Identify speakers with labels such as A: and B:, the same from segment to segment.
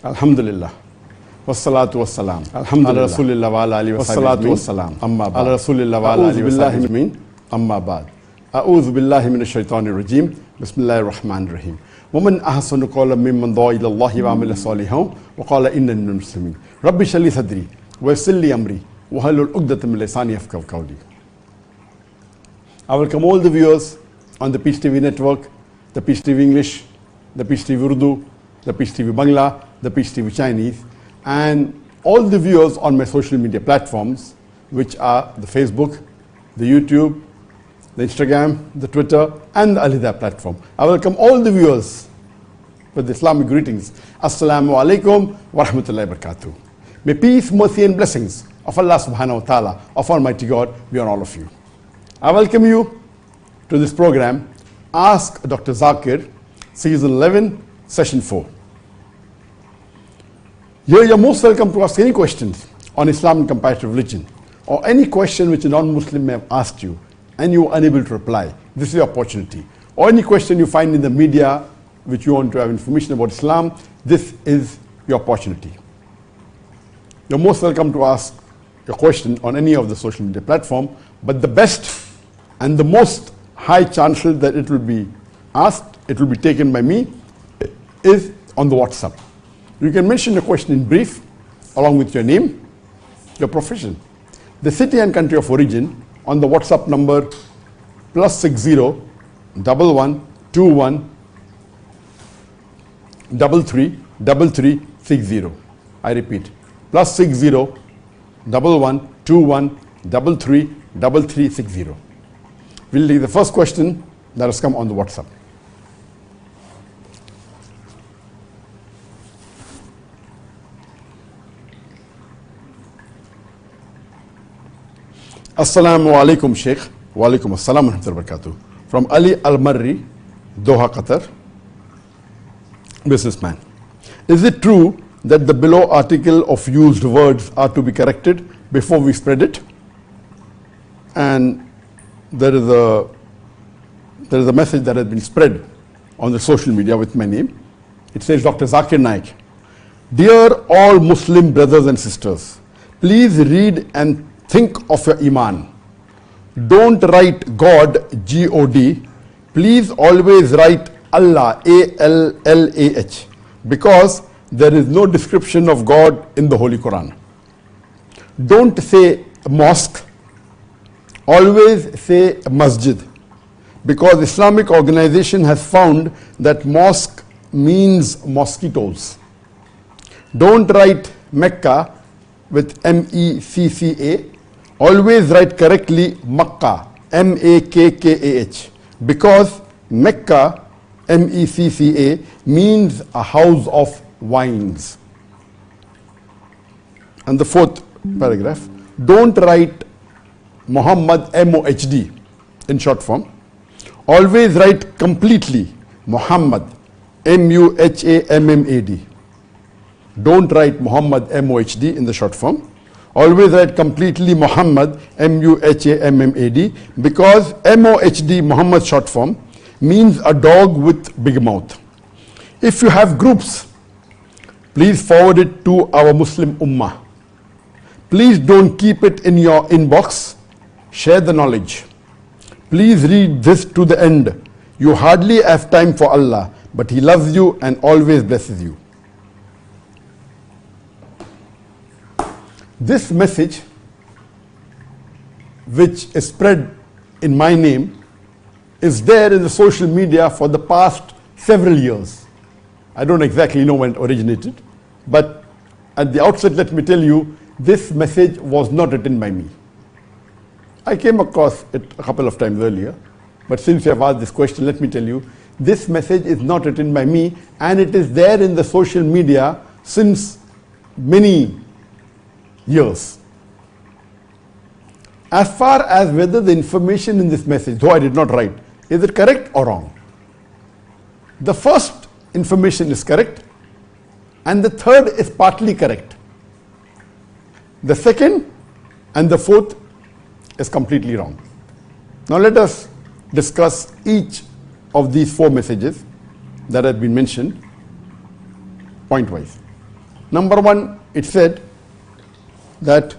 A: Alhamdulillah. Wassalatu wassalam. Alhamdulillah. Ala Rasulillah wa ala alihi wa salatu wassalam. Amma ba'd. Ala Rasulillah wa ala alihi wa salatu. Amma ba'd. A'udhu billahi minash shaitanir rajim. Bismillahir rahmanir rahim. ومن أحسن قولا ممن دعا إلى الله وعمل صالحا وقال إنني من المسلمين رب اشرح لي صدري ويسر لي أمري واحلل عقدة من لساني يفقهوا قولي. I welcome all the viewers on the Peace TV network, the Peace TV English, the Peace TV Urdu, the Peace TV Bangla, the Peace TV Chinese, and all the viewers on my social media platforms, which are the Facebook, the YouTube, the Instagram, the Twitter, and the Al-Hidayah platform. I welcome all the viewers with Islamic greetings. As.a.w. wa rahmatullahi wa barakatuh. May peace, mercy, and blessings of Allah subhanahu wa ta'ala, of Almighty God, be on all of you. I welcome you to this program, Ask Dr. Zakir, Season 11, Session 4. Here you're most welcome to ask any questions on Islam and comparative religion, or any question which a non-Muslim may have asked you, and you are unable to reply. This is your opportunity. Or any question you find in the media which you want to have information about Islam, this is your opportunity. You're most welcome to ask your question on any of the social media platform, but the best and the most high chances that it will be asked, it will be taken by me, is on the WhatsApp. You can mention your question in brief, along with your name, your profession, the city and country of origin, on the WhatsApp number +60 11 21 33 33 60. I repeat, +60 11 21 33 33 60. We'll take the first question that has come on the WhatsApp. Assalamu alaikum Sheikh. Wa alaikum assalam wa rahmatullahi wa barakatuh. From Ali Al-Marri, Doha, Qatar. Businessman. Is it true that the below article of used words are to be corrected before we spread it? And there is a message that has been spread on the social media with my name. It says, Dr. Zakir Naik. Dear all Muslim brothers and sisters, please read and think of your Iman. Don't write God, G-O-D. Please always write Allah, A-L-L-A-H, because there is no description of God in the Holy Qur'an. Don't say mosque. Always say masjid, because Islamic organization has found that mosque means mosquitoes. Don't write Mecca with M-E-C-C-A. Always write correctly Makkah, M-A-K-K-A-H, because Mecca, M-E-C-C-A, means a house of wines. And the fourth paragraph, don't write Muhammad, M-O-H-D, in short form. Always write completely Muhammad, M-U-H-A-M-M-A-D. Don't write Muhammad, M-O-H-D, in the short form. Always write completely Muhammad, M-U-H-A-M-M-A-D, because M-O-H-D, Muhammad short form, means a dog with big mouth. If you have groups, please forward it to our Muslim Ummah. Please don't keep it in your inbox. Share the knowledge. Please read this to the end. You hardly have time for Allah, but He loves you and always blesses you. This message, which is spread in my name, is there in the social media for the past several years. I don't exactly know when it originated, but at the outset, let me tell you, this message was not written by me. I came across it a couple of times earlier, but since you have asked this question, let me tell you, this message is not written by me, and it is there in the social media since many years. As far as whether the information in this message, though I did not write, is it correct or wrong? The first information is correct, and the third is partly correct. The second and the fourth is completely wrong. Now let us discuss each of these four messages that have been mentioned point-wise. Number one, it said that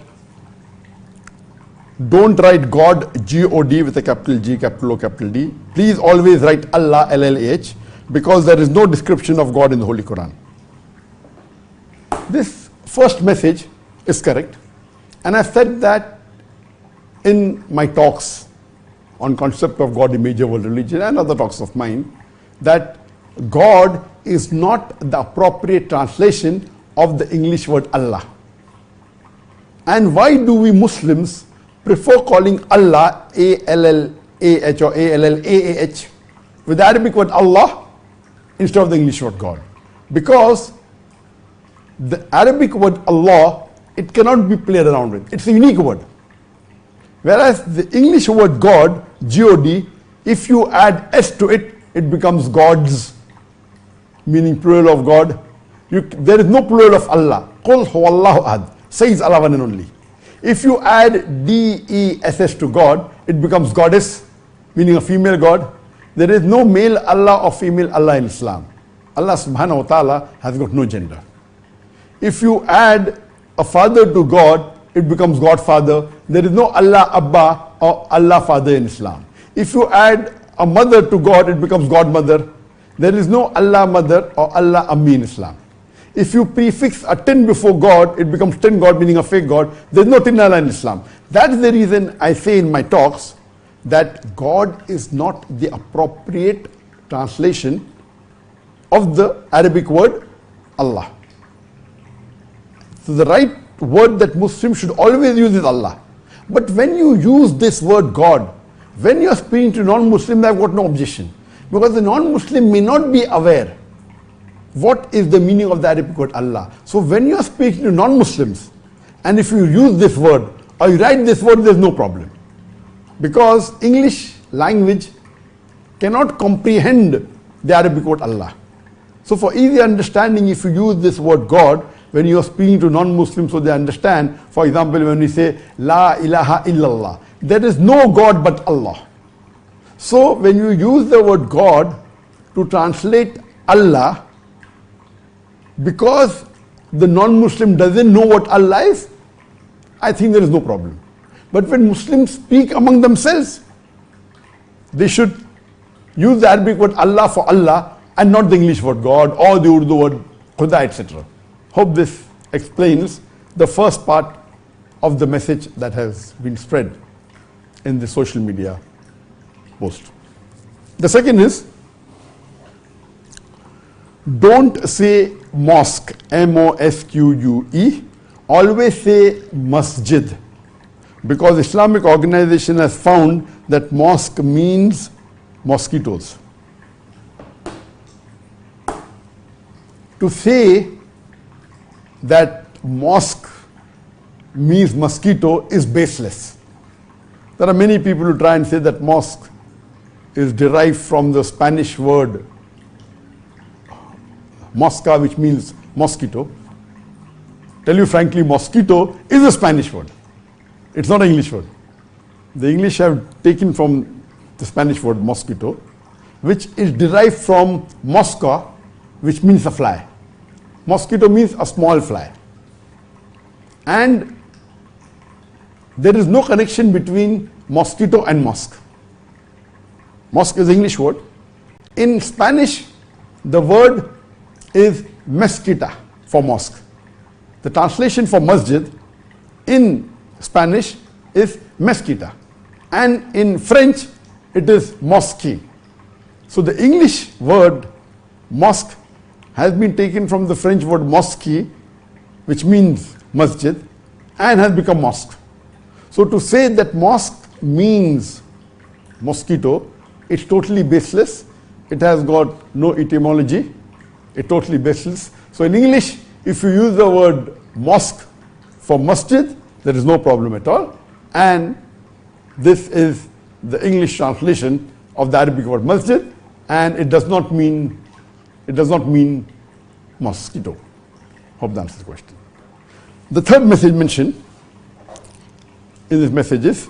A: don't write God, G-O-D, with a capital G, capital O, capital D. Please always write Allah, L-L-A-H, because there is no description of God in the Holy Quran. This first message is correct, and I said that in my talks on concept of God, image of world religion, and other talks of mine, that God is not the appropriate translation of the English word Allah. And why do we Muslims prefer calling Allah A-L-L-A-H or A-L-L-A-A-H with the Arabic word Allah instead of the English word God? Because the Arabic word Allah, it cannot be played around with. It's a unique word. Whereas the English word God, G-O-D, if you add S to it, it becomes gods, meaning plural of God. There is no plural of Allah. Qul huwallahu ahad. Says Allah one and only. If you add D-E-S-S to God, it becomes goddess, meaning a female God. There is no male Allah or female Allah in Islam. Allah subhanahu wa ta'ala has got no gender. If you add a father to God, it becomes Godfather. There is no Allah Abba or Allah Father in Islam. If you add a mother to God, it becomes Godmother. There is no Allah Mother or Allah Ammi in Islam. If you prefix a tin before God, it becomes tin God, meaning a fake God. There is no tin Allah in Islam. That is the reason I say in my talks that God is not the appropriate translation of the Arabic word Allah. So the right word that Muslims should always use is Allah. But when you use this word God, when you are speaking to non-Muslims, I have got no objection. Because the non-Muslim may not be aware what is the meaning of the Arabic word Allah. So when you are speaking to non-Muslims, and if you use this word, or you write this word, there is no problem. Because English language cannot comprehend the Arabic word Allah. So for easy understanding, if you use this word God, when you are speaking to non-Muslims so they understand, for example, when we say, La ilaha illallah, there is no God but Allah. So when you use the word God to translate Allah, because the non-Muslim doesn't know what Allah is, I think there is no problem. But when Muslims speak among themselves, they should use the Arabic word Allah for Allah and not the English word God or the Urdu word Khuda, etc. Hope this explains the first part of the message that has been spread in the social media post. The second is, don't say mosque, M-O-S-Q-U-E, always say masjid, because Islamic organization has found that mosque means mosquitoes. To say that mosque means mosquito is baseless. There are many people who try and say that mosque is derived from the Spanish word mosca, which means mosquito. Tell you frankly, mosquito is a Spanish word. It's not an English word. The English have taken from the Spanish word mosquito, which is derived from mosca, which means a fly. Mosquito means a small fly. And there is no connection between mosquito and mosque. Mosque is an English word. In Spanish, the word is mezquita for mosque. The translation for masjid in Spanish is mezquita. And in French, it is mosque. So the English word mosque has been taken from the French word mosque, which means masjid, and has become mosque. So to say that mosque means mosquito, it's totally baseless. It has got no etymology. It's totally baseless. So in English, if you use the word mosque for masjid, there is no problem at all. And this is the English translation of the Arabic word masjid, and it does not mean mosquito. Hope that answers the question. The third message mentioned in this message is,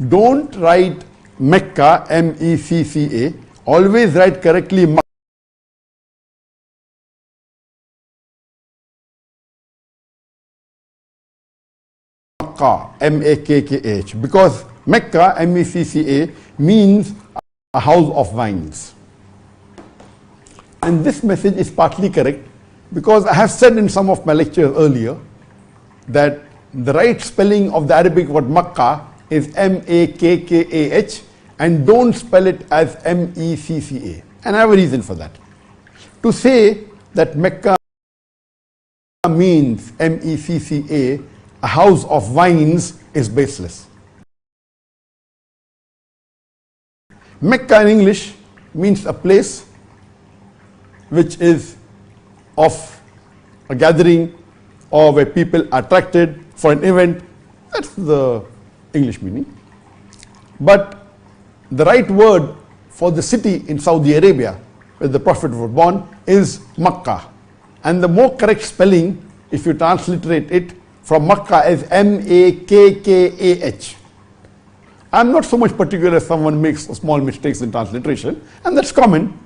A: don't write Mecca, M-E-C-C-A. Always write correctly Makkah, M-A-K-K-H, because Mecca, M-E-C-C-A, means a house of vines. And this message is partly correct, because I have said in some of my lectures earlier that the right spelling of the Arabic word Makkah is M-A-K-K-A-H, and don't spell it as M-E-C-C-A. And I have a reason for that. To say that Mecca means M-E-C-C-A, a house of vines, is baseless. Mecca in English means a place which is of a gathering or where people are attracted for an event. That's the English meaning. But the right word for the city in Saudi Arabia where the Prophet was born is Makkah. And the more correct spelling, if you transliterate it from Makkah, is M-A-K-K-A-H. I'm not so much particular if someone makes small mistakes in transliteration, and that's common.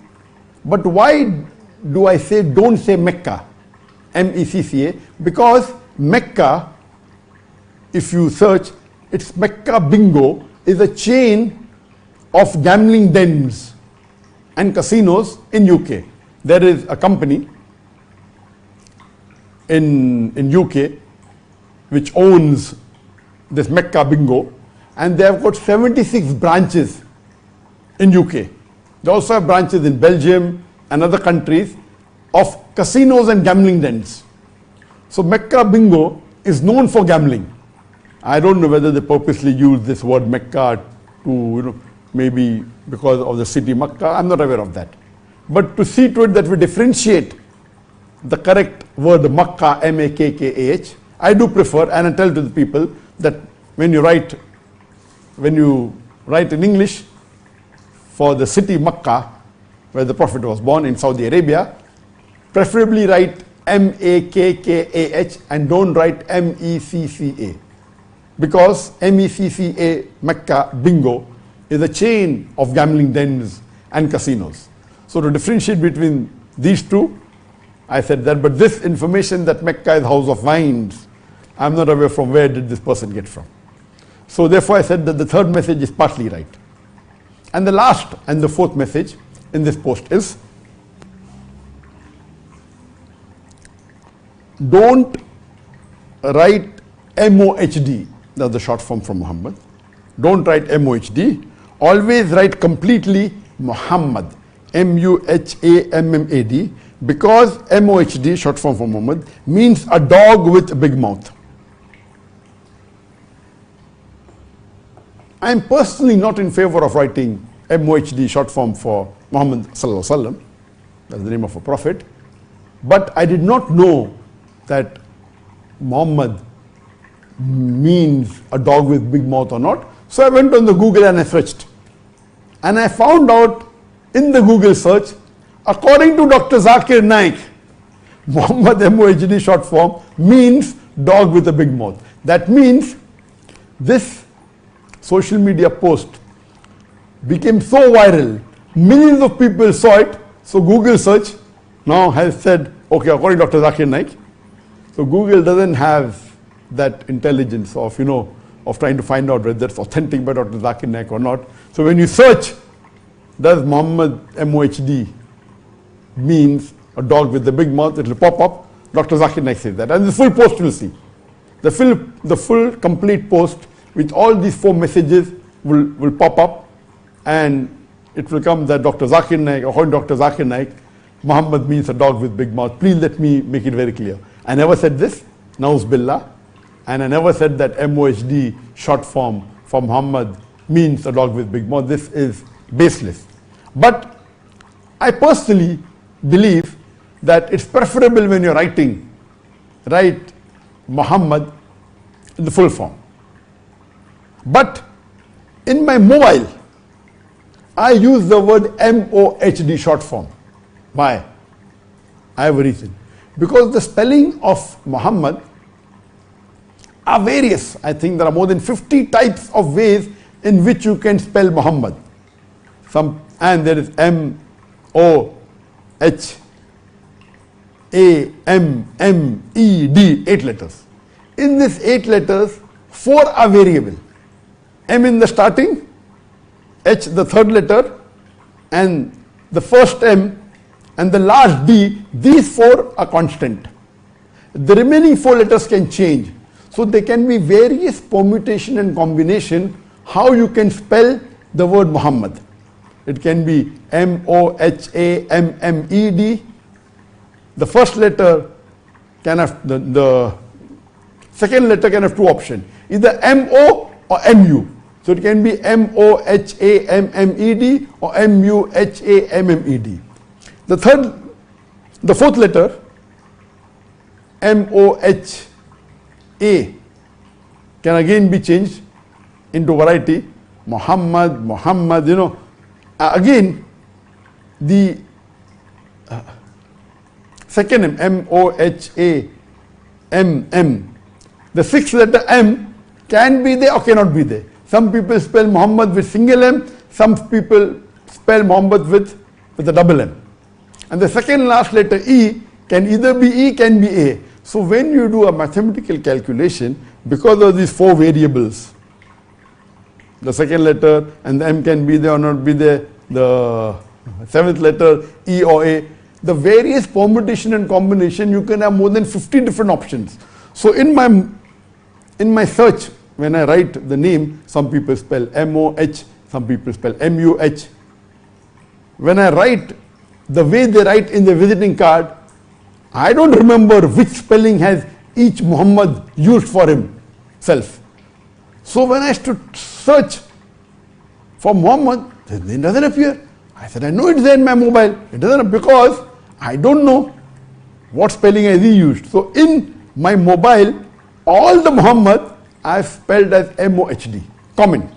A: But why do I say don't say Mecca, M-E-C-C-A? Because Mecca, if you search, it's Mecca Bingo, is a chain of gambling dens and casinos in UK. There is a company in UK which owns this Mecca Bingo, and they have got 76 branches in UK. They also have branches in Belgium and other countries of casinos and gambling dens. So Mecca Bingo is known for gambling. I don't know whether they purposely use this word Mecca to, maybe because of the city Mecca. I'm not aware of that. But to see to it that we differentiate the correct word Makkah, M-A-K-K-A-H, I do prefer, and I tell to the people that when you write in English for the city Makkah, where the Prophet was born in Saudi Arabia, preferably write M-A-K-K-A-H and don't write M-E-C-C-A. Because M-E-C-C-A, Mecca Bingo, is a chain of gambling dens and casinos. So to differentiate between these two, I said that, but this information that Mecca is house of vines, I'm not aware from where did this person get from. So therefore I said that the third message is partly right. And the last and the fourth message in this post is, don't write M-O-H-D, that's the short form from Muhammad. Don't write M-O-H-D, always write completely Muhammad, M-U-H-A-M-M-A-D, because M-O-H-D, short form for Muhammad, means a dog with a big mouth. I am personally not in favor of writing M-O-H-D, short form for Muhammad sallallahu alaihi wasallam, that's the name of a prophet, but I did not know that Muhammad means a dog with big mouth or not. So I went on the Google and I searched. And I found out in the Google search, according to Dr. Zakir Naik, Muhammad M-O-H-D short form means dog with a big mouth. That means this social media post became so viral, millions of people saw it, so Google search now has said, okay, according to Dr. Zakir Naik. So Google doesn't have that intelligence of, of trying to find out whether it's authentic by Dr. Zakir Naik or not. So when you search, does Muhammad M-O-H-D means a dog with a big mouth, it will pop up. Dr. Zakir Naik says that. And the full post you will see. The full complete post with all these 4 messages will pop up, and it will come that Dr. Zakir Naik, according to Dr. Zakir Naik, Muhammad means a dog with big mouth. Please let me make it very clear. I never said this, Nauz Billah, and I never said that M-O-H-D short form for Muhammad means a dog with big mouth. This is baseless. But I personally believe that it's preferable when you're writing, write Muhammad in the full form. But in my mobile, I use the word M-O-H-D short form. Why? I have a reason. Because the spelling of Muhammad are various. I think there are more than 50 types of ways in which you can spell Muhammad. And there is M-O-H-A-M-M-E-D, 8 letters. In these 8 letters, 4 are variable. M in the starting, H the third letter, and the first M and the last D, these 4 are constant. The remaining 4 letters can change. So there can be various permutation and combination how you can spell the word Muhammad. It can be M-O-H-A-M-M-E-D. The first letter can have, the second letter can have 2 options, either M-O or M-U. So it can be M-O-H-A-M-M-E-D or M-U-H-A-M-M-E-D. The fourth letter, M-O-H-A, can again be changed into variety. Muhammad, Muhammad, again, the second M, M-O-H-A-M-M. The sixth letter M can be there or cannot be there. Some people spell Muhammad with single M, some people spell Muhammad with a double M. And the second last letter E can either be E, can be A. So when you do a mathematical calculation, because of these 4 variables, the second letter and the M can be there or not be there, the seventh letter E or A, the various permutation and combination, you can have more than 50 different options. So in my search, when I write the name, some people spell M-O-H, some people spell M-U-H. When I write the way they write in the visiting card, I don't remember which spelling has each Muhammad used for himself. So when I search for Muhammad, the name doesn't appear. I said, I know it's there in my mobile. It doesn't, because I don't know what spelling has he used. So in my mobile, all the Muhammad I've spelled as M-O-H-D, common.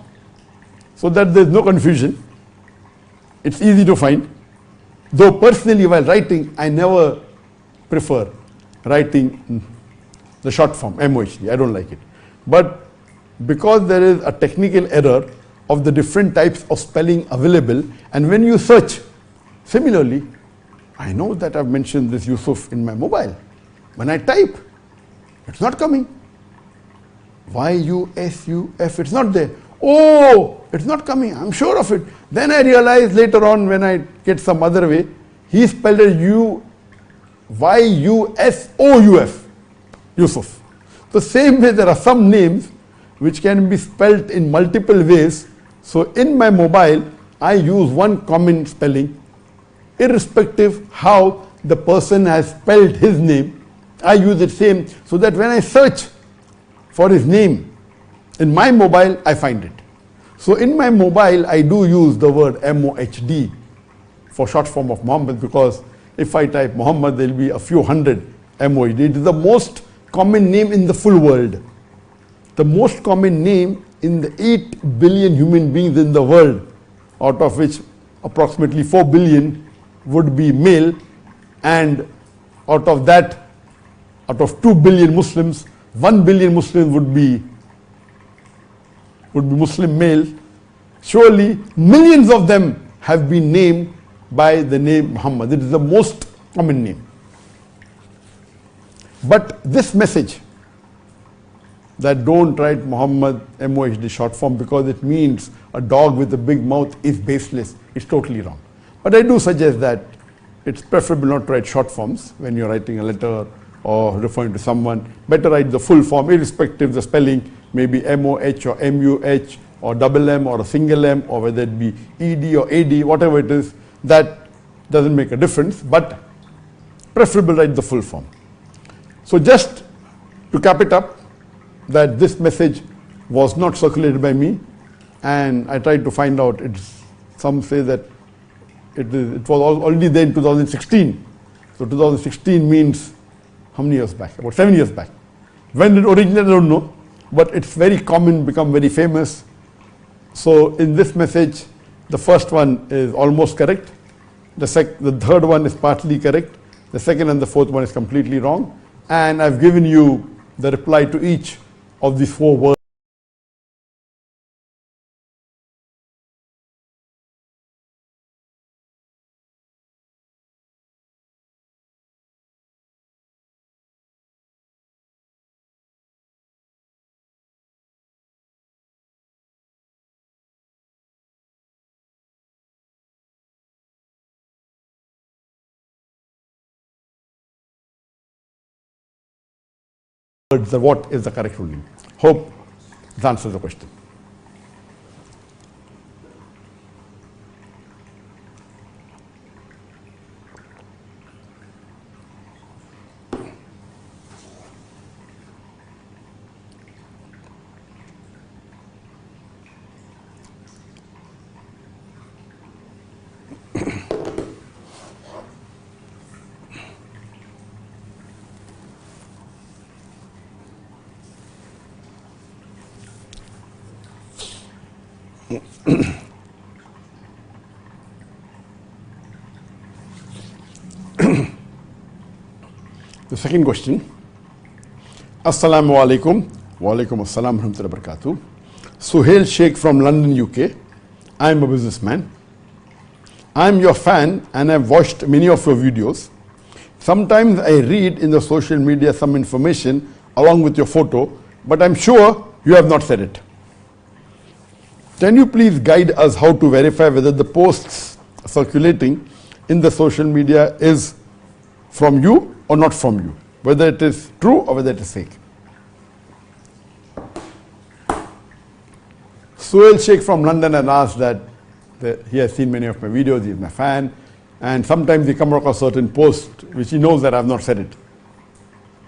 A: So that there's no confusion. It's easy to find. Though personally while writing, I never prefer writing the short form, M-O-H-D. I don't like it. But because there is a technical error of the different types of spelling available, and when you search, similarly, I know that I've mentioned this Yusuf in my mobile. When I type, it's not coming. Y-U-S-U-F, it's not there. Oh, it's not coming, I'm sure of it. Then I realize later on when I get some other way, he spelled it Y-U-S-O-U-F, Yusuf. The same way there are some names which can be spelled in multiple ways. So in my mobile, I use one common spelling, irrespective how the person has spelled his name. I use it same, so that when I search for his name in my mobile, I find it. So in my mobile, I do use the word M-O-H-D for short form of Muhammad, because if I type Muhammad, there will be a few hundred M-O-H-D. It is the most common name in the full world. The most common name in the 8 billion human beings in the world, out of which approximately 4 billion would be male, and out of that, out of 2 billion Muslims, 1 billion Muslims would be Muslim male. Surely millions of them have been named by the name Muhammad. It is the most common name. But this message that don't write Muhammad M-O-H-D short form because it means a dog with a big mouth is baseless. It's totally wrong. But I do suggest that it's preferable not to write short forms when you're writing a letter or referring to someone. Better write the full form, irrespective of the spelling, maybe M-O-H or M-U-H or double M or a single M, or whether it be E-D or A-D, whatever it is, that doesn't make a difference, but preferable write the full form. So just to cap it up, that this message was not circulated by me, and I tried to find out. Some say that it was already there in 2016. So 2016 means how many years back? About 7 years back. When it originated, I don't know, but it's very common, become very famous. So in this message, the first one is almost correct. The third one is partly correct. The second and the fourth one is completely wrong. And I've given you the reply to each of these 4 words. what is the correct ruling. Hope this answers the question. The second question. Assalamu alaikum. Wa alaikum assalam wa rahmatullahi wa barakatuh. Suhail Sheikh from London, UK. I am a businessman. I am your fan and I have watched many of your videos. Sometimes I read in the social media some information along with your photo, but I am sure you have not said it. Can you please guide us how to verify whether the posts circulating in the social media is from you or not from you, whether it is true or whether it is fake? Suhail Sheikh from London had asked that he has seen many of my videos, he is my fan, and sometimes he comes across certain posts which he knows that I have not said it.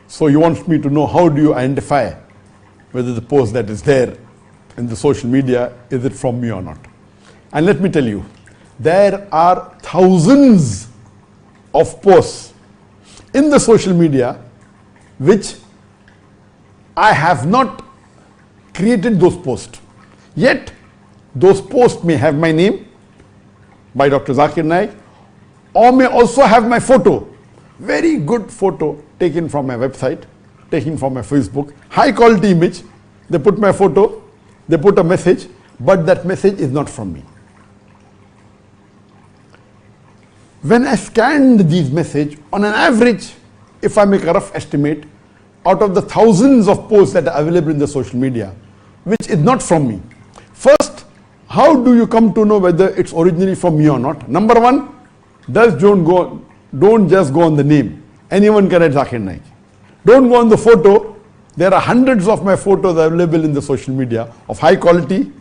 A: So he wants me to know, how do you identify whether the post that is there in the social media, is it from me or not? And let me tell you, there are thousands of posts in the social media which I have not created those posts. Yet those posts may have my name by Dr. Zakir Naik, or may also have my photo, very good photo taken from my website, taken from my Facebook, high quality image. They put my photo, they put a message, but that message is not from me. When I scanned these messages, on an average, if I make a rough estimate, out of the thousands of posts that are available in the social media, which is not from me. First, how do you come to know whether it's originally from me or not? Number one, don't just go on the name. Anyone can write Zakir Naik. Don't go on the photo. There are hundreds of my photos available in the social media of high quality,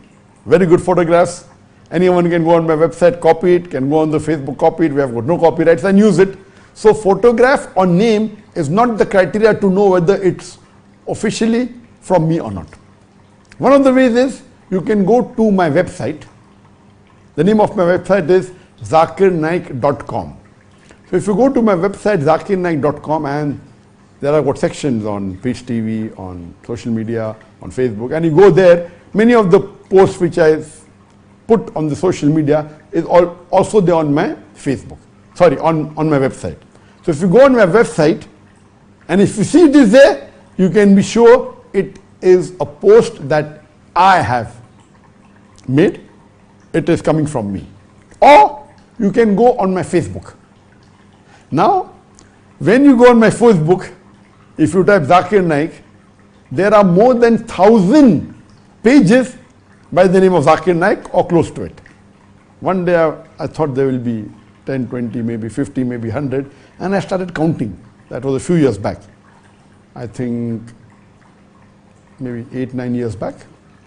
A: very good photographs. Anyone can go on my website, copy it, can go on the Facebook, copy it. We have got no copyrights and use it. So photograph or name is not the criteria to know whether it's officially from me or not. One of the ways is you can go to my website. The name of my website is zakirnaik.com. So if you go to my website zakirnaik.com, and there are what sections on Peach TV, on social media, on Facebook, and you go there, many of the posts which I put on the social media is also there on my Facebook. Sorry, on my website. So if you go on my website, and if you see it is there, you can be sure it is a post that I have made. It is coming from me. Or you can go on my Facebook. Now, when you go on my Facebook, if you type Zakir Naik, there are more than 1,000 pages by the name of Zakir Naik or close to it. One day I thought there will be 10, 20, maybe 50, maybe 100, and I started counting. That was a few years back. I think maybe 8, 9 years back,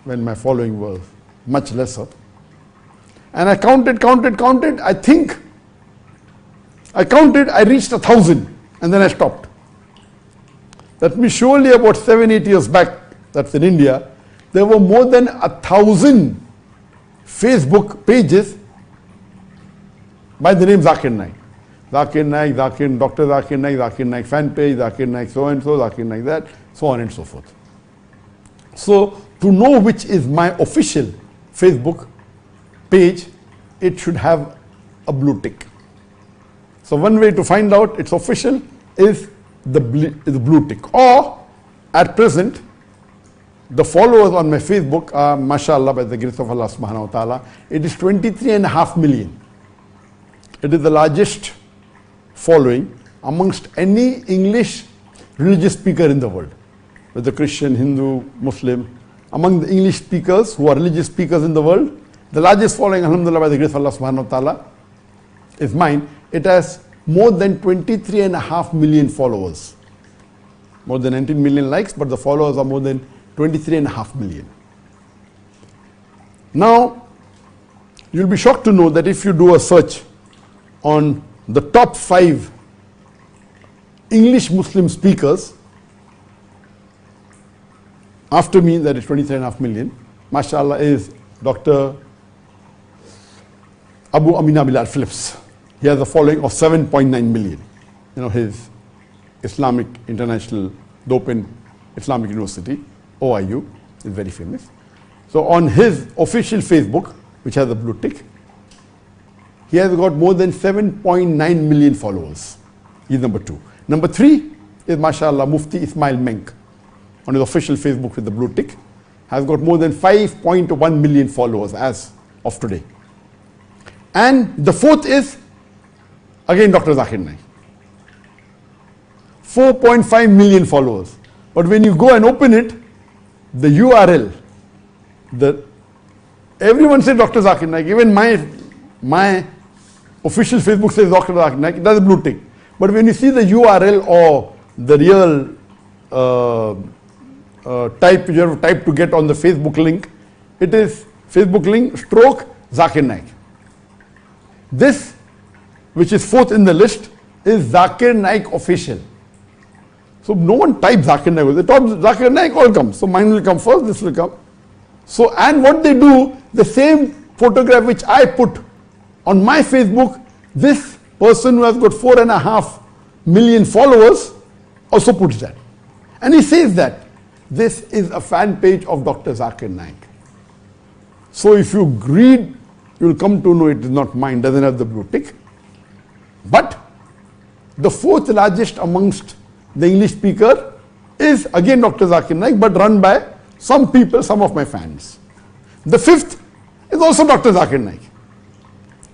A: when my following was much lesser. And I counted, I reached 1,000, and then I stopped. That means surely about 7, 8 years back, that's in India, there were more than 1,000 Facebook pages by the name Zakir Naik. Zakir Naik, Dr. Zakir Naik fan page, Zakir Naik so-and-so, Zakir Naik that, so on and so forth. So, to know which is my official Facebook page, it should have a blue tick. So one way to find out it's official is the blue tick. Or, at present, the followers on my Facebook are, mashallah, by the grace of Allah subhanahu wa ta'ala, it is 23.5 million. It is the largest following amongst any English religious speaker in the world. Whether Christian, Hindu, Muslim, among the English speakers who are religious speakers in the world, the largest following, alhamdulillah, by the grace of Allah subhanahu wa ta'ala, is mine. It has more than 23.5 million followers. more than 19 million likes, but the followers are more than 23.5 million. Now, you'll be shocked to know that if you do a search on the top 5 English Muslim speakers, after me, that is 23.5 million, mashallah, is Dr. Abu Amina Bilal Phillips. He has a following of 7.9 million. You know, his Islamic International, the Open Islamic University, OIU, is very famous. So on his official Facebook, which has a blue tick, he has got more than 7.9 million followers. He's number 2. Number 3 is, mashallah, Mufti Ismail Menk, on his official Facebook with the blue tick, has got more than 5.1 million followers as of today. And the 4th is, again, Dr. Zakir Naik. 4.5 million followers. But when you go and open it, the URL, everyone says Dr. Zakir Naik. Even my official Facebook says Dr. Zakir Naik. It has a blue tick. But when you see the URL or the real type you have to type to get on the Facebook link, it is Facebook link stroke Zakir Naik. This, which is 4th in the list, is Zakir Naik official. So no one types Zakir Naik. They type Zakir Naik, all comes. So mine will come first, this will come. So, and what they do, the same photograph which I put on my Facebook, this person who has got 4.5 million followers also puts that. And he says that this is a fan page of Dr. Zakir Naik. So if you read, you will come to know it is not mine, doesn't have the blue tick. But the 4th largest amongst the English speaker is again Dr. Zakir Naik, but run by some people, some of my fans. The 5th is also Dr. Zakir Naik.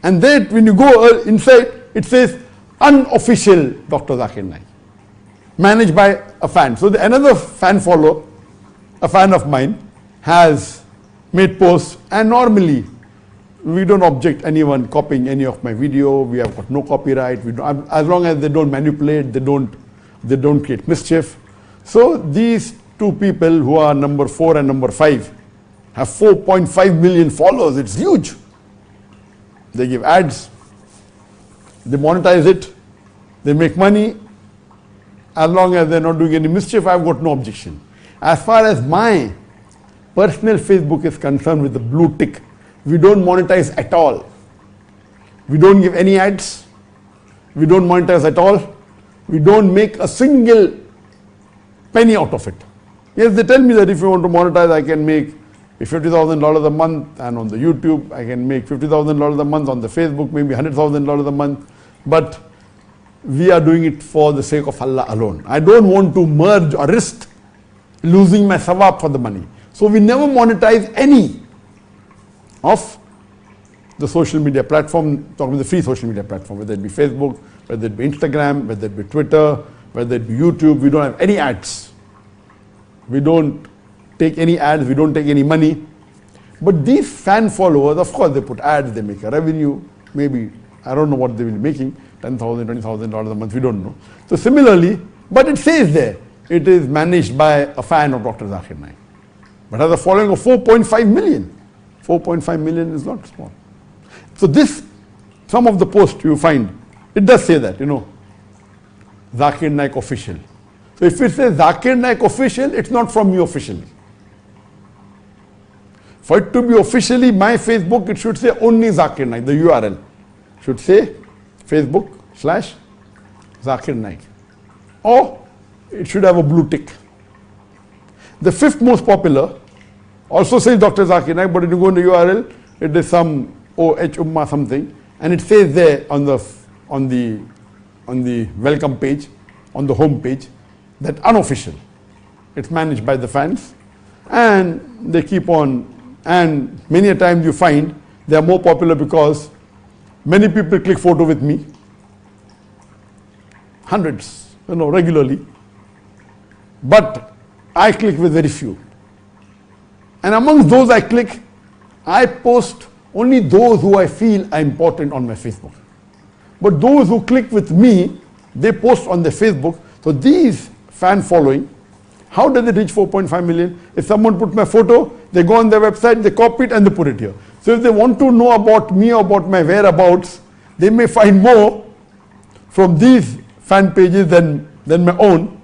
A: And then when you go inside, it says unofficial Dr. Zakir Naik, managed by a fan. So another fan follower, a fan of mine, has made posts, and normally we don't object anyone copying any of my video. We have got no copyright. We don't, as long as they don't manipulate, they don't create mischief. So these 2 people who are number 4 and number 5 have 4.5 million followers. It's huge. They give ads, they monetize it, they make money. As long as they're not doing any mischief, I've got no objection. As far as my personal Facebook is concerned with the blue tick, we don't monetize at all. We don't give any ads. We don't monetize at all. We don't make a single penny out of it. Yes, they tell me that if you want to monetize, I can make $50,000 a month, and on the YouTube, I can make $50,000 a month, on the Facebook, maybe $100,000 a month. But we are doing it for the sake of Allah alone. I don't want to merge or risk losing my sawab for the money. So we never monetize any of the social media platform, talking about the free social media platform, whether it be Facebook, whether it be Instagram, whether it be Twitter, whether it be YouTube. We don't have any ads. We don't take any ads, we don't take any money. But these fan followers, of course, they put ads, they make a revenue, maybe, I don't know what they will be making, $10,000, $20,000 a month, we don't know. So similarly, but it says there, it is managed by a fan of Dr. Zakir Naik. But has a following of 4.5 million. 4.5 million is not small. So this, some of the posts you find, it does say that, Zakir Naik official. So if it says Zakir Naik official, it's not from me officially. For it to be officially my Facebook, it should say only Zakir Naik, the URL. Should say Facebook/Zakir Naik. Or it should have a blue tick. The 5th most popular also says Dr. Zakir Naik, but if you go into URL, it is some OH Ummah something, and it says there on the welcome page, on the home page, that unofficial. It's managed by the fans, and they keep on, and many a times you find they are more popular because many people click photo with me, hundreds, regularly, but I click with very few. And amongst those I click, I post only those who I feel are important on my Facebook. But those who click with me, they post on their Facebook. So these fan following. How does it reach 4.5 million? If someone put my photo, they go on their website, they copy it and they put it here. So if they want to know about me or about my whereabouts, they may find more from these fan pages than my own.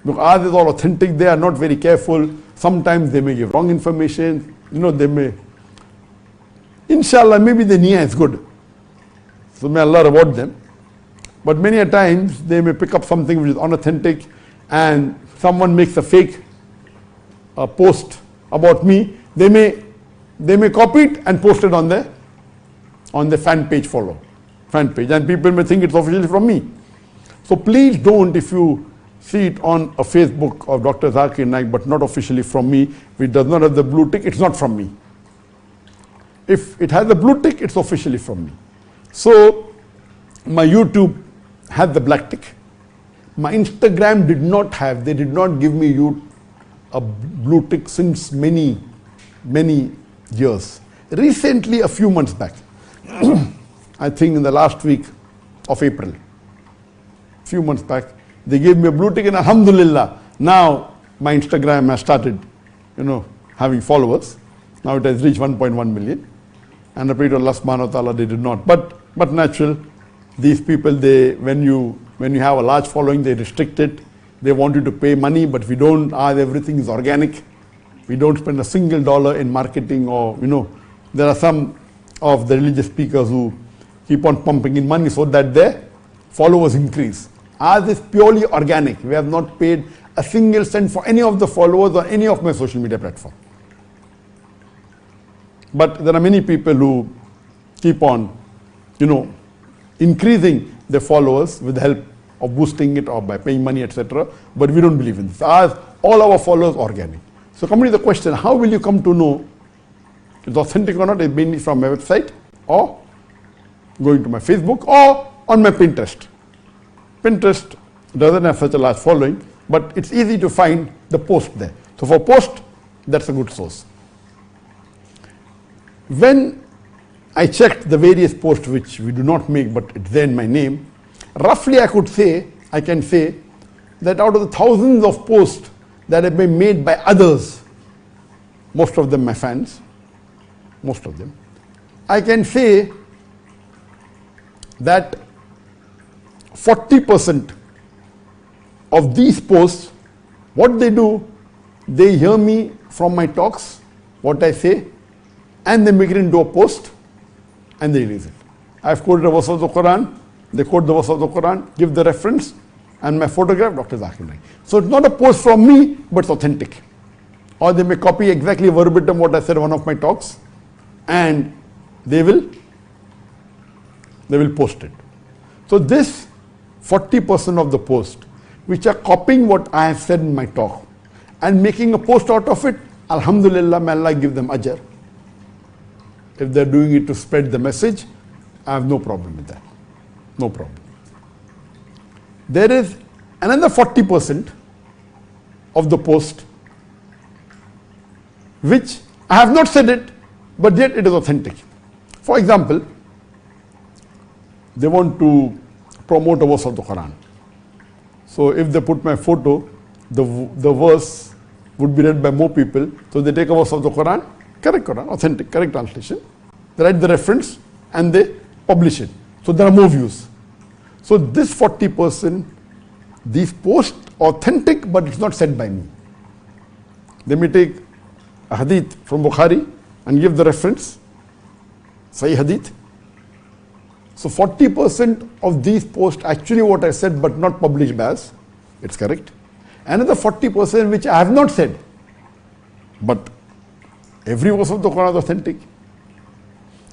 A: Look, ours is all authentic. They are not very careful. Sometimes they may give wrong information. They may. Inshallah, maybe the niyyah is good. So may Allah reward them. But many a times they may pick up something which is unauthentic, and someone makes a fake post about me. They may copy it and post it on the fan page fan page, and people may think it's officially from me. So please don't, if you see it on a Facebook of Dr. Zakir Naik, but not officially from me, if it does not have the blue tick, it's not from me. If it has the blue tick, it's officially from me. So my YouTube had the black tick. My Instagram did not have, they did not give me a blue tick since many years. Recently, a few months back, I think in the last week of April, few months back, they gave me a blue tick, and alhamdulillah, now my Instagram has started, having followers. Now it has reached 1.1 million. And I pray to Allah subhanahu wa ta'ala, they did not. But natural, these people, when you have a large following, they restrict it. They want you to pay money, but we don't. Everything is organic. We don't spend a single dollar in marketing, or there are some of the religious speakers who keep on pumping in money so that their followers increase. Ours is purely organic. We have not paid a single cent for any of the followers or any of my social media platform. But there are many people who keep on, increasing their followers with the help of boosting it or by paying money, etc. But we don't believe in this. All our followers are organic. So coming to the question, how will you come to know if it's authentic or not? It's mainly from my website, or going to my Facebook, or on my Pinterest. Pinterest doesn't have such a large following, but it's easy to find the post there. So for post, that's a good source. When I checked the various posts which we do not make, but it's there in my name, roughly I can say that out of the thousands of posts that have been made by others, most of them my fans, most of them, I can say that 40% of these posts, what they do, they hear me from my talks, what I say, and they make it into a post and they release it. I've quoted a verse of the Qur'an, they quote the verse of the Qur'an, give the reference, and my photograph, Dr. Zakir Naik. So it's not a post from me, but it's authentic. Or they may copy exactly verbatim what I said in one of my talks, and they will post it. So this 40% of the post, which are copying what I have said in my talk and making a post out of it, alhamdulillah, may Allah give them ajr. If they're doing it to spread the message, I have no problem with that. No problem. There is another 40% of the post which I have not said it, but yet it is authentic. For example, they want to promote a verse of the Qur'an. So if they put my photo, the verse would be read by more people. So they take a verse of the Qur'an, correct Qur'an, authentic, correct translation. They write the reference and they publish it. So there are more views. So this 40%, these posts authentic, but it's not said by me. They may take a hadith from Bukhari and give the reference, Sahih hadith. So 40% of these posts actually what I said, but not published by us. It's correct. Another 40% which I have not said, but every verse of the Quran is authentic.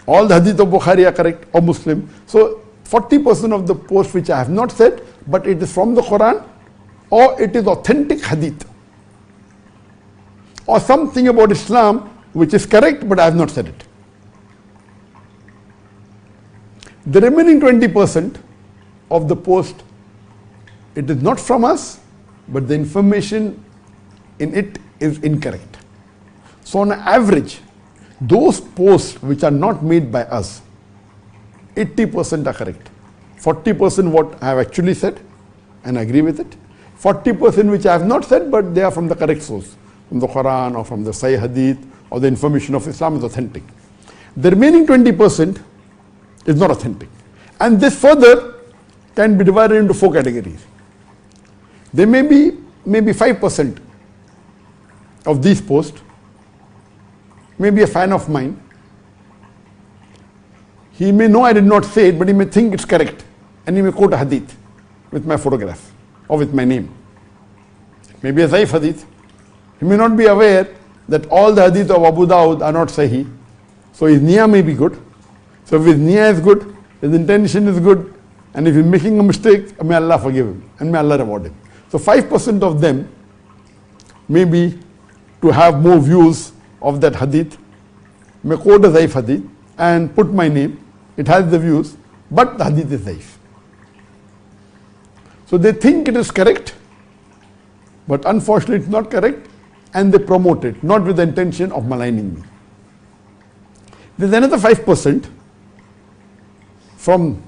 A: All the hadith of Bukhari are correct, or Muslim. So 40% of the posts which I have not said, but it is from the Quran, or it is authentic hadith, or something about Islam which is correct, but I have not said it. The remaining 20% of the post, it is not from us, but the information in it is incorrect. So on average, those posts which are not made by us, 80% are correct. 40% what I have actually said and I agree with it. 40% which I have not said, but they are from the correct source, from the Qur'an or from the Sahih Hadith, or the information of Islam is authentic. The remaining 20% is not authentic. And this further can be divided into 4 categories. There may be maybe 5% of these posts, maybe a fan of mine. He may know I did not say it, but he may think it's correct. And he may quote a hadith with my photograph or with my name. It may be a Zaif hadith. He may not be aware that all the hadith of Abu Dawud are not Sahih. So his niyyah may be good. So if his niyyah is good, his intention is good, and if he's making a mistake, may Allah forgive him and may Allah reward him. So 5% of them may be to have more views of that hadith, may quote a Zaif hadith and put my name. It has the views, but the hadith is Zaif. So they think it is correct, but unfortunately it's not correct, and they promote it, not with the intention of maligning me. There's another 5% from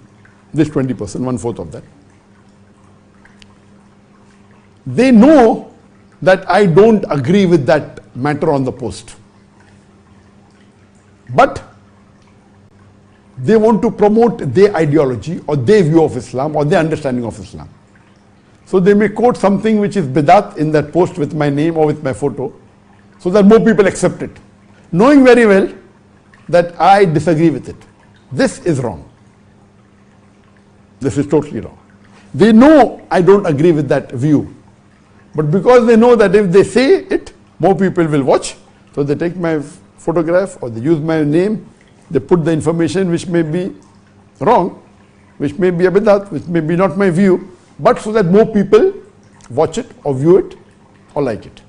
A: this 20%, 1/4 of that. They know that I don't agree with that matter on the post, but they want to promote their ideology or their view of Islam or their understanding of Islam. So they may quote something which is bidat in that post with my name or with my photo, so that more people accept it, knowing very well that I disagree with it. This is wrong. This is totally wrong. They know I don't agree with that view, but because they know that if they say it, more people will watch, so they take my photograph or they use my name, they put the information which may be wrong, which may be a bidat, which may be not my view, but so that more people watch it or view it or like it.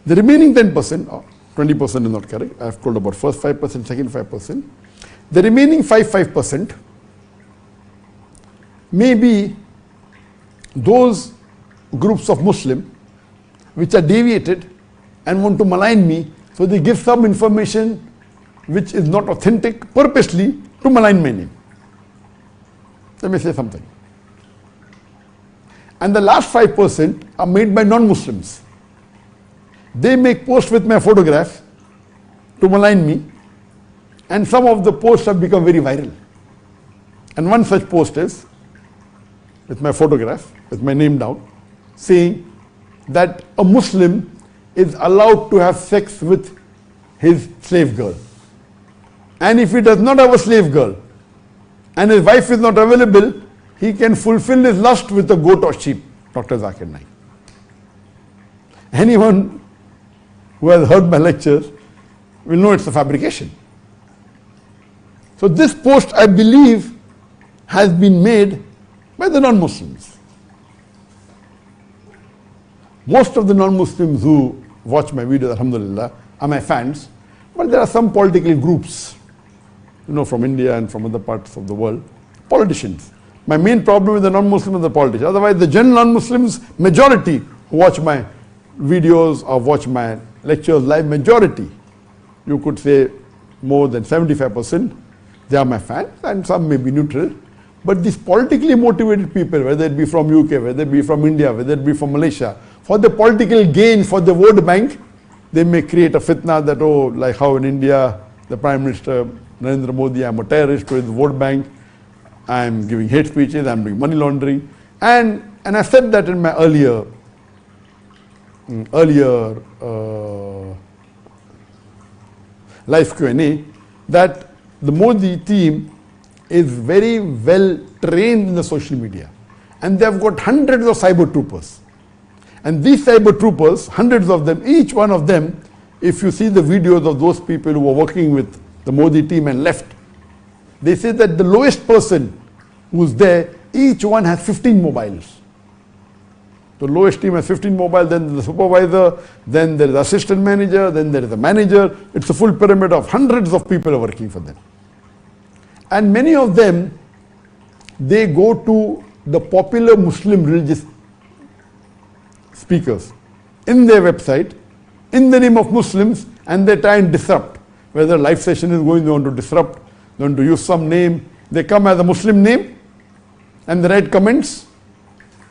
A: The remaining 10%, or 20% is not correct, I have told about first 5%, second 5%. The remaining 5% may be those groups of Muslim which are deviated and want to malign me, so they give some information which is not authentic purposely to malign my name. Let me say something. And the last 5% are made by non-Muslims. They make posts with my photograph to malign me, and some of the posts have become very viral. And one such post is with my photograph, with my name down, saying that a Muslim is allowed to have sex with his slave girl. And if he does not have a slave girl and his wife is not available, he can fulfill his lust with a goat or sheep. Dr. Zakir Naik. Anyone who has heard my lectures will know it's a fabrication. So this post, I believe, has been made by the non-Muslims. Most of the non-Muslims who watch my videos, alhamdulillah, are my fans, but there are some political groups, from India and from other parts of the world, politicians. My main problem with the non-Muslims are the politicians. Otherwise, the general non-Muslims, majority who watch my videos or watch my lectures live, majority, you could say more than 75%, they are my fans, and some may be neutral. But these politically motivated people, whether it be from UK, whether it be from India, whether it be from Malaysia, for the political gain, for the vote bank, they may create a fitna that, like how in India, the Prime Minister Narendra Modi, I'm a terrorist to his vote bank, I'm giving hate speeches, I'm doing money laundering. And I said that in my earlier live Q&A, that the Modi team is very well trained in the social media. And they have got hundreds of cyber troopers. And these cyber troopers, hundreds of them, each one of them, if you see the videos of those people who are working with the Modi team and left, they say that the lowest person who's there, each one has 15 mobiles. The lowest team has 15 mobiles, then the supervisor, then there is assistant manager, then there is a manager. It's a full pyramid of hundreds of people are working for them. And many of them, they go to the popular Muslim religious speakers in their website, in the name of Muslims, and they try and disrupt. Whether a live session is going, they want to disrupt, they want to use some name. They come as a Muslim name, and they write comments,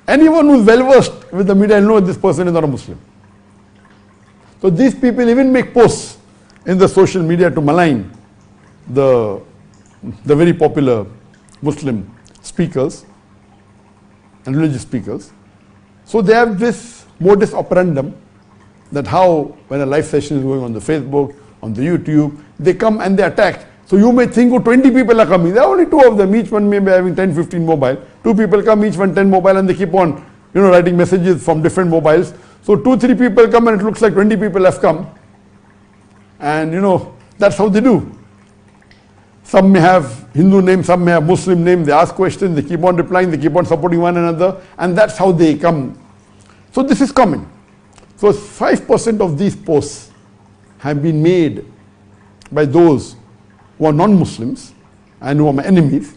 A: Anyone who's well versed with the media will know this person is not a Muslim. So these people even make posts in the social media to malign the very popular Muslim speakers and religious speakers. So they have this modus operandum that how when a live session is going on the Facebook, on the YouTube, they come and they attack. So you may think, oh, 20 people are coming. There are only 2 of them. Each one may be having 10, 15 mobile. 2 people come, each one 10 mobile, and they keep on, writing messages from different mobiles. So 2, 3 people come and it looks like 20 people have come. And that's how they do. Some may have Hindu name, some may have Muslim name. They ask questions, they keep on replying, they keep on supporting one another, and that's how they come. So this is common. So 5% of these posts have been made by those who are non-Muslims and who are my enemies,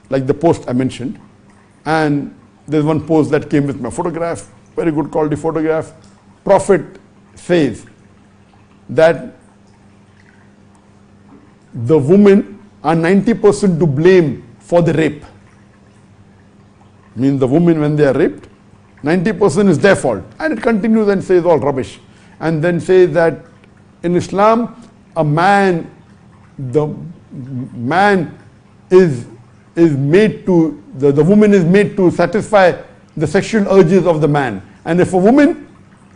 A: like the post I mentioned. And there's one post that came with my photograph, very good quality photograph. Prophet says that the women are 90% to blame for the rape. Means the women, when they are raped, 90% is their fault. And it continues and says all rubbish. And then says that in Islam, the man is made to, the woman is made to satisfy the sexual urges of the man. And if a woman,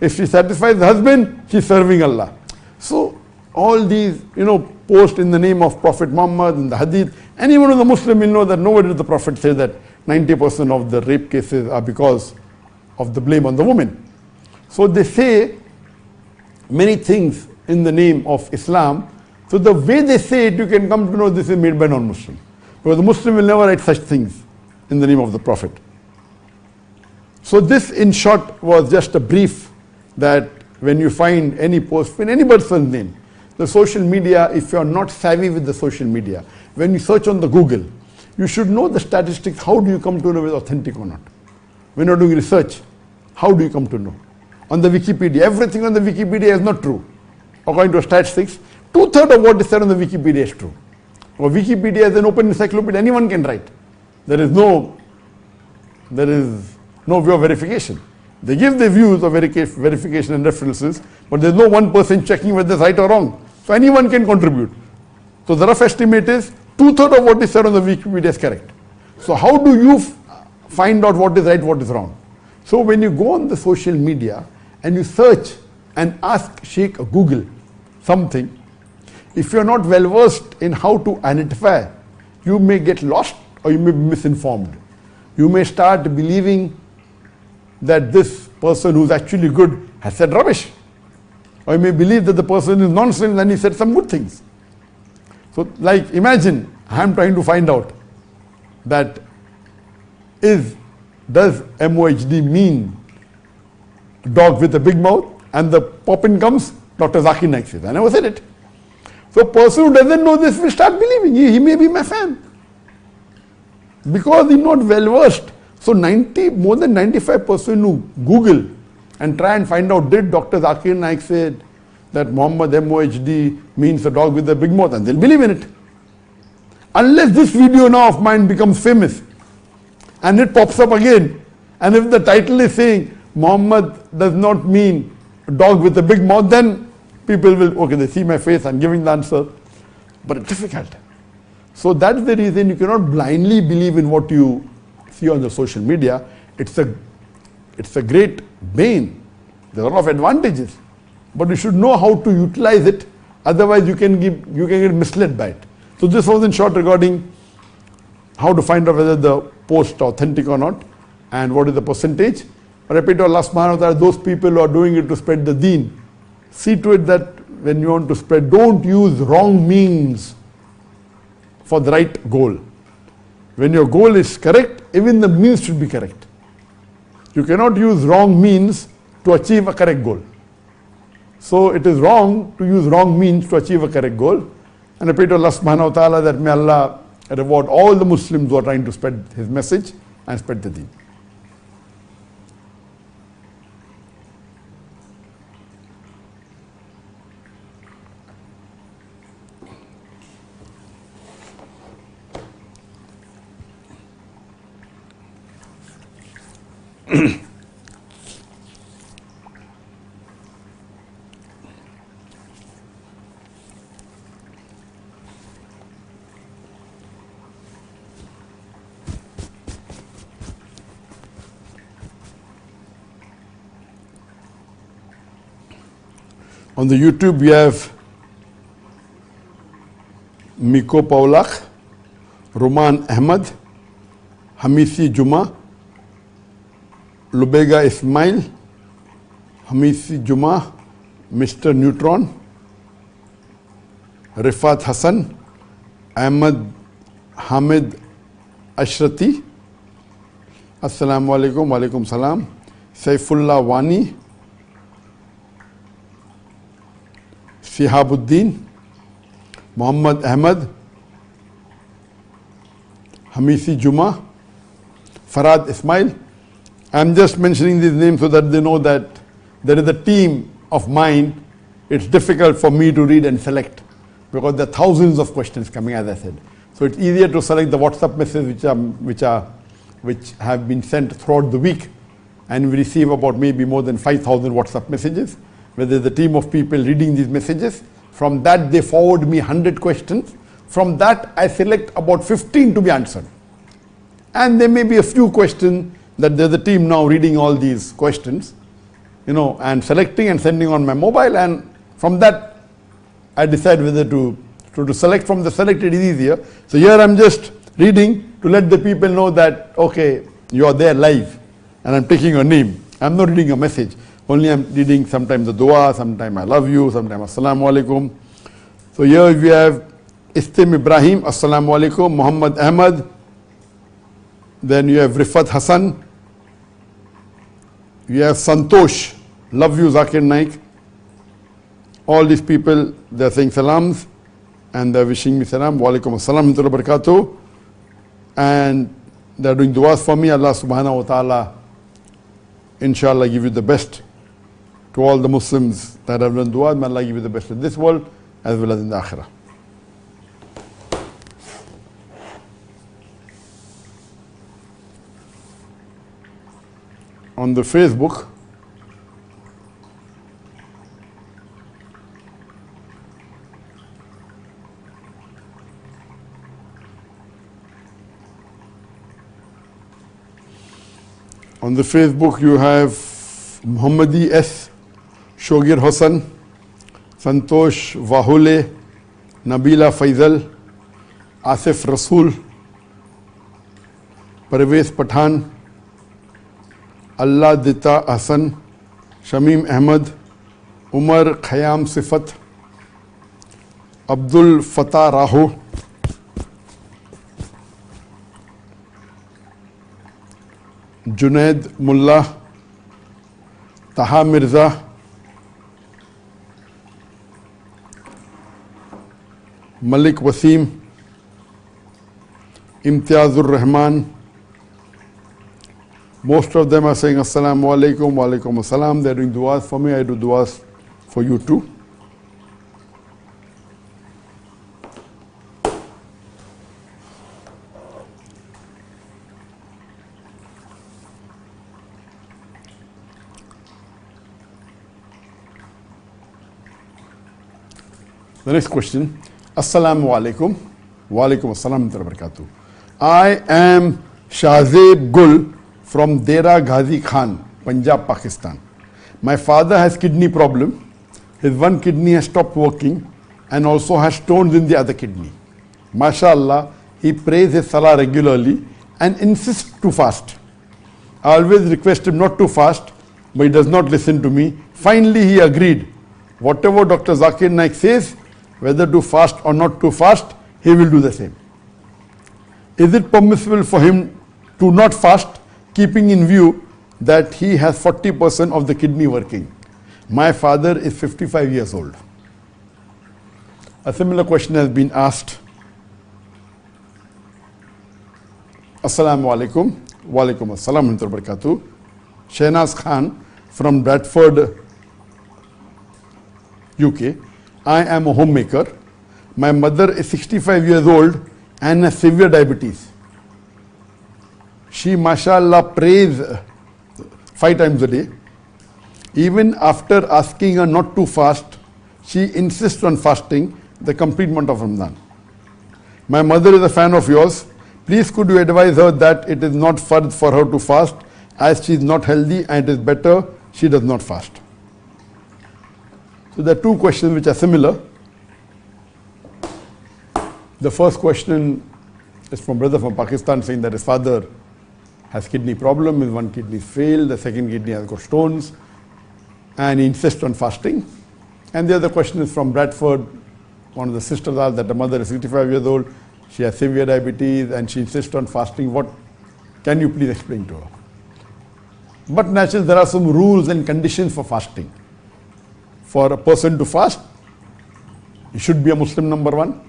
A: if she satisfies the husband, she's serving Allah. So all these, post in the name of Prophet Muhammad and the Hadith, anyone who's a Muslim will know that nowhere did the Prophet say that 90% of the rape cases are because of the blame on the woman. So they say many things in the name of Islam. So the way they say it, you can come to know this is made by non-Muslim. Because the Muslim will never write such things in the name of the Prophet. So this, in short, was just a brief that when you find any post in any person's name, the social media, if you are not savvy with the social media, when you search on the Google, you should know the statistics. How do you come to know whether it's authentic or not? When you're doing research, how do you come to know? On the Wikipedia, everything on the Wikipedia is not true. According to statistics, 2/3 of what is said on the Wikipedia is true. Or Wikipedia is an open encyclopedia, anyone can write. There is no way of verification. They give their views of verification and references, but there's no one person checking whether it's right or wrong. So anyone can contribute. So the rough estimate is 2/3 of what is said on the Wikipedia is correct. So how do you find out what is right, what is wrong? So when you go on the social media and you search and ask Sheikh Google something, if you're not well versed in how to identify, you may get lost or you may be misinformed. You may start believing that this person who's actually good has said rubbish. Or you may believe that the person is nonsense and he said some good things. So like imagine, I'm trying to find out that does MOHD mean dog with a big mouth? And the pop-in comes, Dr. Zakir Naik says. I never said it. So a person who doesn't know this will start believing. He may be my fan. Because he's not well versed. So more than 95% who Google and try and find out, did Dr. Zakir Naik say that Muhammad MOHD means a dog with a big mouth, and they'll believe in it. Unless this video now of mine becomes famous and it pops up again, and if the title is saying Muhammad does not mean a dog with a big mouth, then people will, okay, they see my face, I'm giving the answer, but it's difficult. So that's the reason you cannot blindly believe in what you see on the social media. It's a great bane. There are a lot of advantages, but you should know how to utilize it. Otherwise, you can get misled by it. So this was in short regarding how to find out whether the post is authentic or not, and what is the percentage. I repeat to Allah subhanahu wa ta'ala, those people who are doing it to spread the deen, see to it that when you want to spread, don't use wrong means for the right goal. When your goal is correct, even the means should be correct. You cannot use wrong means to achieve a correct goal. So it is wrong to use wrong means to achieve a correct goal. And I pray to Allah subhanahu wa ta'ala that may Allah reward all the Muslims who are trying to spread His message and spread the deen. On the YouTube, we have Miko Paulak, Roman Ahmad, Hamisi Juma, Lubega Ismail, Hamisi Juma, Mr. Neutron, Rifat Hassan, Ahmad Hamid Ashrati, Assalamu alaikum, wa alaikum salam, Saifullah Wani, Sihabuddin, Muhammad Ahmad, Hamisi Juma, Farad Ismail. I'm just mentioning these names so that they know that there is a team of mine. It's difficult for me to read and select because there are thousands of questions coming, as I said. So it's easier to select the WhatsApp messages which have been sent throughout the week, and we receive about maybe more than 5,000 WhatsApp messages, where there's a team of people reading these messages. From that, they forward me 100 questions. From that, I select about 15 to be answered. And there may be a few questions that there's a team now reading all these questions, and selecting and sending on my mobile. And from that, I decide whether to select. From the selected is easier. So here I'm just reading to let the people know that, okay, you are there live and I'm taking your name. I'm not reading a message. Only I'm reading sometimes the dua, sometimes I love you, sometimes assalamu alaikum. So here we have Istim Ibrahim, assalamu alaikum, Muhammad Ahmad. Then you have Rifat Hassan. You have Santosh, love you Zakir Naik. All these people, they're saying salams and they're wishing me salam, wa alaikum assalam wa barakatuh. And they're doing duas for me. Allah subhanahu wa ta'ala, inshallah, give you the best. To all the Muslims that have done dua, may Allah give you the best in this world as well as in the akhirah. On the Facebook, you have Muhammadi S. Shogir Hassan, Santosh Vahule, Nabila Faizal, Asif Rasool, Parvez Pathan, Allah Dita Hassan, Shamim Ahmad, Umar Khayam Sifat, Abdul Fatah Raho, Junaid Mullah, Taha Mirza, Malik Wasim, Imtiazur Rahman. Most of them are saying assalamu alaikum, wa alaikum assalam. They're doing duas for me, I do duas for you too. The next question, assalamu alaikum, wa alaikum assalam wa barakatuh. I am Shahzeb Gul from Dera Ghazi Khan, Punjab, Pakistan. My father has kidney problem. His one kidney has stopped working and also has stones in the other kidney. MashaAllah, he prays his salah regularly and insists to fast. I always request him not to fast, but he does not listen to me. Finally, he agreed. Whatever Dr. Zakir Naik says, whether to fast or not to fast, he will do the same. Is it permissible for him to not fast, keeping in view that he has 40% of the kidney working? My father is 55 years old. A similar question has been asked. Assalamu alaikum, wa alaikum assalam wa barakatuh. Shahnaz Khan from Bradford, UK. I am a homemaker. My mother is 65 years old and has severe diabetes. She, mashallah, prays 5 times a day. Even after asking her not to fast, she insists on fasting the complete month of Ramadan. My mother is a fan of yours. Please could you advise her that it is not fard for her to fast as she is not healthy and it is better she does not fast. So there are 2 questions which are similar. The first question is from brother from Pakistan saying that his father has kidney problem, his one kidney failed, the second kidney has got stones, and he insists on fasting. And the other question is from Bradford. One of the sisters asked that the mother is 65 years old, she has severe diabetes and she insists on fasting. What can you please explain to her? But naturally there are some rules and conditions for fasting. For a person to fast, he should be a Muslim, number 1,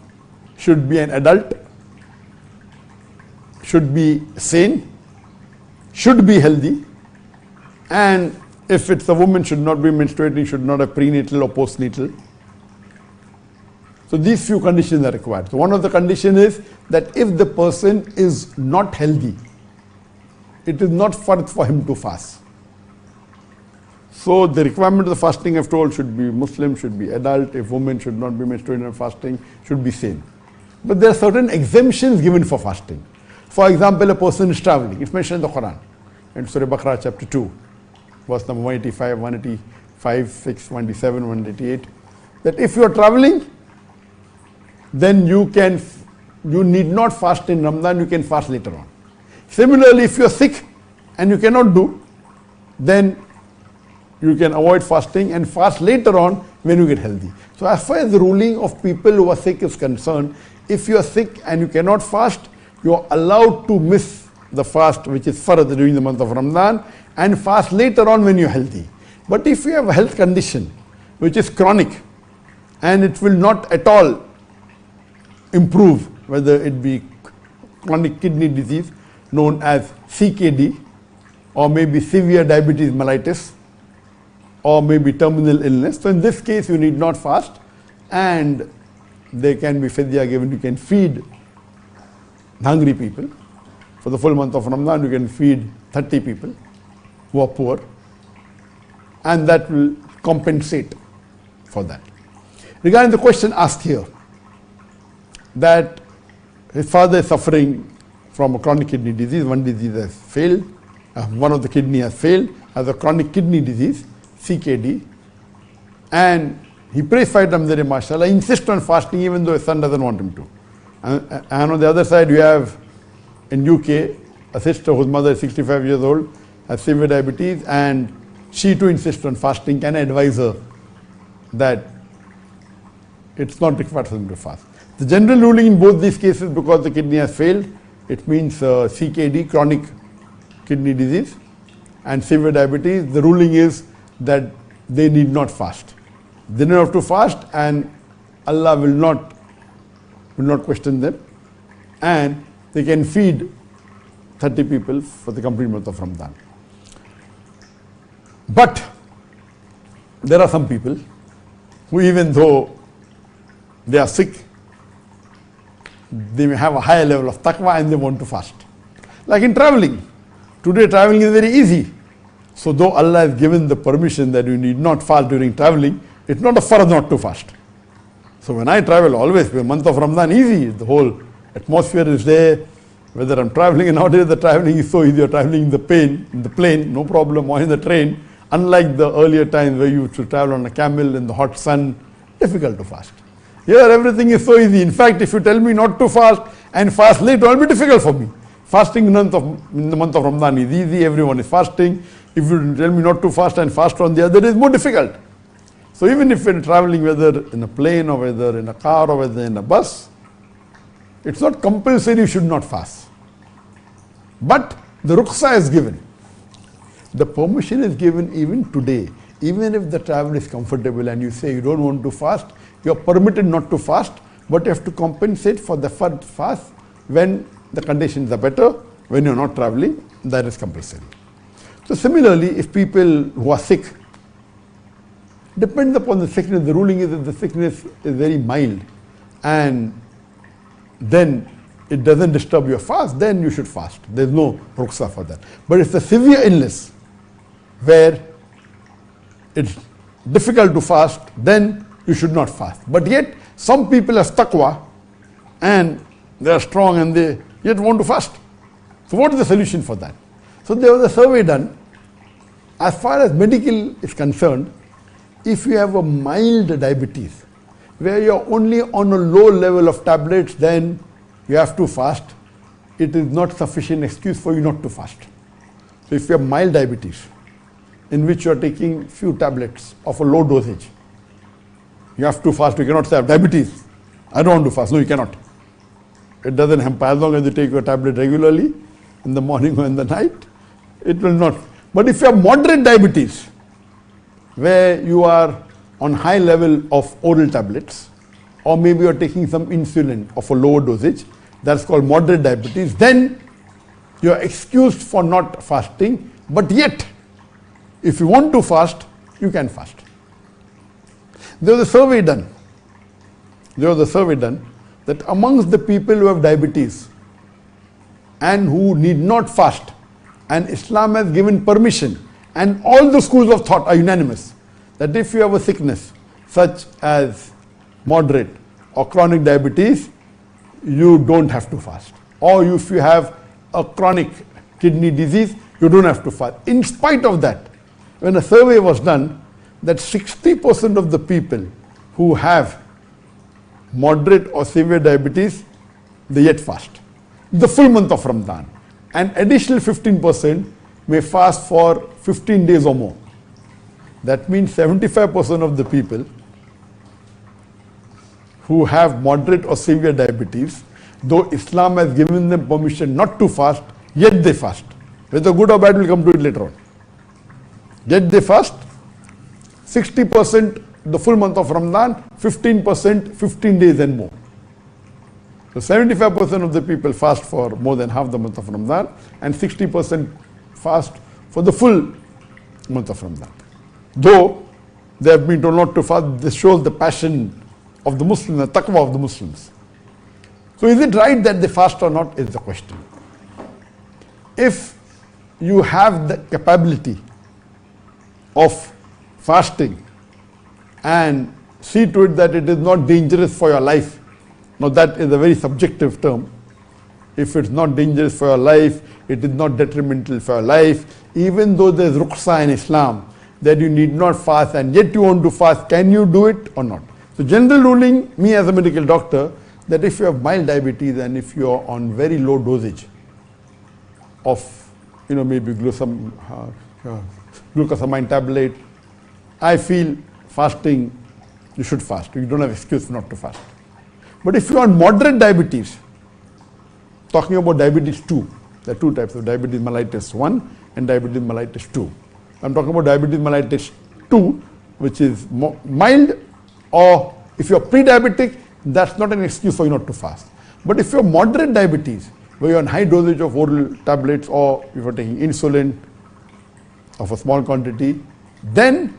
A: should be an adult, should be sane, should be healthy, and if it's a woman, should not be menstruating, should not have prenatal or postnatal. So these few conditions are required. So one of the conditions is that if the person is not healthy, it is not fard for him to fast. So the requirement of the fasting, I've told, should be Muslim, should be adult. If women should not be menstruating and fasting, should be sane. But there are certain exemptions given for fasting. For example, a person is traveling. It's mentioned in the Qur'an, in Surah Baqarah chapter 2, verse number 185, 185, 6, 187, 188, that if you are traveling, then you need not fast in Ramadan, you can fast later on. Similarly, if you are sick and you cannot do, then you can avoid fasting and fast later on when you get healthy. So as far as the ruling of people who are sick is concerned, if you are sick and you cannot fast, you are allowed to miss the fast which is fard during the month of Ramadan and fast later on when you are healthy. But if you have a health condition which is chronic and it will not at all improve, whether it be chronic kidney disease known as CKD, or maybe severe diabetes mellitus, or maybe terminal illness. So in this case you need not fast, and there can be fidya given. You can feed hungry people. For the full month of Ramadan you can feed 30 people who are poor, and that will compensate for that. Regarding the question asked here, that his father is suffering from a chronic kidney disease, one disease has failed, one of the kidney has failed, has a chronic kidney disease, CKD, and he prays 5 times a day, mashallah, insists on fasting even though his son doesn't want him to. And on the other side you have in UK a sister whose mother is 65 years old, has severe diabetes, and she too insists on fasting. Can I advise her that it's not required for them to fast? The general ruling in both these cases, because the kidney has failed, it means CKD, chronic kidney disease, and severe diabetes, the ruling is that they need not fast. They don't have to fast, and Allah will not question them, and they can feed 30 people for the complete month of Ramadan. But there are some people who, even though they are sick, they may have a higher level of taqwa and they want to fast. Like in traveling. Today traveling is very easy. So though Allah has given the permission that you need not fast during traveling, it's not a fard not to fast. So when I travel, always, the month of Ramadan easy, the whole atmosphere is there. Whether I'm traveling or nowadays, the traveling is so easy. You're traveling in the plane, no problem, or in the train. Unlike the earlier times where you should travel on a camel in the hot sun, difficult to fast. Here everything is so easy. In fact, if you tell me not to fast and fast later, it will be difficult for me. Fasting in the month of Ramadan is easy, everyone is fasting. If you tell me not to fast and fast on the other day, it's more difficult. So even if you're traveling, whether in a plane or whether in a car or whether in a bus, it's not compulsory you should not fast. But the rukhsa is given. The permission is given even today. Even if the travel is comfortable and you say you don't want to fast, you are permitted not to fast, but you have to compensate for the first fast when the conditions are better. When you're not traveling, that is compulsory. So similarly, if people who are sick, depends upon the sickness. The ruling is that the sickness is very mild and then it doesn't disturb your fast, then you should fast. There's no rukhsa for that. But it's a severe illness where it's difficult to fast, then you should not fast. But yet, some people have taqwa and they are strong and they yet want to fast. So what is the solution for that? So there was a survey done. As far as medical is concerned, if you have a mild diabetes, where you're only on a low level of tablets, then you have to fast. It is not sufficient excuse for you not to fast. So if you have mild diabetes, in which you are taking few tablets of a low dosage, you have to fast. You cannot say I have diabetes, I don't want to fast. No, you cannot. It doesn't hamper. As long as you take your tablet regularly, in the morning or in the night, it will not. But if you have moderate diabetes, where you are on high level of oral tablets, or maybe you are taking some insulin of a lower dosage, that's called moderate diabetes, then you are excused for not fasting. But yet, if you want to fast, you can fast. There was a survey done. That amongst the people who have diabetes and who need not fast, and Islam has given permission, and all the schools of thought are unanimous, that if you have a sickness such as moderate or chronic diabetes, you don't have to fast. Or if you have a chronic kidney disease, you don't have to fast. In spite of that, when a survey was done, that 60% of the people who have moderate or severe diabetes, they yet fast the full month of Ramadan. And additional 15% may fast for 15 days or more. That means 75% of the people who have moderate or severe diabetes, though Islam has given them permission not to fast, yet they fast. Whether good or bad, we'll come to it later on. Yet they fast. 60% the full month of Ramadan, 15% 15 days and more. So 75% of the people fast for more than half the month of Ramadan, and 60% fast for the full month of Ramadan. Though they have been told not to fast, this shows the passion of the Muslims, the taqwa of the Muslims. So is it right that they fast or not is the question. If you have the capability of fasting and see to it that it is not dangerous for your life. Now that is a very subjective term. If it's not dangerous for your life, it is not detrimental for your life, even though there is ruqsa in Islam, that you need not fast and yet you want to fast, can you do it or not? So general ruling, me as a medical doctor, that if you have mild diabetes and if you are on very low dosage of, maybe glucosamine tablet, I feel fasting, you should fast. You don't have excuse not to fast. But if you are on moderate diabetes, talking about diabetes 2, there are two types of diabetes mellitus 1 and diabetes mellitus 2. I'm talking about diabetes mellitus 2, which is mild, or if you're pre-diabetic, that's not an excuse for you not to fast. But if you're moderate diabetes, where you're on high dosage of oral tablets, or if you're taking insulin of a small quantity, then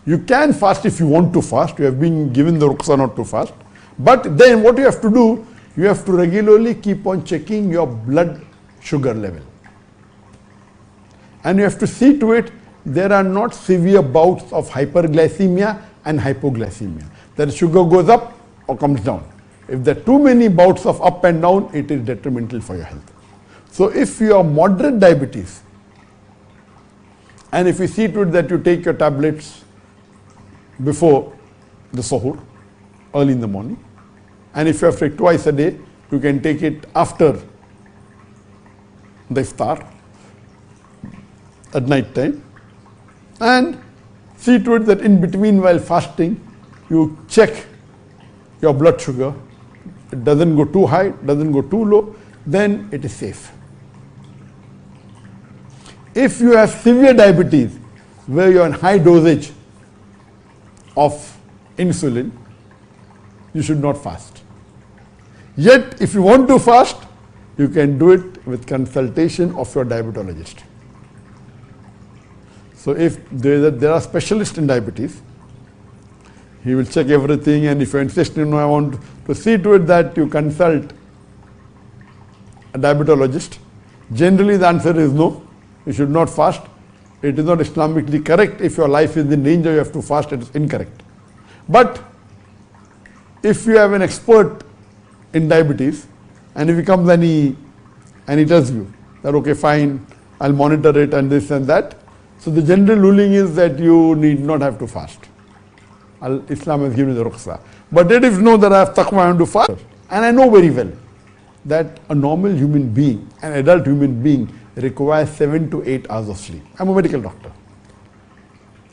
A: you can fast if you want to fast. You have been given the ruqsa not to fast. But then what you have to do, you have to regularly keep on checking your blood sugar level. And you have to see to it there are not severe bouts of hyperglycemia and hypoglycemia. That sugar goes up or comes down. If there are too many bouts of up and down, it is detrimental for your health. So if you are moderate diabetes, and if you see to it that you take your tablets before the suhoor, early in the morning, and if you have to take twice a day, you can take it after the iftar at night time, and see to it that in between while fasting, you check your blood sugar. It doesn't go too high, doesn't go too low, then it is safe. If you have severe diabetes, where you are on high dosage of insulin, you should not fast. Yet, if you want to fast, you can do it with consultation of your diabetologist. So if there are specialists in diabetes, he will check everything, and if you insist, I want to see to it that you consult a diabetologist. Generally the answer is no, you should not fast. It is not Islamically correct. If your life is in danger, you have to fast. It is incorrect. But if you have an expert in diabetes, and if he comes and he tells you that, okay, fine, I'll monitor it and this and that. So the general ruling is that you need not have to fast. Islam has given you the rukhsa. But it is know that I have taqwa, I have to fast. And I know very well that a normal human being, an adult human being, requires 7 to 8 hours of sleep. I'm a medical doctor.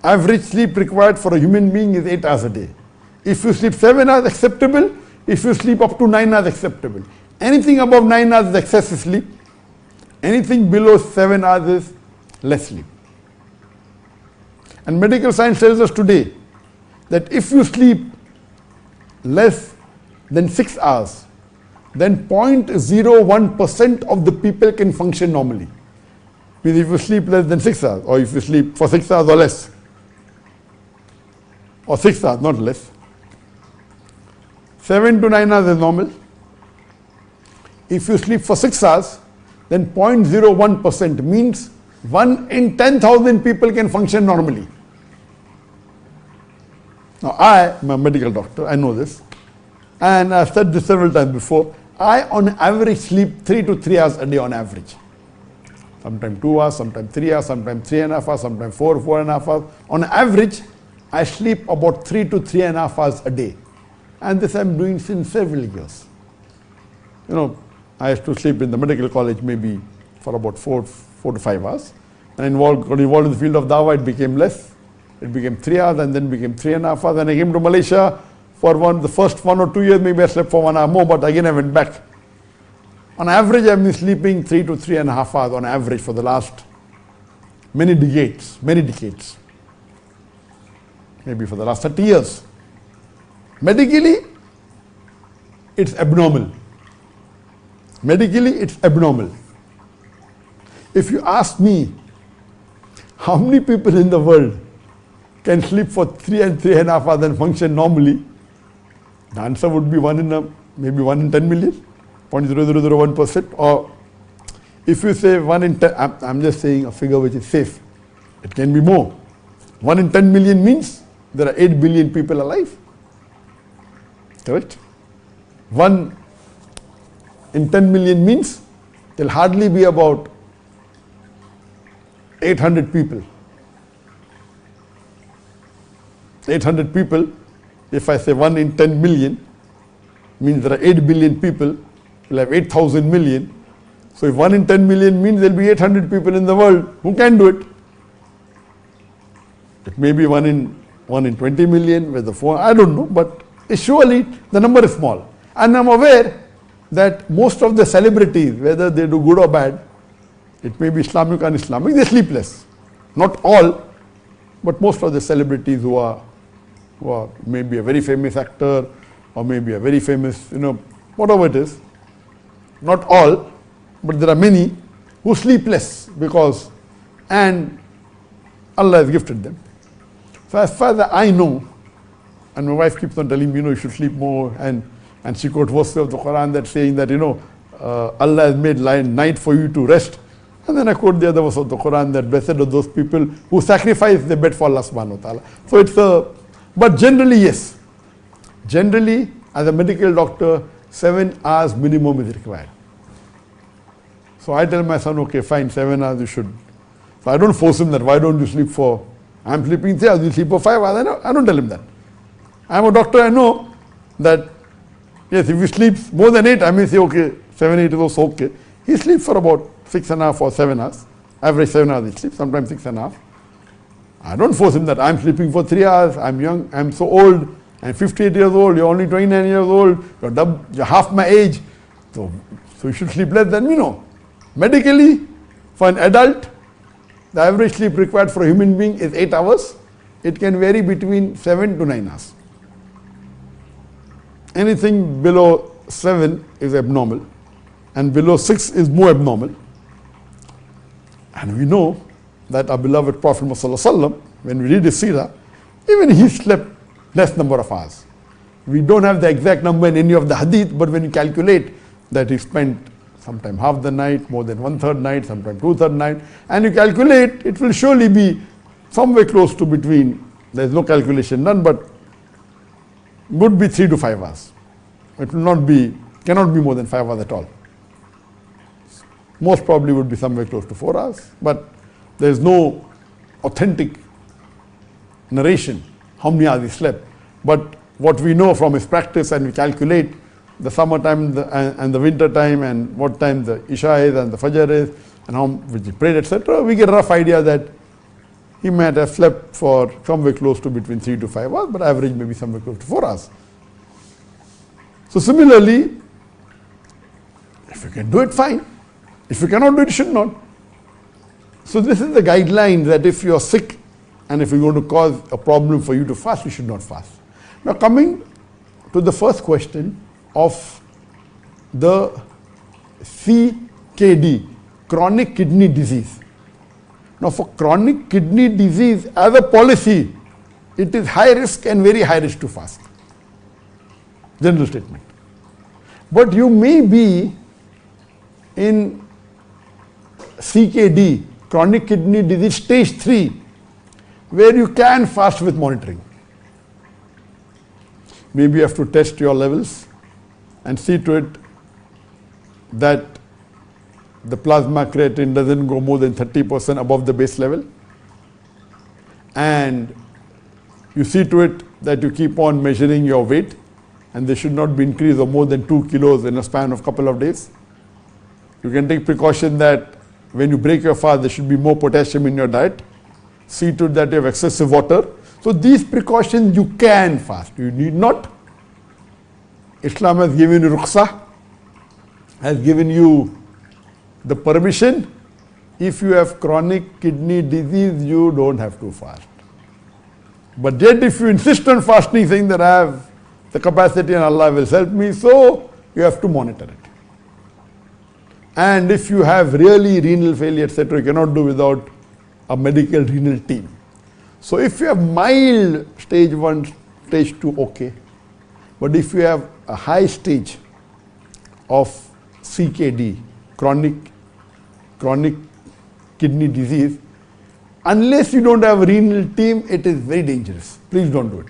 A: Average sleep required for a human being is 8 hours a day. If you sleep 7 hours, acceptable. If you sleep up to 9 hours, acceptable. Anything above 9 hours is excessive sleep. Anything below 7 hours is less sleep. And medical science tells us today that if you sleep less than 6 hours, then 0.01% of the people can function normally. Means if you sleep less than 6 hours, or if you sleep for 6 hours or less, or 6 hours, not less, 7 to 9 hours is normal. If you sleep for 6 hours, then 0.01% means 1 in 10,000 people can function normally. Now I am a medical doctor, I know this, and I've said this several times before. I on average sleep 3 to 3 hours a day on average. Sometimes 2 hours, sometimes 3 hours, sometimes 3.5 hours, sometimes 4.5 hours. On average, I sleep about 3 to 3.5 hours a day. And this I'm doing since several years. You know, I used to sleep in the medical college maybe for about 4 to 5 hours. And got involved in the field of dawah, it became less. It became 3 hours and then became 3.5 hours. And I came to Malaysia for the first 1 or 2 years, maybe I slept for 1 hour more, but again I went back. On average, I've been sleeping 3 to 3.5 hours on average for the last many decades. Maybe for the last 30 years. Medically, it's abnormal. Medically, it's abnormal. If you ask me, how many people in the world can sleep for 3 and 3.5 hours and function normally? The answer would be maybe 1 in 10 million, 0.0001%. Or if you say 1 in 10, I'm just saying a figure which is safe. It can be more. 1 in 10 million means there are 8 billion people alive. Correct? 1 in 10 million means there will hardly be about 800 people. 800 people, if I say 1 in 10 million, means there are 8 billion people, we'll have 8,000 million. So if 1 in 10 million means there will be 800 people in the world who can do it. It may be 1 in 20 million with the phone, I don't know, but surely the number is small. And I'm aware that most of the celebrities, whether they do good or bad, it may be Islamic or un-Islamic, they sleep less. Not all, but most of the celebrities who are maybe a very famous actor or maybe a very famous, whatever it is, not all, but there are many who sleep less and Allah has gifted them. So as far as I know, and my wife keeps on telling me, you should sleep more, and she quotes verses of the Qur'an that saying that, Allah has made night for you to rest. And then I quote the other verse of the Qur'an that blessed are those people who sacrifice their bed for Allah subhanahu wa ta'ala. So but generally, yes. Generally, as a medical doctor, 7 hours minimum is required. So I tell my son, okay, fine, 7 hours you should. So I don't force him that, why don't you sleep for, I'm sleeping 3 hours, you sleep for 5 hours. I don't tell him that. I'm a doctor, I know that, yes, if he sleeps more than 8, I may say, okay, 7, 8 is also okay. He sleeps for about 6.5 or 7 hours. Average 7 hours he sleeps, sometimes 6.5. I don't force him that I'm sleeping for 3 hours, I'm young, I'm so old, I'm 58 years old, you're only 29 years old, you're half my age, so you should sleep less than me. No. Medically, for an adult, the average sleep required for a human being is 8 hours. It can vary between 7 to 9 hours. Anything below 7 is abnormal, and below 6 is more abnormal. And we know that our beloved Prophet ﷺ, when we read his seerah, even he slept less number of hours. We don't have the exact number in any of the hadith, but when you calculate that he spent sometime half the night, more than 1/3 night, sometime 2/3 night, and you calculate, it will surely be somewhere close to between, there is no calculation done, but would be 3 to 5 hours. It will not be, cannot be more than 5 hours at all. Most probably would be somewhere close to 4 hours, but there is no authentic narration how many hours he slept. But what we know from his practice, and we calculate the summertime and the winter time, and what time the Isha is and the Fajr is, and how which he prayed, etc., we get a rough idea that he might have slept for somewhere close to between 3 to 5 hours, but average maybe somewhere close to 4 hours. So similarly, if you can do it, fine. If you cannot do it, you should not. So this is the guideline that if you are sick and if you're going to cause a problem for you to fast, you should not fast. Now coming to the first question of the CKD, chronic kidney disease. Now for chronic kidney disease, as a policy, it is high risk and very high risk to fast. General statement. But you may be in CKD, chronic kidney disease stage 3, where you can fast with monitoring. Maybe you have to test your levels and see to it that the plasma creatinine doesn't go more than 30% above the base level, and you see to it that you keep on measuring your weight, and they should not be increased of more than 2 kilos in a span of couple of days. You can take precaution that when you break your fast, there should be more potassium in your diet. See to it that you have excessive water. So these precautions you can fast. You need not. Islam has given you rukhsah, has given you the permission. If you have chronic kidney disease, you don't have to fast. But yet if you insist on fasting, saying that I have the capacity and Allah will help me, so you have to monitor it. And if you have really renal failure, etc., you cannot do without a medical renal team. So if you have mild stage 1, stage 2, okay. But if you have a high stage of CKD, chronic kidney disease, unless you don't have a renal team, it is very dangerous. Please don't do it.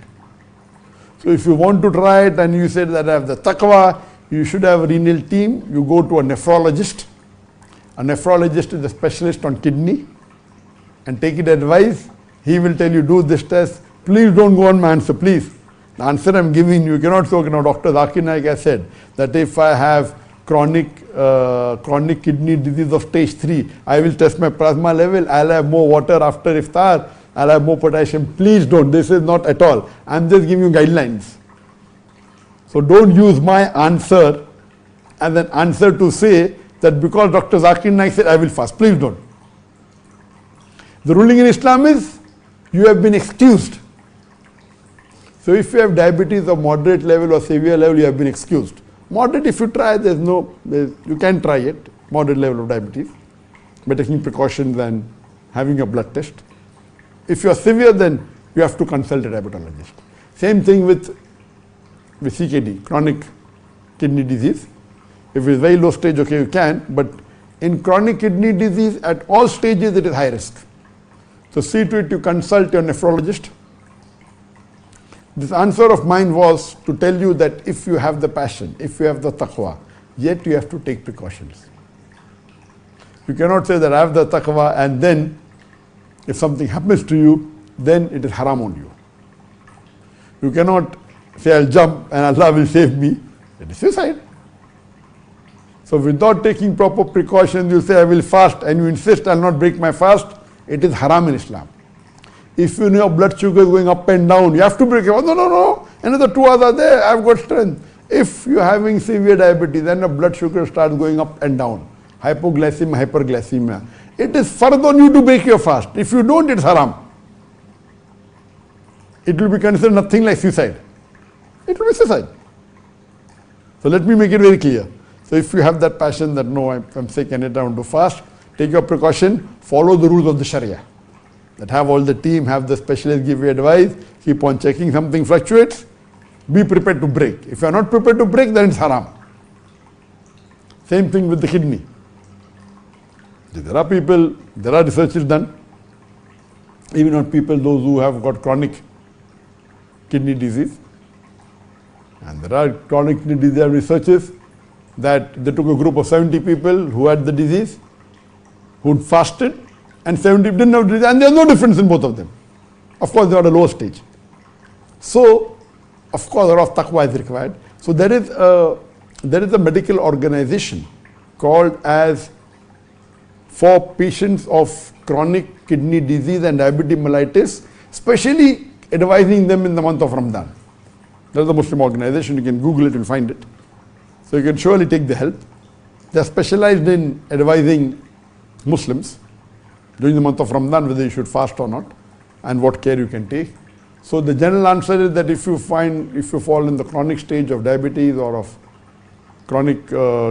A: So if you want to try it and you say that I have the taqwa, you should have a renal team, you go to a nephrologist. A nephrologist is a specialist on kidney, and take it advice. He will tell you, do this test. Please don't go on my answer, please. The answer I'm giving you cannot say, now Dr. Zakir Naik has said that if I have chronic kidney disease of stage 3, I will test my plasma level, I'll have more water after iftar, I'll have more potassium. Please don't. This is not at all. I'm just giving you guidelines. So don't use my answer as an answer to say that because Dr. Zakir Naik said I will fast. Please don't. The ruling in Islam is you have been excused. So if you have diabetes of moderate level or severe level, you have been excused. Moderate, if you try, you can try it, moderate level of diabetes, by taking precautions and having a blood test. If you are severe, then you have to consult a diabetologist. Same thing with CKD, chronic kidney disease. If it's very low stage, okay, you can, but in chronic kidney disease, at all stages, it is high risk. So see to it, you consult your nephrologist. This answer of mine was to tell you that if you have the passion, if you have the taqwa, yet you have to take precautions. You cannot say that I have the taqwa and then if something happens to you, then it is haram on you. You cannot say I'll jump and Allah will save me. It is suicide. So without taking proper precautions, you say I will fast and you insist I'll not break my fast, it is haram in Islam. If you know your blood sugar is going up and down, you have to break it. Oh, no, another 2 hours are there, I've got strength. If you're having severe diabetes, then your blood sugar starts going up and down. Hypoglycemia, hyperglycemia. It is fard on you to break your fast. If you don't, it's haram. It will be considered nothing like suicide. It will be suicide. So let me make it very clear. So if you have that passion that no, I'm sick and I don't want to fast, take your precaution, follow the rules of the Sharia. That have all the team, have the specialist give you advice, keep on checking, something fluctuates, be prepared to break. If you are not prepared to break, then it's haram. Same thing with the kidney. There are researches done, even on people, those who have got chronic kidney disease. And there are chronic kidney disease researches that they took a group of 70 people who had the disease, who fasted, and 70 didn't have disease, and there's no difference in both of them. Of course, they are at a lower stage. So, of course, a lot of taqwa is required. So there is a medical organization called as for patients of chronic kidney disease and diabetes mellitus, especially advising them in the month of Ramadan. There's a Muslim organization, you can Google it, you'll find it. So you can surely take the help. They're specialized in advising Muslims during the month of Ramadan whether you should fast or not and what care you can take. So the general answer is that if you fall in the chronic stage of diabetes or of chronic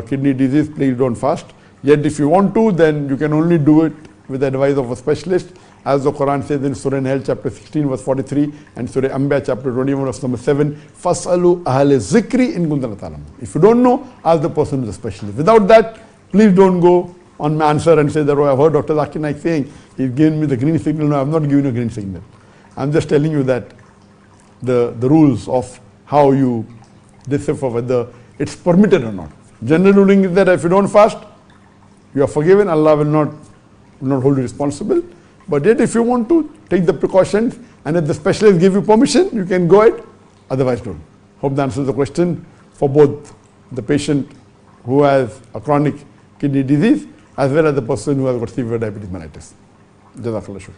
A: kidney disease, please don't fast. Yet if you want to, then you can only do it with the advice of a specialist, as the Qur'an says in Surah Naik chapter 16 verse 43 and Surah Anbiya chapter 21 verse number 7, فَاسْأَلُوا أَهْلَ الذِّكْرِ إِن كُنتُمْ لَا تَعْلَمُونَ. If you don't know, ask the person who is a specialist. Without that, please don't go on my answer and say that, oh, I've heard Dr. Zakir Naik saying, he's given me the green signal. No, I'm not giving you a green signal. I'm just telling you that the rules of how you decipher whether it's permitted or not. General ruling is that if you don't fast, you are forgiven. Allah will not hold you responsible. But yet if you want to, take the precautions, and if the specialist give you permission, you can go ahead, otherwise don't. Hope that answers the question for both the patient who has a chronic kidney disease as well as the person who has got severe diabetes mellitus. Jazakallah shukr.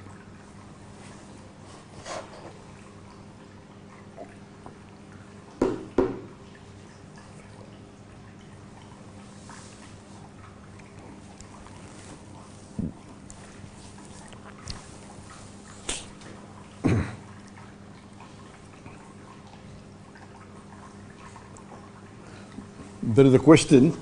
A: There is a question.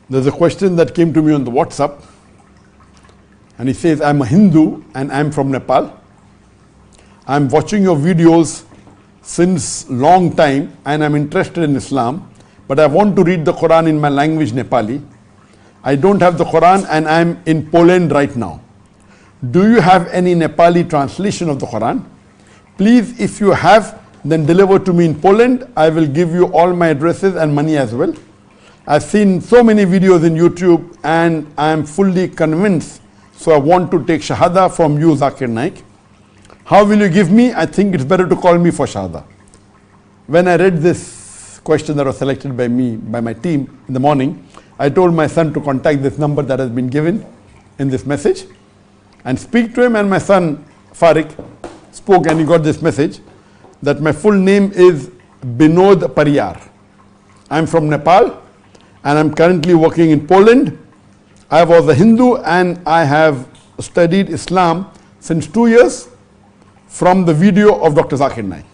A: There's a question that came to me on the WhatsApp, and he says, I'm a Hindu and I'm from Nepal. I'm watching your videos since long time and I'm interested in Islam, but I want to read the Qur'an in my language, Nepali. I don't have the Qur'an and I'm in Poland right now. Do you have any Nepali translation of the Qur'an? Please, if you have, then deliver to me in Poland. I will give you all my addresses and money as well. I've seen so many videos in YouTube and I am fully convinced, so I want to take Shahada from you, Zakir Naik. How will you give me? I think it's better to call me for Shahada. When I read this question that was selected by me, by my team in the morning, I told my son to contact this number that has been given in this message and speak to him, and my son Farik spoke and he got this message that my full name is Binod Pariyar. I'm from Nepal and I'm currently working in Poland. I was a Hindu and I have studied Islam since 2 years from the video of Dr. Zakir Naik.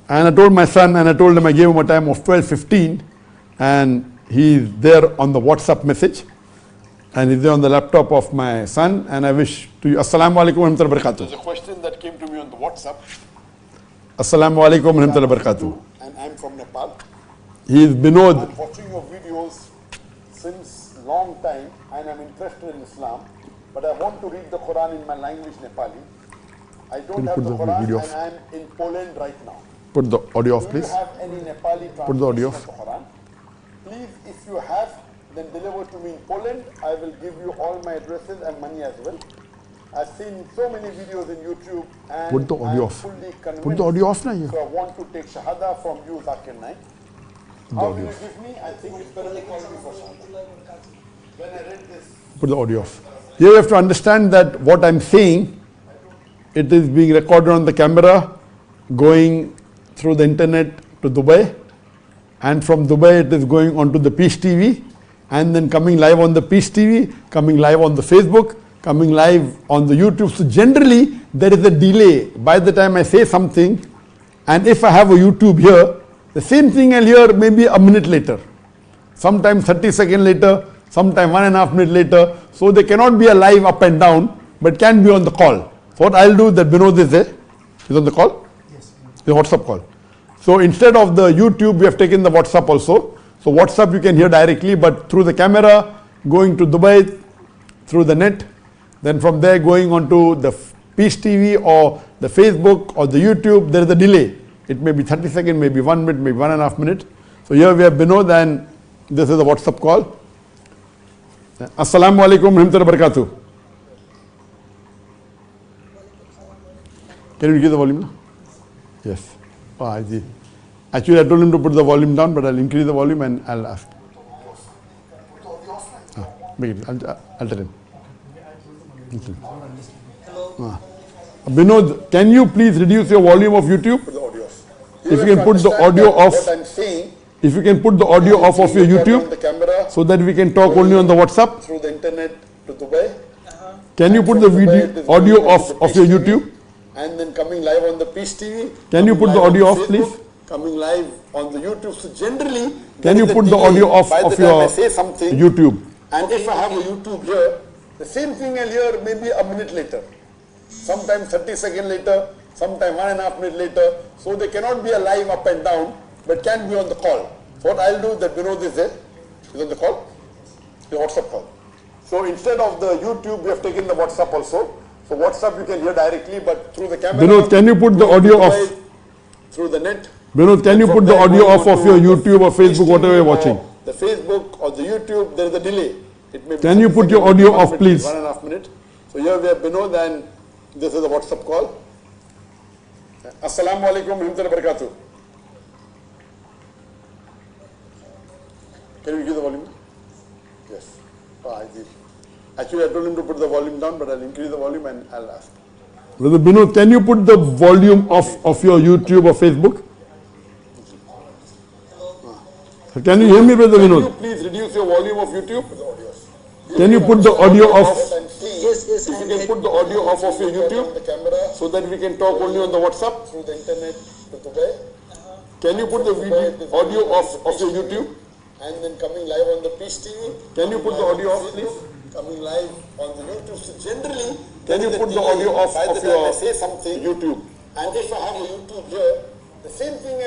A: And I told my son, and I told him I gave him a time of 12:15, and he's there on the WhatsApp message. And he's there on the laptop of my son, and I wish to you, Assalamu alaikum wa rahmatullahi wa barakatuh. There's a question that came to me on the WhatsApp. Assalamu alaikum wa rahmatullahi wa barakatuh. And I'm from Nepal. He is Binod. I'm watching your videos since long time, and I'm interested in Islam, but I want to read the Quran in my language, Nepali. I don't have the Quran, and I'm in Poland right now. Put the audio off, please. Do you have any Nepali translation of the Quran? Please, if you have, then deliver to me in Poland. I will give you all my addresses and money as well. I've seen so many videos in YouTube and put the audio off. Put the audio off now. So I want to take Shahada from you, Zakir Naik. How will you give me? I think it's better to call me for Shahada. When I read this, put the audio off. You have to understand that what I'm saying, it is being recorded on the camera, going through the internet to Dubai, and from Dubai it is going onto the Peace TV, and then coming live on the Peace TV, coming live on the Facebook, coming live on the YouTube. So generally there is a delay by the time I say something, and if I have a YouTube here, the same thing I'll hear maybe a minute later, sometimes 30 seconds later, sometimes 1.5 minutes later. So they cannot be a live up and down, but can be on the call. what I'll do, that Binod is there. He's on the call? Yes. The WhatsApp call. So instead of the YouTube, we have taken the WhatsApp also. So WhatsApp you can hear directly, but through the camera, going to Dubai, through the net, then from there going on to the Peace TV or the Facebook or the YouTube, there is a delay. It may be 30 seconds, maybe 1 minute, maybe 1.5 minutes. So here we have Binod and this is a WhatsApp call. Assalamu alaikum warahmatullahi wabarakatuh. Can you give the volume now? Yes. Oh, I see. Actually, I told him to put the volume down, but I'll increase the volume and I'll ask. Make it. I'll tell him. Hello. Binod, can you please reduce your volume of YouTube? If you can put the audio off. If you can put the audio off of your YouTube, so that we can talk only on the WhatsApp. Through the internet to Dubai. Can you put the audio off of your YouTube? And then coming live on the Peace TV. Can you put the audio off, please? Coming live on the YouTube. So generally, can you put the audio off of your YouTube? And if I have a YouTube here, the same thing I'll hear maybe a minute later. Sometimes 30 seconds later, sometime 1.5 minutes later. So they cannot be a live up and down, but can be on the call. So what I'll do, that Binod is there. He's on the call. The WhatsApp call. So instead of the YouTube, we have taken the WhatsApp also. So WhatsApp you can hear directly, but through the camera. Binod, can you put the audio off? Through the net. Binod, can you put the audio off of your YouTube or Facebook, whatever you're watching? The Facebook or the YouTube, there is a delay. It may can you put your audio off, please? 1.5 minutes. So here we have Binod and this is a WhatsApp call. Assalamu alaikum warahmatullahi wabarakatuh. Can you give the volume? Yes. Oh, I see. Actually, I told him to put the volume down, but I'll increase the volume and I'll ask. Brother Binod, can you put the volume off of your YouTube or Facebook? Can you hear me, Brother Binod? Can you please reduce your volume of YouTube? Can you put the audio off? Yes, yes. If you can put the audio off of your YouTube, so that we can talk only on the WhatsApp through the internet to Dubai. Can you put the audio off of your YouTube? And then coming live on the Peace TV. Can you put the audio off, please? Coming live on the YouTube. So generally, can you put the audio off of your YouTube? And if I have a YouTube here, the same thing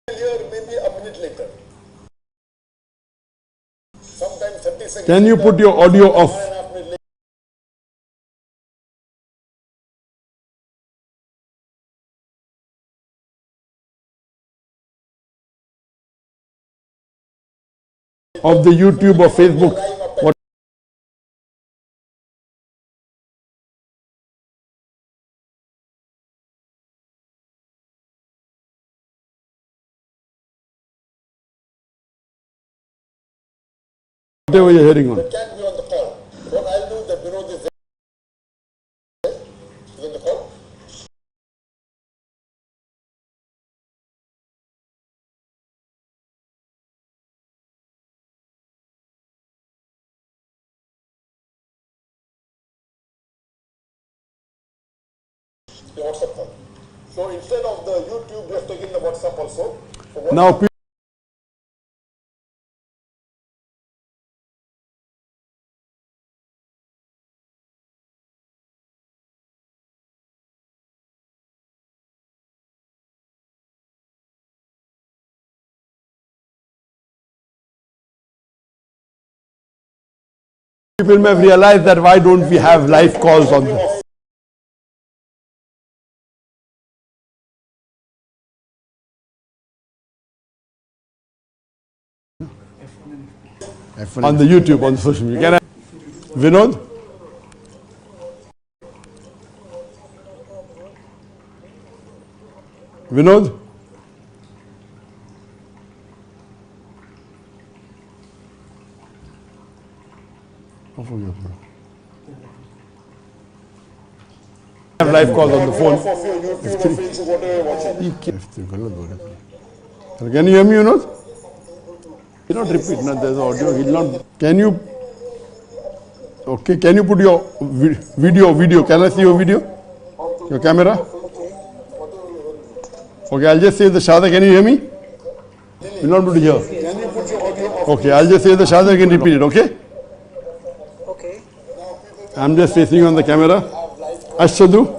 A: I'll hear maybe a minute later. Sometimes 30 seconds. Can you put your audio off? Of the YouTube or Facebook. What? Whatever you're hearing on. It can be on the call. What I'll do, that Binod is there. He's on the call. The WhatsApp call. So instead of the YouTube, we have taken the WhatsApp also. So now, people may have realized that why don't we have live calls on this? On the YouTube, on the social media. Can I? Binod? Binod? I have live calls on the phone. Can you hear me, Binod? He will not repeat, no, there's audio, he will not. Can you, okay, can you put your video, can I see your video? Your camera? Okay, I'll just say the Shahada, can you hear me? You will not be able to hear. Okay, I'll just say the Shahada, you can repeat it, okay? Okay. I'm just facing on the camera. S.a.w.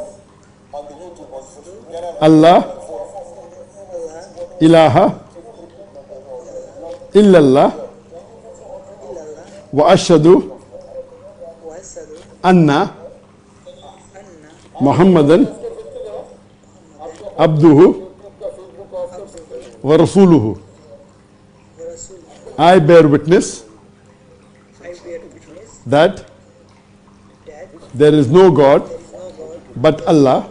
A: Allah ilaha illallah wa ashhadu anna Muhammadan abduhu wa rasuluhu. I bear witness that there is no God but Allah,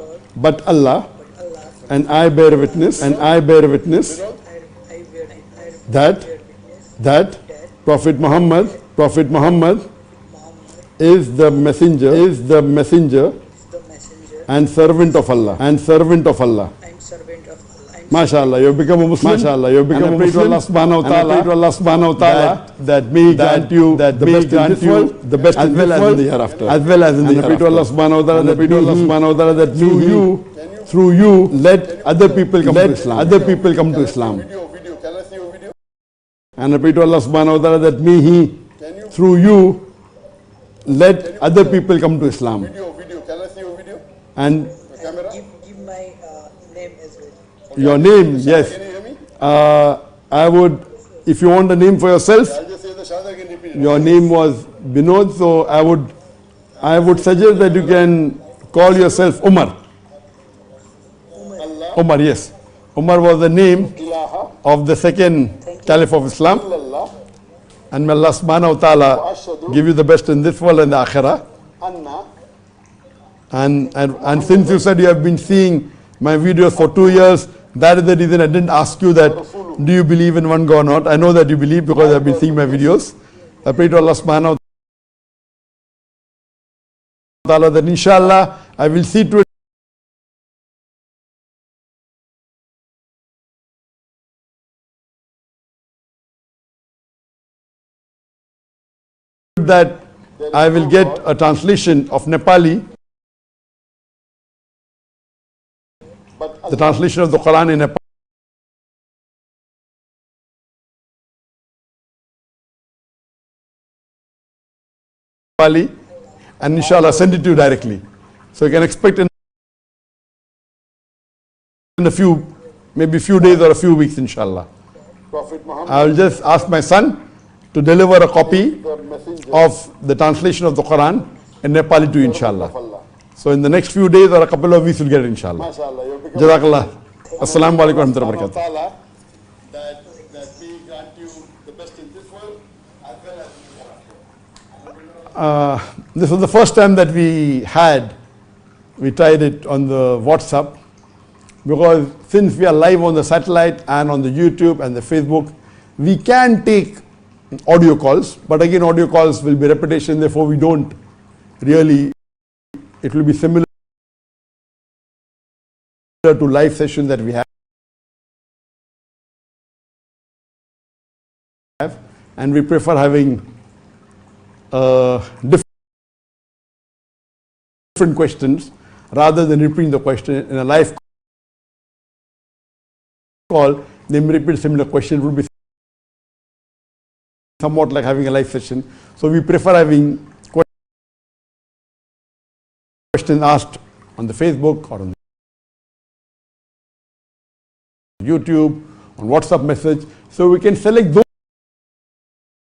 A: and I bear witness that Prophet Muhammad is the messenger and servant of Allah. MashaAllah, you have become a Muslim. MashaAllah, you have become a Muslim. To Allah subhanahu wa ta'ala that may grant you the best in this world, the best as well as in the hereafter. As well as in the hereafter. To Allah subhanahu wa ta'ala that through you, let other people come to Islam. And I pray to Allah subhanahu wa ta'ala that may He, through you, let other people come to Islam. And
B: give my name as well.
A: Your name, yes. I would, if you want a name for yourself, your name was Binod, so I would suggest that you can call yourself Umar. Umar, yes. Umar was the name of the second Caliph of Islam. And may Allah subhanahu wa ta'ala give you the best in this world and the akhirah. And since you said you have been seeing my videos for 2 years, that is the reason I didn't ask you that, do you believe in one God or not? I know that you believe because I have been seeing my videos. I pray to Allah subhanahu wa ta'ala that inshallah I will see to it that I will get a translation of Nepali, the translation of the Qur'an in Nepali, and inshallah send it to you directly. So you can expect in a few, maybe a few days or a few weeks, inshallah. I will just ask my son to deliver a copy of the translation of the Quran in Nepali to you, inshallah. So in the next few days or a couple of weeks, you'll get it, inshallah. Jazakallah. Assalamu alaikum wa rahmatullahi wa barakatuh. That we grant you the best in this world as well as in the This was the first time that we tried it on the WhatsApp, because since we are live on the satellite and on the YouTube and the Facebook, we can take audio calls, but again audio calls will be repetition, therefore we don't really, it will be similar to live sessions that we have, and we prefer having different questions rather than repeating the question in a live call. They may repeat similar questions, would be somewhat like having a live session. So we prefer having questions asked on the Facebook or on YouTube, on WhatsApp message. So we can select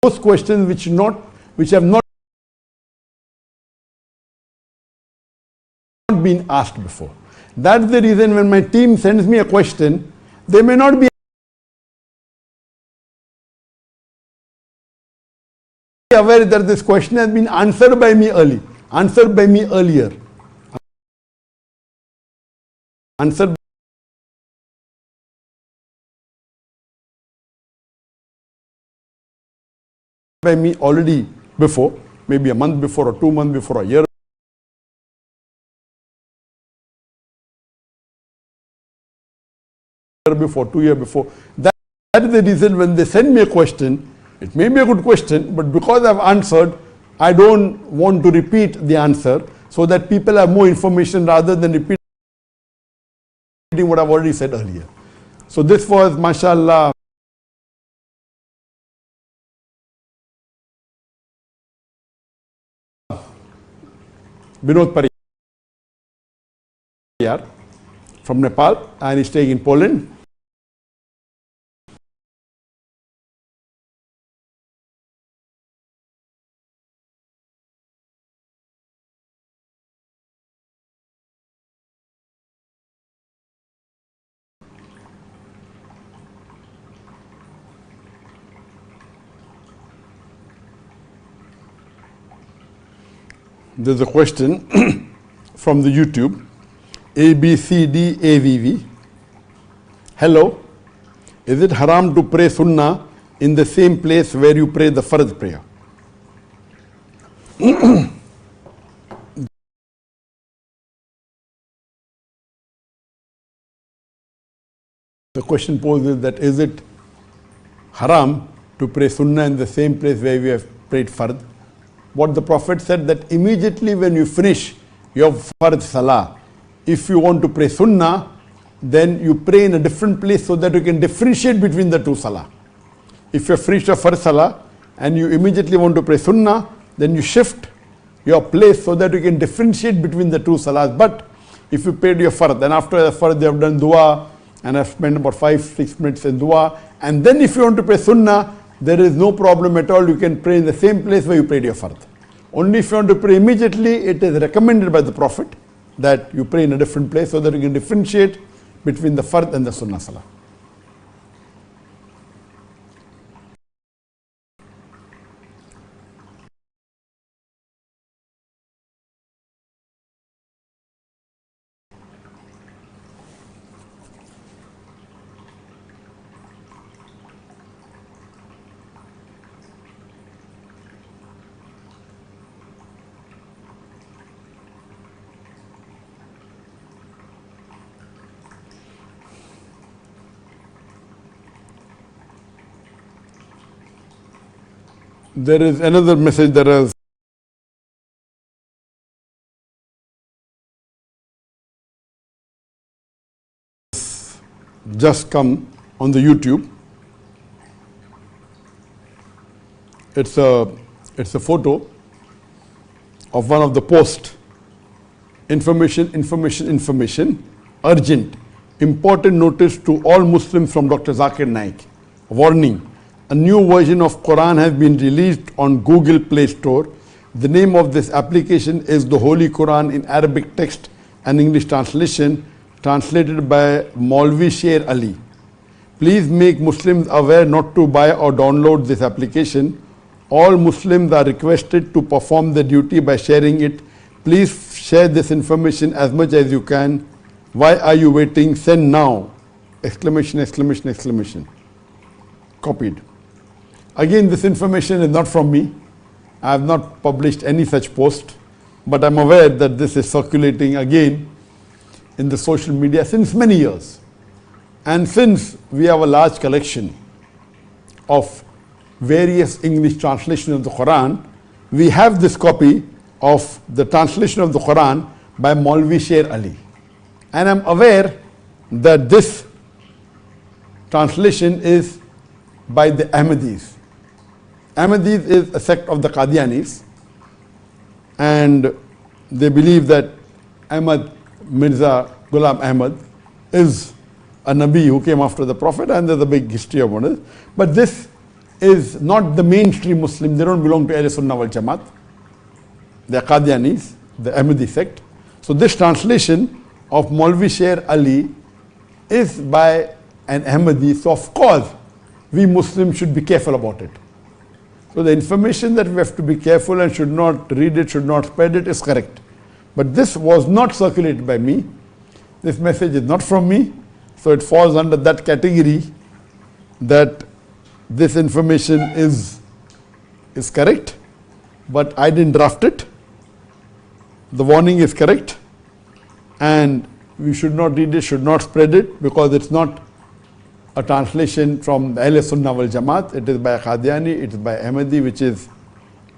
A: those questions which have not been asked before. That's the reason when my team sends me a question, they may not be aware that this question has been answered by me earlier. Answered by me already before, maybe a month before or 2 months before, a year before, 2 years before. That is the reason when they send me a question, it may be a good question, but because I've answered, I don't want to repeat the answer so that people have more information rather than repeating what I've already said earlier. So this was, mashallah, Binod Pariyar. from Nepal, and he's staying in Poland. There's a question from the YouTube, ABCDAVV. Hello, is it haram to pray sunnah in the same place where you pray the fard prayer? The question poses that is it haram to pray sunnah in the same place where we have prayed fard? What the Prophet said, that immediately when you finish your fard salah, if you want to pray sunnah, then you pray in a different place so that you can differentiate between the two salah. If you have finished your fard salah and you immediately want to pray sunnah, then you shift your place so that you can differentiate between the two salahs. But if you paid your fard, and after the fard you have done dua, and I've spent about 5-6 minutes in dua, and then if you want to pray sunnah, there is no problem at all. You can pray in the same place where you prayed your fard. Only if you want to pray immediately, it is recommended by the Prophet that you pray in a different place so that you can differentiate between the fard and the sunnah salah. There is another message that has just come on the YouTube. It's a photo of one of the posts. Information, urgent, important notice to all Muslims from Dr. Zakir Naik. Warning. A new version of Qur'an has been released on Google Play Store. The name of this application is the Holy Qur'an in Arabic text and English translation, translated by Maulvi Sher Ali. Please make Muslims aware not to buy or download this application. All Muslims are requested to perform the duty by sharing it. Please share this information as much as you can. Why are you waiting? Send now! Exclamation, exclamation, exclamation. Copied. Again, this information is not from me. I have not published any such post, but I'm aware that this is circulating again in the social media since many years. And since we have a large collection of various English translations of the Quran, we have this copy of the translation of the Quran by Maulvi Sher Ali. And I'm aware that this translation is by the Ahmadis. Ahmadis is a sect of the Qadianis, and they believe that Ahmad Mirza Ghulam Ahmad is a Nabi who came after the Prophet, and there's a big history about it. But this is not the mainstream Muslim. They don't belong to Ahl-Sunnah wal Jamaat. They are Qadianis, the Ahmadi sect. So this translation of Maulvi Sher Ali is by an Ahmadi. So of course, we Muslims should be careful about it. So the information that we have to be careful and should not read it, should not spread it, is correct. But this was not circulated by me. This message is not from me. So it falls under that category that this information is correct, but I didn't draft it. The warning is correct, and we should not read it, should not spread it, because it's not a translation from Ahl-Sunnah wal Jamaat. It is by Qadiani, it is by Ahmadi, which is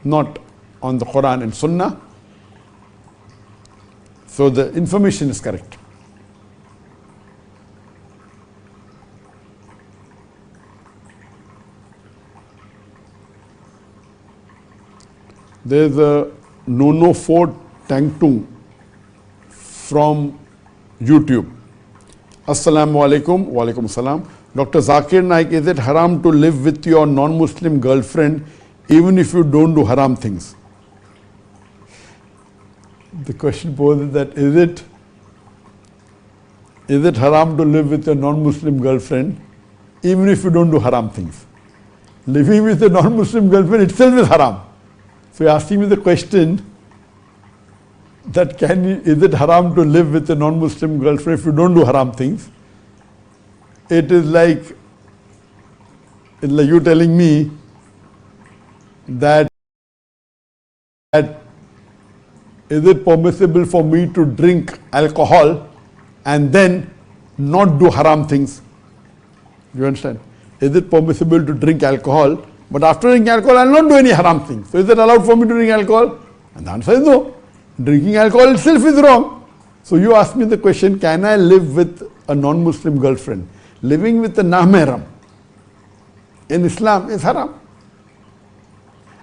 A: not on the Quran and Sunnah. So the information is correct. There is a Nono 4 Tangtung from YouTube. Assalamu alaikum. Wa alaikum salam. Dr. Zakir Naik, is it haram to live with your non-Muslim girlfriend even if you don't do haram things? The question poses that is it haram to live with your non-Muslim girlfriend even if you don't do haram things? Living with a non-Muslim girlfriend itself is haram. So you're asking me the question that is it haram to live with a non-Muslim girlfriend if you don't do haram things? It is like you telling me that is it permissible for me to drink alcohol and then not do haram things? Do you understand? Is it permissible to drink alcohol, but after drinking alcohol I will not do any haram things? So is it allowed for me to drink alcohol? And the answer is no. Drinking alcohol itself is wrong. So you ask me the question, can I live with a non-Muslim girlfriend? Living with a nahmaram in Islam is haram.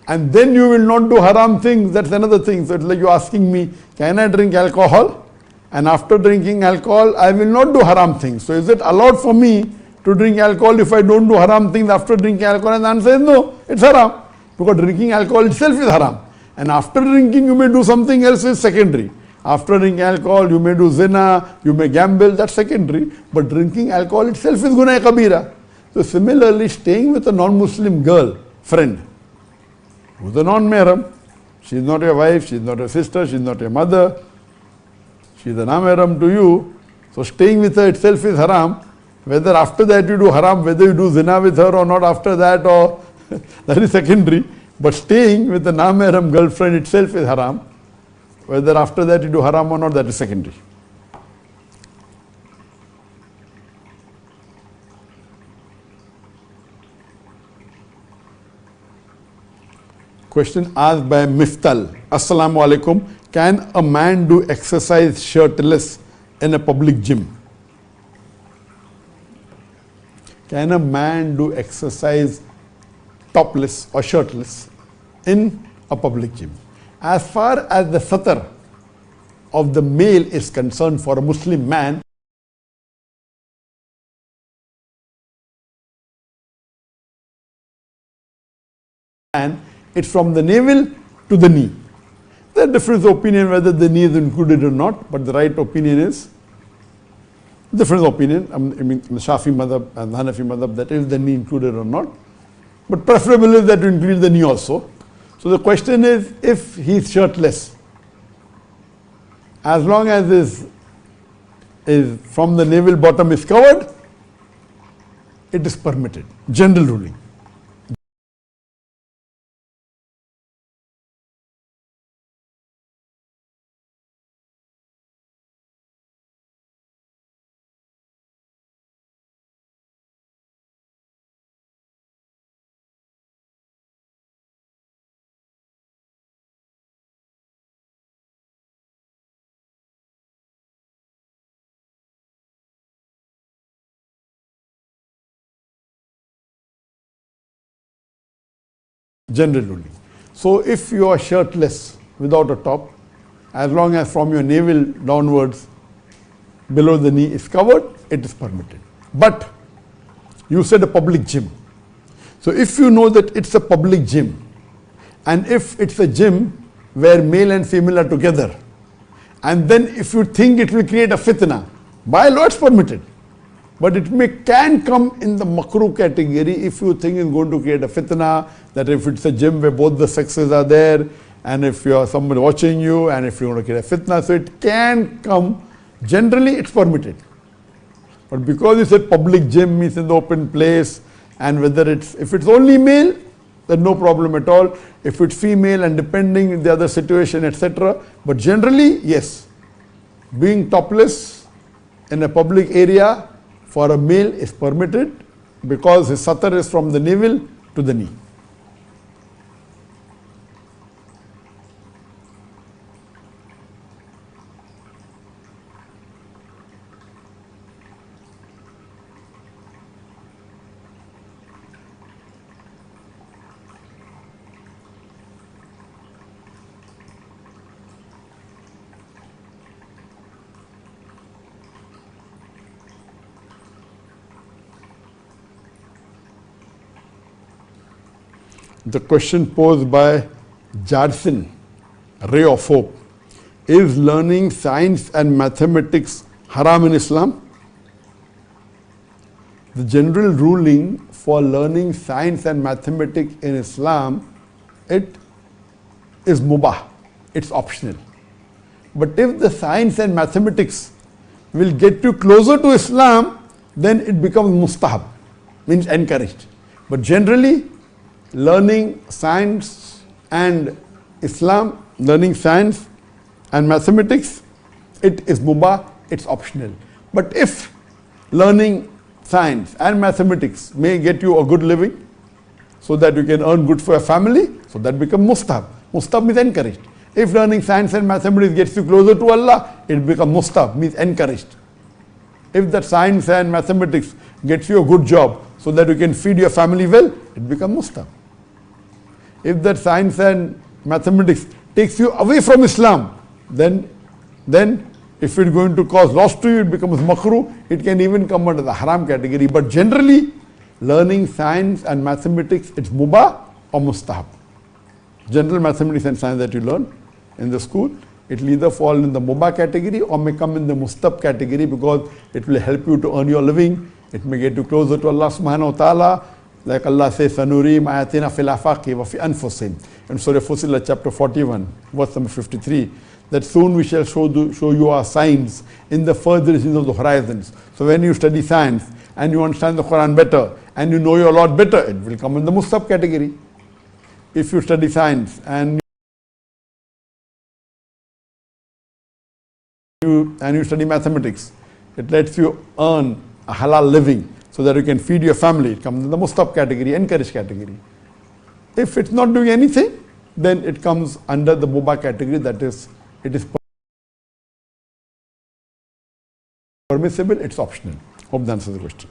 A: And then you will not do haram things, that's another thing. So it's like you asking me, can I drink alcohol? And after drinking alcohol, I will not do haram things. So is it allowed for me to drink alcohol if I don't do haram things after drinking alcohol? And the answer is no, it's haram. Because drinking alcohol itself is haram. And after drinking you may do something else is secondary. After drinking alcohol you may do zina, you may gamble, that's secondary. But drinking alcohol itself is gunah kabira. So similarly, staying with a non-Muslim girl, friend, who's a non-mahram, she's not your wife, she's not your sister, she's not your mother, she's a non-mahram to you. So staying with her itself is haram. Whether after that you do haram, whether you do zina with her or not after that, or that is secondary. But staying with a non-mahram girlfriend itself is haram. Whether after that you do haram or not, that is secondary. Question asked by Miftal. Assalamu alaikum. Can a man do exercise shirtless in a public gym? Can a man do exercise topless or shirtless in a public gym? As far as the satar of the male is concerned for a Muslim man, it's from the navel to the knee. There are different opinion whether the knee is included or not, but the right opinion is different opinion. I mean, the Shafi madhab and the Hanafi madhab, that is the knee included or not. But preferable is that you include the knee also. So the question is, if he is shirtless, as long as is from the navel bottom is covered, it is permitted. General ruling. General ruling. So if you are shirtless without a top, as long as from your navel downwards below the knee is covered, it is permitted. But you said a public gym. So if you know that it's a public gym, and if it's a gym where male and female are together, and then if you think it will create a fitna, by law it's permitted. But it can come in the makruh category if you think it's going to create a fitna, that if it's a gym where both the sexes are there, and if you are somebody watching you, and if you want to create a fitna, so it can come. Generally, it's permitted. But because you said public gym means in the open place, and whether if it's only male, then no problem at all. If it's female and depending on the other situation, etc. But generally, yes, being topless in a public area for a male is permitted because his satar is from the navel to the knee. The question posed by Jadson, Ray of Hope. Is learning science and mathematics haram in Islam? The general ruling for learning science and mathematics in Islam, it is mubah, it's optional. But if the science and mathematics will get you closer to Islam, then it becomes mustahab, means encouraged. But generally, learning science and Islam, learning science and mathematics, it is mubah, it's optional. But if learning science and mathematics may get you a good living, so that you can earn good for your family, so that becomes mustahab. Mustahab means encouraged. If learning science and mathematics gets you closer to Allah, it becomes mustahab, means encouraged. If that science and mathematics gets you a good job, so that you can feed your family well, it becomes mustahab. If that science and mathematics takes you away from Islam, then if it's going to cause loss to you, it becomes makruh. It can even come under the haram category. But generally, learning science and mathematics, it's mubah or mustahab. General mathematics and science that you learn in the school, it will either fall in the mubah category or may come in the mustahab category, because it will help you to earn your living. It may get you closer to Allah subhanahu wa ta'ala. Like Allah says, Sanurim ayatina fil afaqi wa fi anfusihim. In Surah Fussilat chapter 41, verse number 53, that soon we shall show you our signs in the further regions of the horizons. So when you study science and you understand the Qur'an better and you know your Lord better, it will come in the mustahab category. If you study science and you study mathematics, it lets you earn a halal living so that you can feed your family. It comes in the mustahab category, encouraged category. If it's not doing anything, then it comes under the mubah category, that is, it is permissible, it's optional. Hope that answers the question.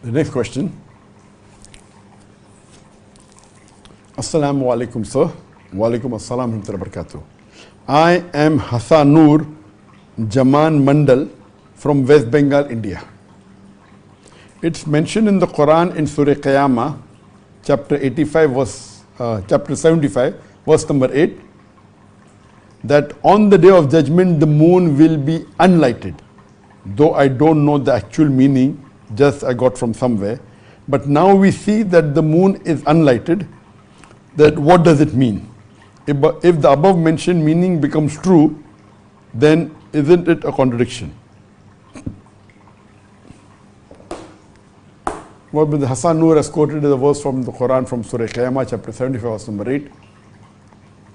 A: The next question. Assalamu alaikum, sir. Wa alaikum assalam wa rahmatullahi wa barakatuh. I am Hassanur Jaman Mandal from West Bengal, India. It's mentioned in the Quran in Surah Qiyamah, chapter 75, verse number 8, that on the day of judgment the moon will be unlighted. Though I don't know the actual meaning, just I got from somewhere. But now we see that the moon is unlighted. That what does it mean? If the above mentioned meaning becomes true, then isn't it a contradiction? What the Hassan Noor has quoted is a verse from the Quran from Surah Qiyamah, chapter 75, verse number 8,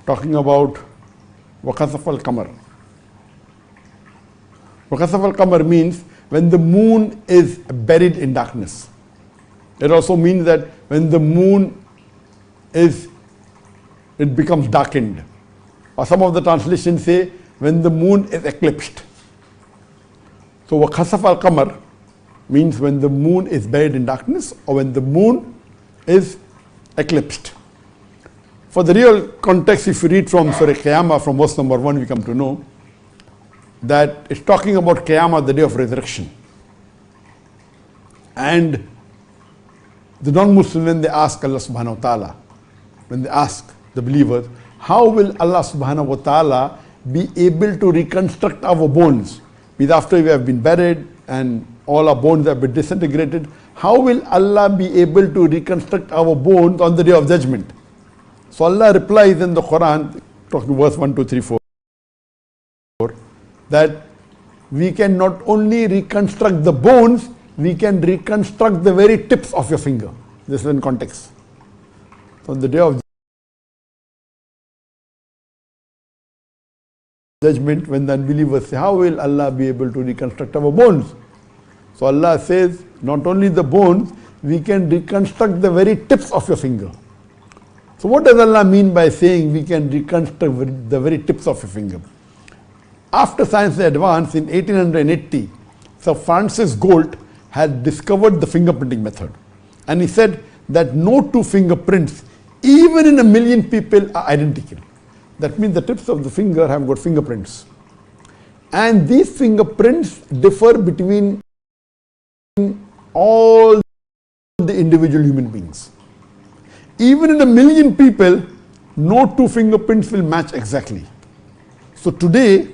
A: talking about وَقَصَفَ الْقَمَرِ. وَقَصَفَ الْقَمَرِ means when the moon is buried in darkness. It also means that when the moon it becomes darkened. Or some of the translations say when the moon is eclipsed. So وَقَصَفَ الْقَمَرِ means when the moon is buried in darkness or when the moon is eclipsed. For the real context, if you read from Surah Qiyamah, from verse number 1, we come to know that it's talking about Qiyamah, the day of resurrection. And the non-Muslims, when they ask Allah subhanahu wa ta'ala when they ask the believers, how will Allah subhanahu wa ta'ala be able to reconstruct our bones? Means after we have been buried and all our bones have been disintegrated, how will Allah be able to reconstruct our bones on the day of judgment? So Allah replies in the Qur'an, talking verse 1, 2, 3, 4, that we can not only reconstruct the bones, we can reconstruct the very tips of your finger. This is in context. So on the day of judgment, when the unbelievers say, how will Allah be able to reconstruct our bones? So Allah says, not only the bones, we can reconstruct the very tips of your finger. So what does Allah mean by saying we can reconstruct the very tips of your finger? After science advanced in 1880, Sir Francis Galt had discovered the fingerprinting method. And he said that no two fingerprints, even in 1 million people, are identical. That means the tips of the finger have got fingerprints. And these fingerprints differ between all the individual human beings. Even in 1 million people, no two fingerprints will match exactly. So today,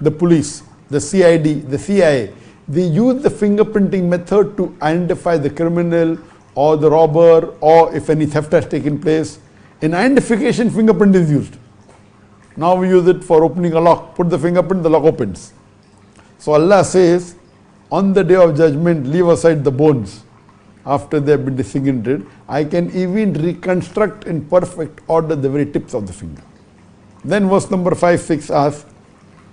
A: the police, the CID, the CIA, they use the fingerprinting method to identify the criminal or the robber, or if any theft has taken place. In identification, fingerprint is used. Now we use it for opening a lock. Put the fingerprint, the lock opens. So Allah says, on the day of judgment, leave aside the bones. After they have been disintegrated, I can even reconstruct in perfect order the very tips of the finger. Then verse number 5, 6 asks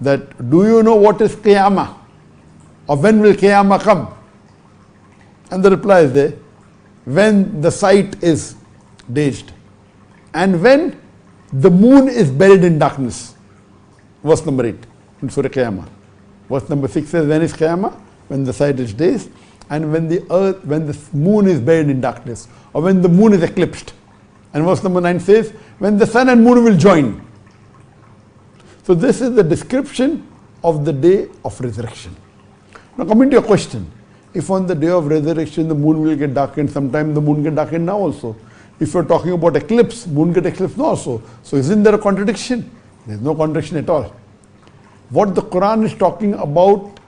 A: that, do you know what is Qiyamah? Or when will Qiyamah come? And the reply is there, when the sight is dazed and when the moon is buried in darkness. Verse number 8 in Surah Qiyamah. Verse number 6 says, when is Qiyamah? When the sight is dazed and when the moon is buried in darkness, or when the moon is eclipsed. And verse number 9 says, when the sun and moon will join. So this is the description of the day of resurrection. Now coming to your question, if on the day of resurrection the moon will get darkened, sometime the moon get darkened now also. If you're talking about eclipse, moon get eclipsed now also. So isn't there a contradiction? There's no contradiction at all. What the Qur'an is talking about,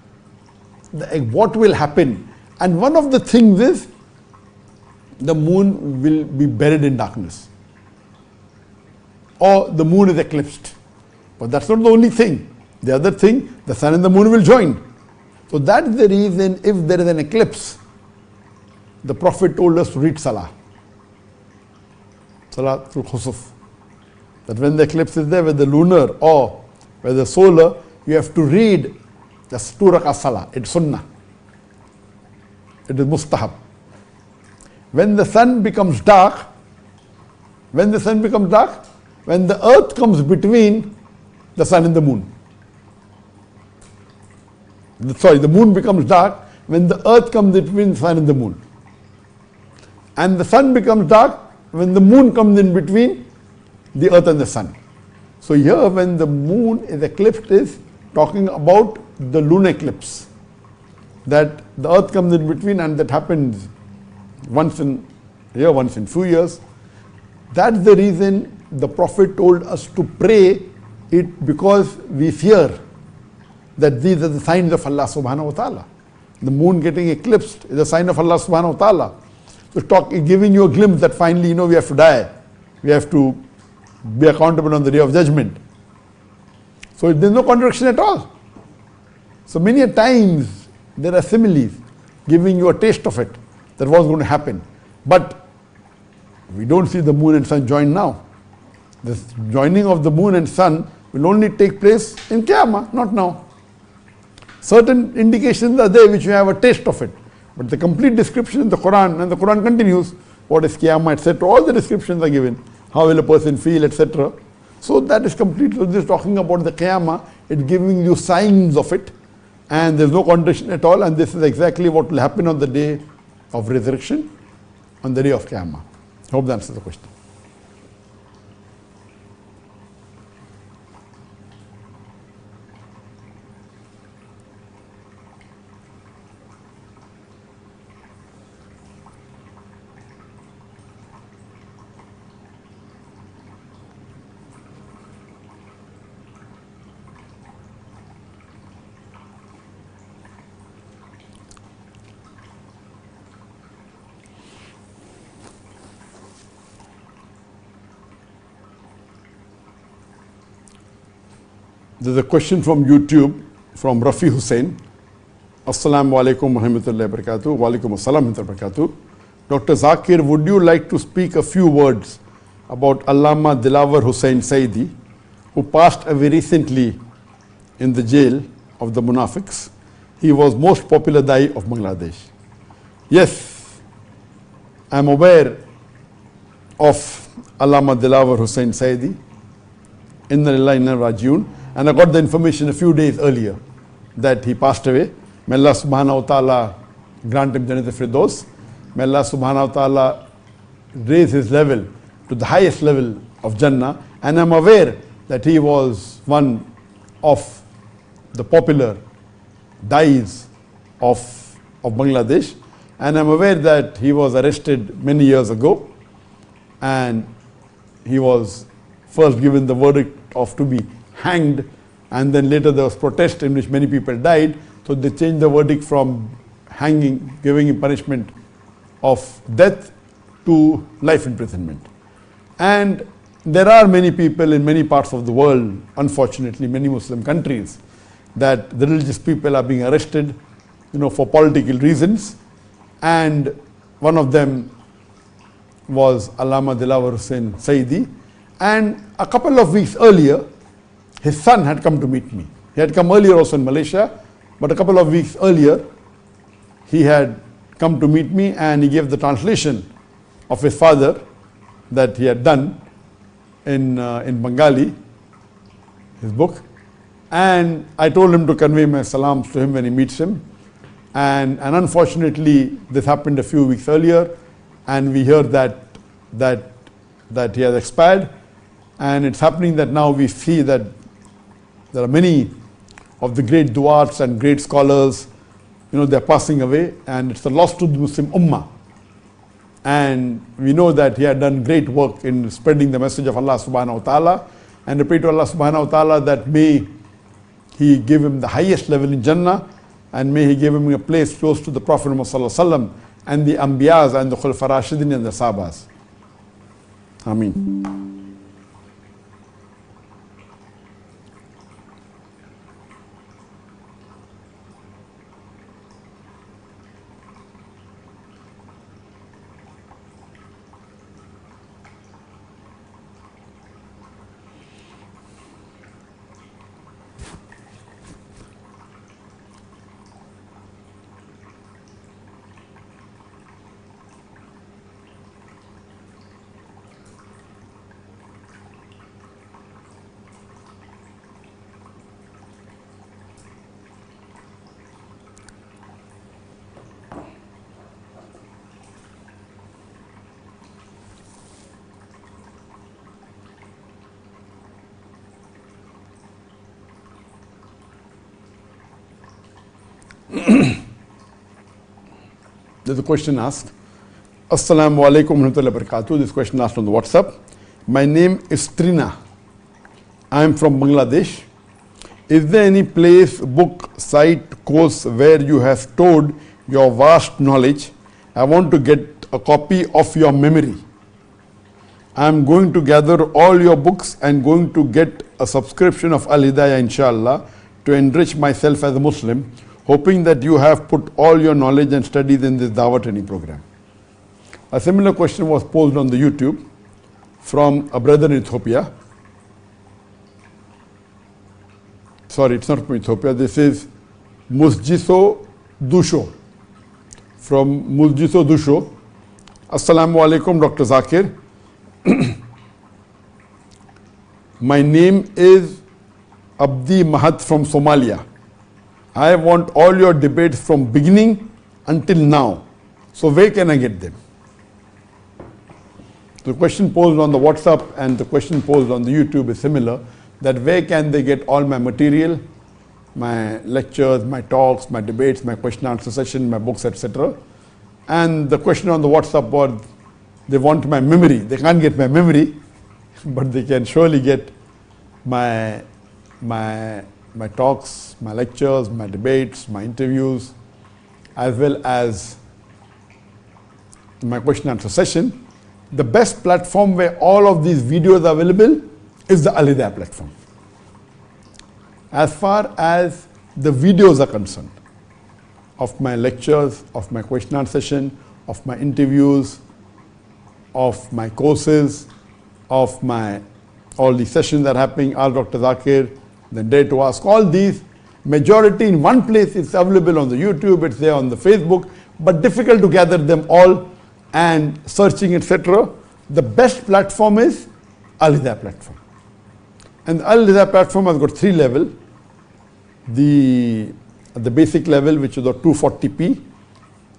A: what will happen. And one of the things is, the moon will be buried in darkness. Or the moon is eclipsed. But that's not the only thing. The other thing, the sun and the moon will join. So that's the reason if there is an eclipse, the Prophet told us to read Salah. Salah through Khusuf. That when the eclipse is there, whether lunar or whether solar, you have to read the 2 rakah Salah. It's Sunnah. It is Mustahab. When the sun becomes dark, when the earth comes between the sun and the moon. The moon becomes dark when the earth comes between the sun and the moon. And the sun becomes dark when the moon comes in between the earth and the sun. So here when the moon is eclipsed is talking about the lunar eclipse. That the earth comes in between and that happens once in a year, once in few years. That's the reason the Prophet told us to pray it, because we fear that these are the signs of Allah subhanahu wa ta'ala. The moon getting eclipsed is a sign of Allah subhanahu wa ta'ala. So giving you a glimpse that finally, we have to die. We have to be accountable on the day of judgment. So there's no contradiction at all. So many a times there are similes giving you a taste of it, that was going to happen. But we don't see the moon and sun join now. This joining of the moon and sun will only take place in Qiyamah, not now. Certain indications are there which you have a taste of it. But the complete description in the Qur'an, and the Qur'an continues, what is Qiyamah, etc. All the descriptions are given. How will a person feel, etc. So that is complete. So this is talking about the Qiyamah, it's giving you signs of it. And there's no contradiction at all. And this is exactly what will happen on the day of resurrection, on the day of Qiyamah. I hope that answers the question. There's a question from YouTube from Rafi Hussain. Assalamu alaikum wa rahmatullahi wa barakatuh. Wa alaikum assalam wa rahmatullahi wa barakatuh. Dr. Zakir, would you like to speak a few words about Allama Dilawar Hussain Saidi, who passed away recently in the jail of the Munafiqs? He was most popular Dai of Bangladesh. Yes, I am aware of Allama Dilawar Hussain Saidi, Inna lillahi inna rajiun, and I got the information a few days earlier that he passed away. May Allah subhanahu wa ta'ala grant him Jannat al-Firdaus. May Allah subhanahu wa ta'ala raise his level to the highest level of Jannah. And I'm aware that he was one of the popular Dais of Bangladesh. And I'm aware that he was arrested many years ago. And he was first given the verdict of to be hanged. And then later there was protest in which many people died. So they changed the verdict from hanging, giving him punishment of death to life imprisonment. And there are many people in many parts of the world, unfortunately many Muslim countries, that the religious people are being arrested, for political reasons. And one of them was Allama Dilawar Hussain Saidi. And a couple of weeks earlier, his son had come to meet me. He had come earlier also in Malaysia, but a couple of weeks earlier, he had come to meet me and he gave the translation of his father that he had done in Bengali, his book. And I told him to convey my salams to him when he meets him. And unfortunately, this happened a few weeks earlier, and we heard that he has expired. And it's happening that now we see that there are many of the great du'ats and great scholars, they're passing away, and it's a loss to the Muslim Ummah. And we know that he had done great work in spreading the message of Allah subhanahu wa ta'ala. And I pray to Allah subhanahu wa ta'ala that may He give him the highest level in Jannah, and may He give him a place close to the Prophet Muhammad sallallahu alaihi wasallam and the Anbiyas and the Khulafa Rashidin and the Sahabas. Ameen. There's a question asked. Assalamu alaikum wa rahmatullahi wa barakatuh. This question asked on the WhatsApp. My name is Trina. I am from Bangladesh. Is there any place, book, site, course where you have stored your vast knowledge? I want to get a copy of your memory. I am going to gather all your books and going to get a subscription of Al-Hidayah inshallah to enrich myself as a Muslim, hoping that you have put all your knowledge and studies in this Dawah training program. A similar question was posed on the YouTube from a brother in Ethiopia. Sorry, it's not from Ethiopia. This is Musjiso Dusho. From Musjiso Dusho. Assalamu alaikum, Dr. Zakir. My name is Abdi Mahat from Somalia. I want all your debates from beginning until now. So where can I get them? The question posed on the WhatsApp and the question posed on the YouTube is similar, that where can they get all my material, my lectures, my talks, my debates, my question answer session, my books, etc. And the question on the WhatsApp was, they want my memory. They can't get my memory, but they can surely get my talks, my lectures, my debates, my interviews, as well as my question answer session. The best platform where all of these videos are available is the Al-Hidayah platform. As far as the videos are concerned, of my lectures, of my question and answer session, of my interviews, of my courses, of my all the sessions that are happening, Ask Dr. Zakir, then Dare to Ask, all these, majority in one place. It's available on the YouTube, it's there on the Facebook, but difficult to gather them all and searching, etc. The best platform is Al-Hidayah platform. And the Al-Hidayah platform has got 3 levels. The basic level, which is the 240p.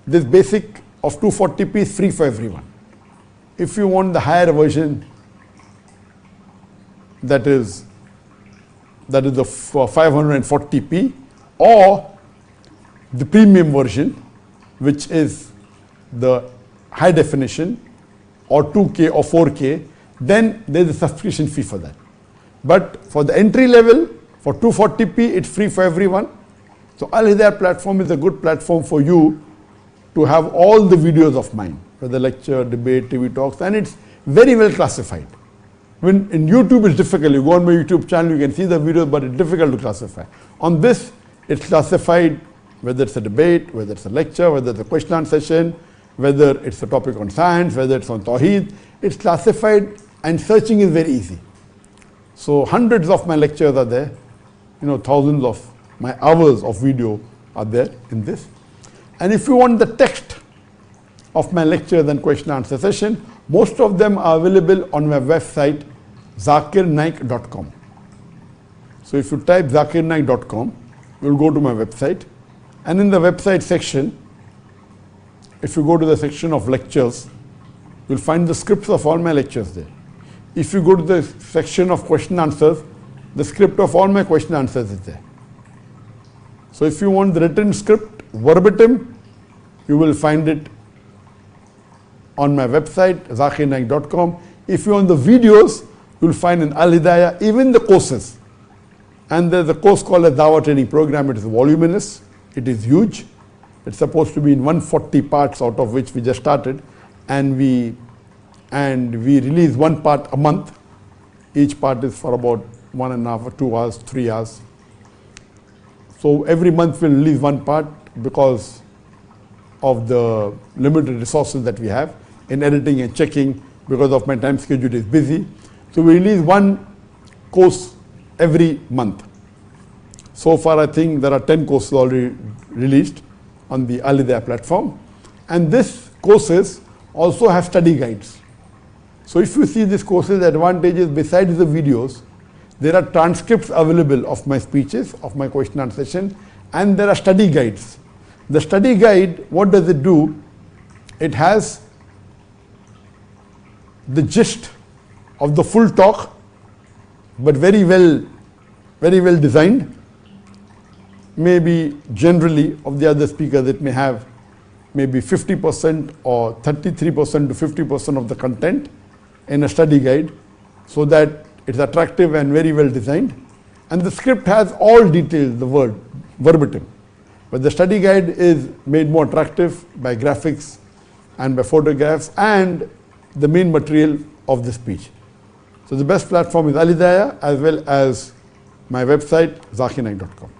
A: This basic of 240p is free for everyone. If you want the higher version, that is the 540p, or the premium version, which is the high definition, or 2K or 4K, then there is a subscription fee for that. But for the entry level, for 240p, it's free for everyone. So Al-Hidayah platform is a good platform for you to have all the videos of mine, whether lecture, debate, TV talks, and it's very well classified. When in YouTube it's difficult. You go on my YouTube channel, you can see the videos, but it's difficult to classify. On this, it's classified whether it's a debate, whether it's a lecture, whether it's a question and session, whether it's a topic on science, whether it's on Tawheed. It's classified, and searching is very easy. So hundreds of my lectures are there. Thousands of my hours of video are there in this. And if you want the text of my lectures and question and answer session, most of them are available on my website, zakirnaik.com. So if you type zakirnaik.com, you'll go to my website, and in the website section, if you go to the section of lectures, you'll find the scripts of all my lectures there. If you go to the section of question answers, the script of all my question answers is there. So if you want the written script verbatim, you will find it on my website, zakirnaik.com. If you want the videos, you'll find in Al-Hidayah, even the courses. And there's a course called a s.a.w training program. It is voluminous, it is huge. It's supposed to be in 140 parts, out of which we just started. And we release 1 part a month. Each part is for about 1.5 or 2 hours, 3 hours. So every month we'll release 1 part because of the limited resources that we have in editing and checking. Because of my time schedule is busy. So we release 1 course every month. So far I think there are 10 courses already released on the Al-Hidayah platform. And these courses also have study guides. So if you see these courses, advantages besides the videos, there are transcripts available of my speeches, of my question and answer session, and there are study guides. The study guide, what does it do? It has the gist of the full talk, but very well designed. Maybe generally of the other speakers, it may have maybe 50% or 33% to 50% of the content in a study guide, so that it's attractive and very well designed. And the script has all details, the word, verbatim. But the study guide is made more attractive by graphics and by photographs and the main material of the speech. So the best platform is Al-Hidayah, as well as my website, zakirnaik.com.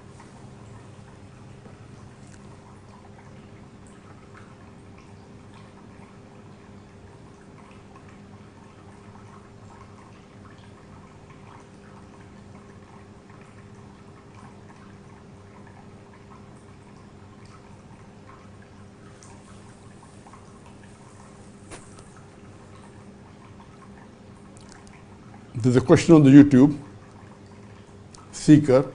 A: There's a question on the YouTube. Seeker.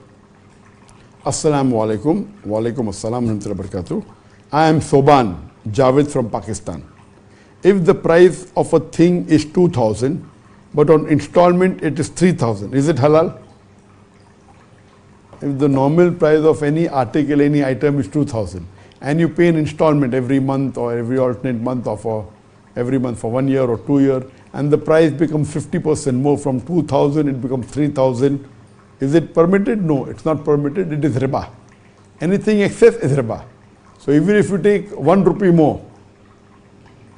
A: Assalamu alaikum. Wa alaikum assalam wa rahmatullahi wa barakatuh. I am Soban Javed from Pakistan. If the price of a thing is 2,000, but on installment it is 3,000, is it halal? If the normal price of any article, any item is 2,000, and you pay an installment every month or every alternate month, or for every month for 1 year or 2 years, and the price becomes 50% more, from 2,000 it becomes 3,000. Is it permitted? No, it's not permitted. It is riba. Anything excess is riba. So even if you take 1 rupee more,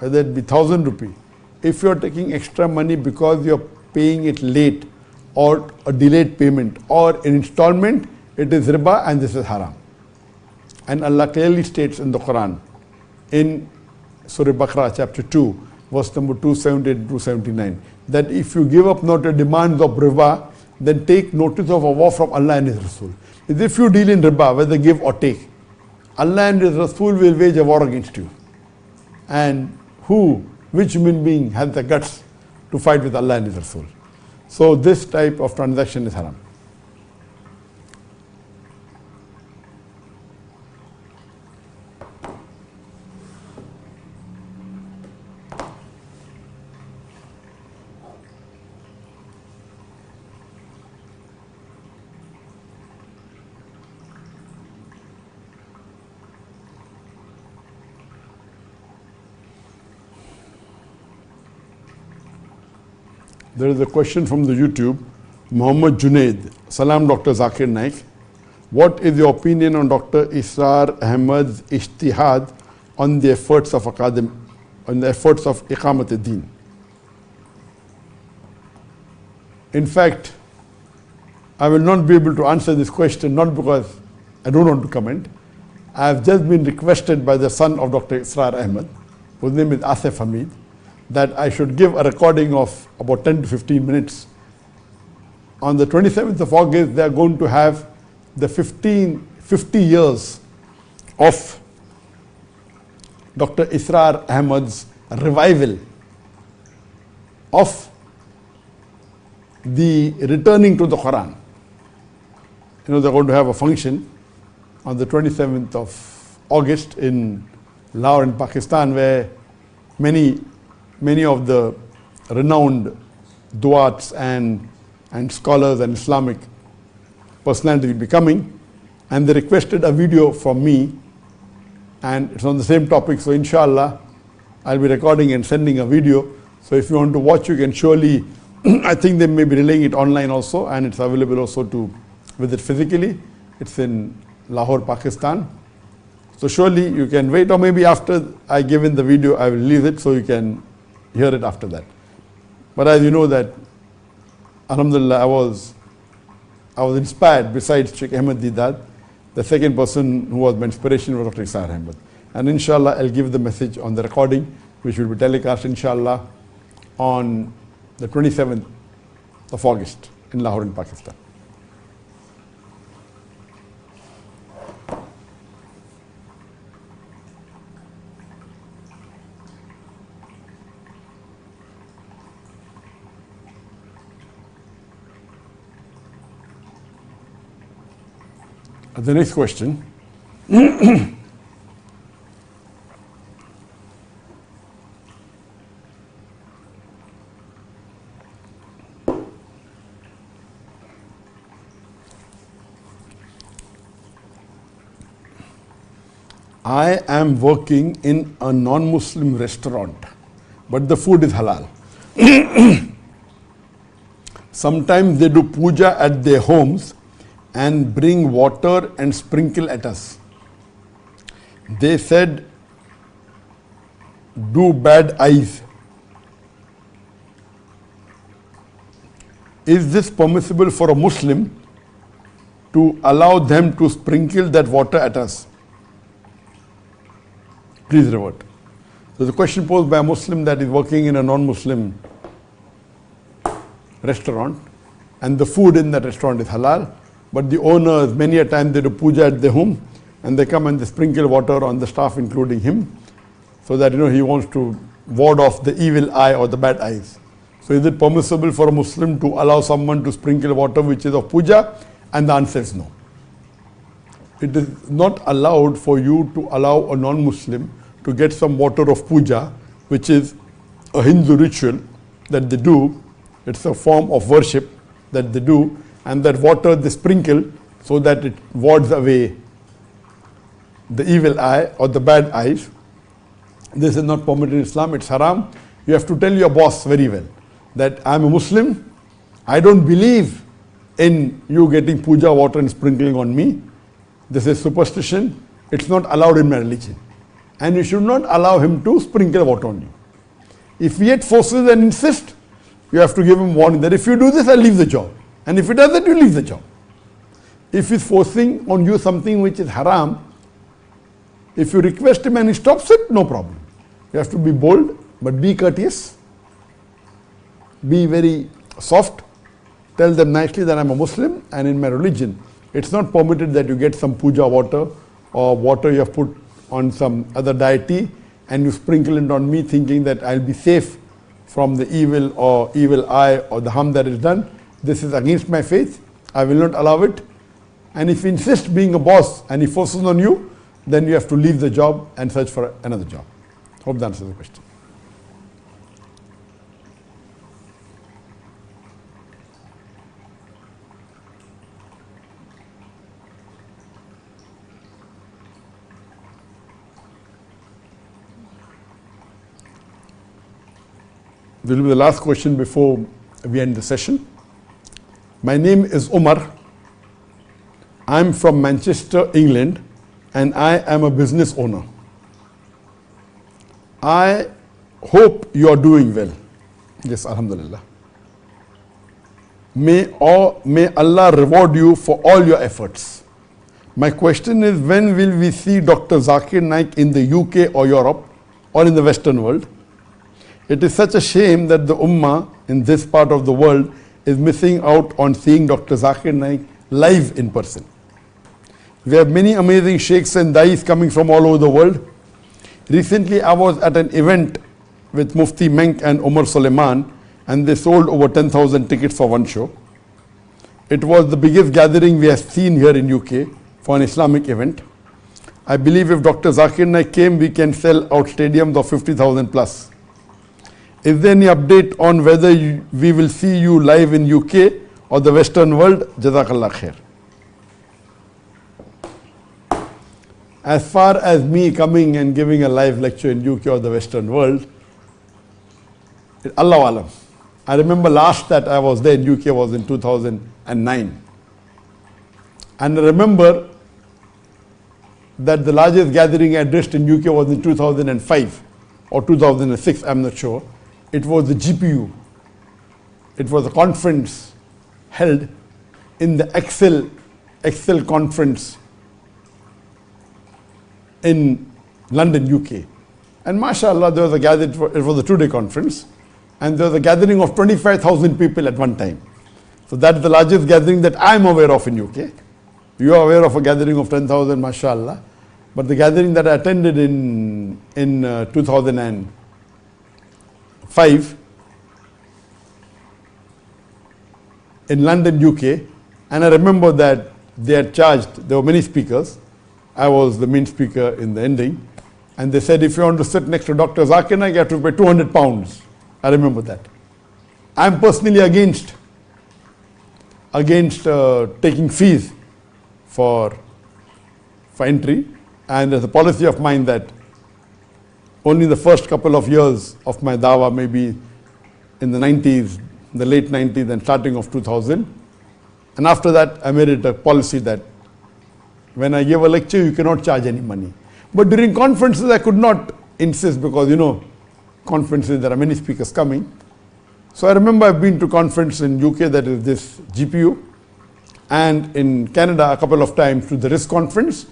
A: whether it be 1,000 rupee, if you are taking extra money because you are paying it late, or a delayed payment or an installment, it is riba and this is haram. And Allah clearly states in the Qur'an, in Surah Baqarah chapter 2, verse number 278-279, that if you give up not the demands of riba, then take notice of a war from Allah and His Rasul. If you deal in riba, whether give or take, Allah and His Rasul will wage a war against you. And which human being has the guts to fight with Allah and His Rasul? So this type of transaction is haram. There is a question from the YouTube, Muhammad Junaid. Salam Dr. Zakir Naik. What is your opinion on Dr. Israr Ahmad's ijtihad on the efforts of Iqamat ad-Din? In fact, I will not be able to answer this question, not because I don't want to comment. I have just been requested by the son of Dr. Israr Ahmad, whose name is Asif Hamid, that I should give a recording of about 10 to 15 minutes. On the 27th of August, they are going to have the 50 years of Dr. Israr Ahmad's revival of the returning to the Qur'an. They're going to have a function on the 27th of August in Lahore in Pakistan, where many of the renowned duats and scholars and Islamic personalities will be coming, and they requested a video from me, and it's on the same topic. So inshallah, I'll be recording and sending a video. So if you want to watch, you can surely, I think they may be relaying it online also, and it's available also to visit physically. It's in Lahore, Pakistan. So surely you can wait, or maybe after I give in the video, I will release it so you can hear it after that. But as you know that, alhamdulillah, I was inspired, besides Sheikh Ahmad Didat, the second person who was my inspiration was Dr. Israr Ahmad. And inshallah, I'll give the message on the recording, which will be telecast inshallah on the 27th of August in Lahore in Pakistan. The next question. I am working in a non-Muslim restaurant, but the food is halal. Sometimes they do puja at their homes and bring water and sprinkle at us. They said, do bad eyes. Is this permissible for a Muslim to allow them to sprinkle that water at us? Please revert. So the question posed by a Muslim that is working in a non-Muslim restaurant, and the food in that restaurant is halal, but the owners, many a time they do puja at their home, and they come and they sprinkle water on the staff, including him, so that he wants to ward off the evil eye or the bad eyes. So is it permissible for a Muslim to allow someone to sprinkle water which is of puja? And the answer is no. It is not allowed for you to allow a non-Muslim to get some water of puja, which is a Hindu ritual that they do. It's a form of worship that they do, and that water they sprinkle so that it wards away the evil eye or the bad eyes. This is not permitted in Islam, it's haram. You have to tell your boss very well that I'm a Muslim, I don't believe in you getting puja water and sprinkling on me. This is superstition, it's not allowed in my religion. And you should not allow him to sprinkle water on you. If he yet forces and insists, you have to give him warning that if you do this, I'll leave the job. And if it doesn't, you leave the job. If he's forcing on you something which is haram, if you request him and he stops it, no problem. You have to be bold, but be courteous. Be very soft. Tell them nicely that I'm a Muslim and in my religion, it's not permitted that you get some puja water or water you have put on some other deity and you sprinkle it on me thinking that I'll be safe from the evil eye or the harm that is done. This is against my faith. I will not allow it. And if he insists being a boss and he forces on you, then you have to leave the job and search for another job. Hope that answers the question. This will be the last question before we end the session. My name is Umar. I'm from Manchester, England, and I am a business owner. I hope you are doing well. Yes, Alhamdulillah. May Allah reward you for all your efforts. My question is, when will we see Dr. Zakir Naik in the UK or Europe or in the Western world? It is such a shame that the Ummah in this part of the world is missing out on seeing Dr. Zakir Naik live in person. We have many amazing sheikhs and dais coming from all over the world. Recently, I was at an event with Mufti Menk and Umar Suleiman, and they sold over 10,000 tickets for one show. It was the biggest gathering we have seen here in UK for an Islamic event. I believe if Dr. Zakir Naik came, we can sell out stadiums of 50,000 plus. Is there any update on whether we will see you live in UK or the Western world? Jazakallah khair. As far as me coming and giving a live lecture in UK or the Western world, Allahu Alam. I remember last that I was there in UK was in 2009. And I remember that the largest gathering I addressed in UK was in 2005 or 2006, I'm not sure. It was the GPU. It was a conference held in the Excel conference in London, UK. And mashallah, there was a gathering, it was a 2-day conference, and there was a gathering of 25,000 people at one time. So that's the largest gathering that I'm aware of in UK. You are aware of a gathering of 10,000, mashallah. But the gathering that I attended in 2005, in London, UK, and I remember that they had charged, there were many speakers. I was the main speaker in the ending, and they said if you want to sit next to Dr. Zakir Naik, you have to pay 200 pounds. I remember that. I'm personally against taking fees for entry, and there's a policy of mine that only the first couple of years of my dawah, maybe in the 90s, the late 90s and starting of 2000, and after that I made it a policy that when I give a lecture, you cannot charge any money. But during conferences, I could not insist because, conferences, there are many speakers coming. So I remember I've been to conference in UK, that is this GPU, and in Canada a couple of times to the RISC conference.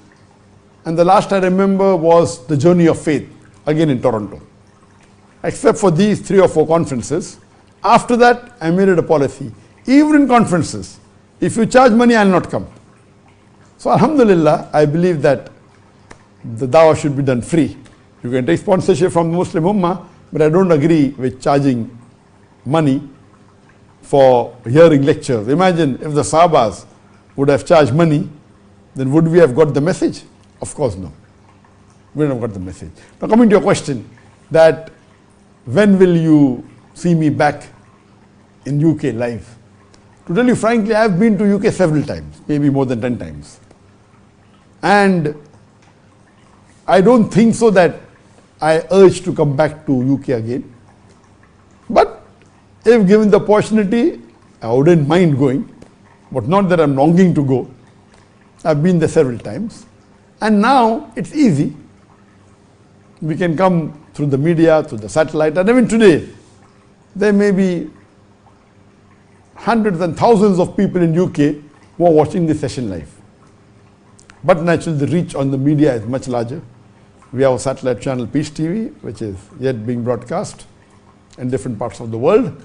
A: And the last I remember was the Journey of Faith, again in Toronto. Except for these 3 or 4 conferences. After that, I made it a policy. Even in conferences, if you charge money, I'll not come. So alhamdulillah, I believe that the dawah should be done free. You can take sponsorship from the Muslim Ummah, but I don't agree with charging money for hearing lectures. Imagine if the Sahabas would have charged money, then would we have got the message? Of course no. We wouldn't have got the message. Now coming to your question, that when will you see me back in UK live? To tell you frankly, I have been to UK several times, maybe more than 10 times. And I don't think so that I urge to come back to UK again. But if given the opportunity, I wouldn't mind going, but not that I'm longing to go. I've been there several times. And now it's easy. We can come through the media, through the satellite, and even today, there may be hundreds and thousands of people in UK who are watching this session live. But naturally the reach on the media is much larger. We have a satellite channel, Peace TV, which is yet being broadcast in different parts of the world.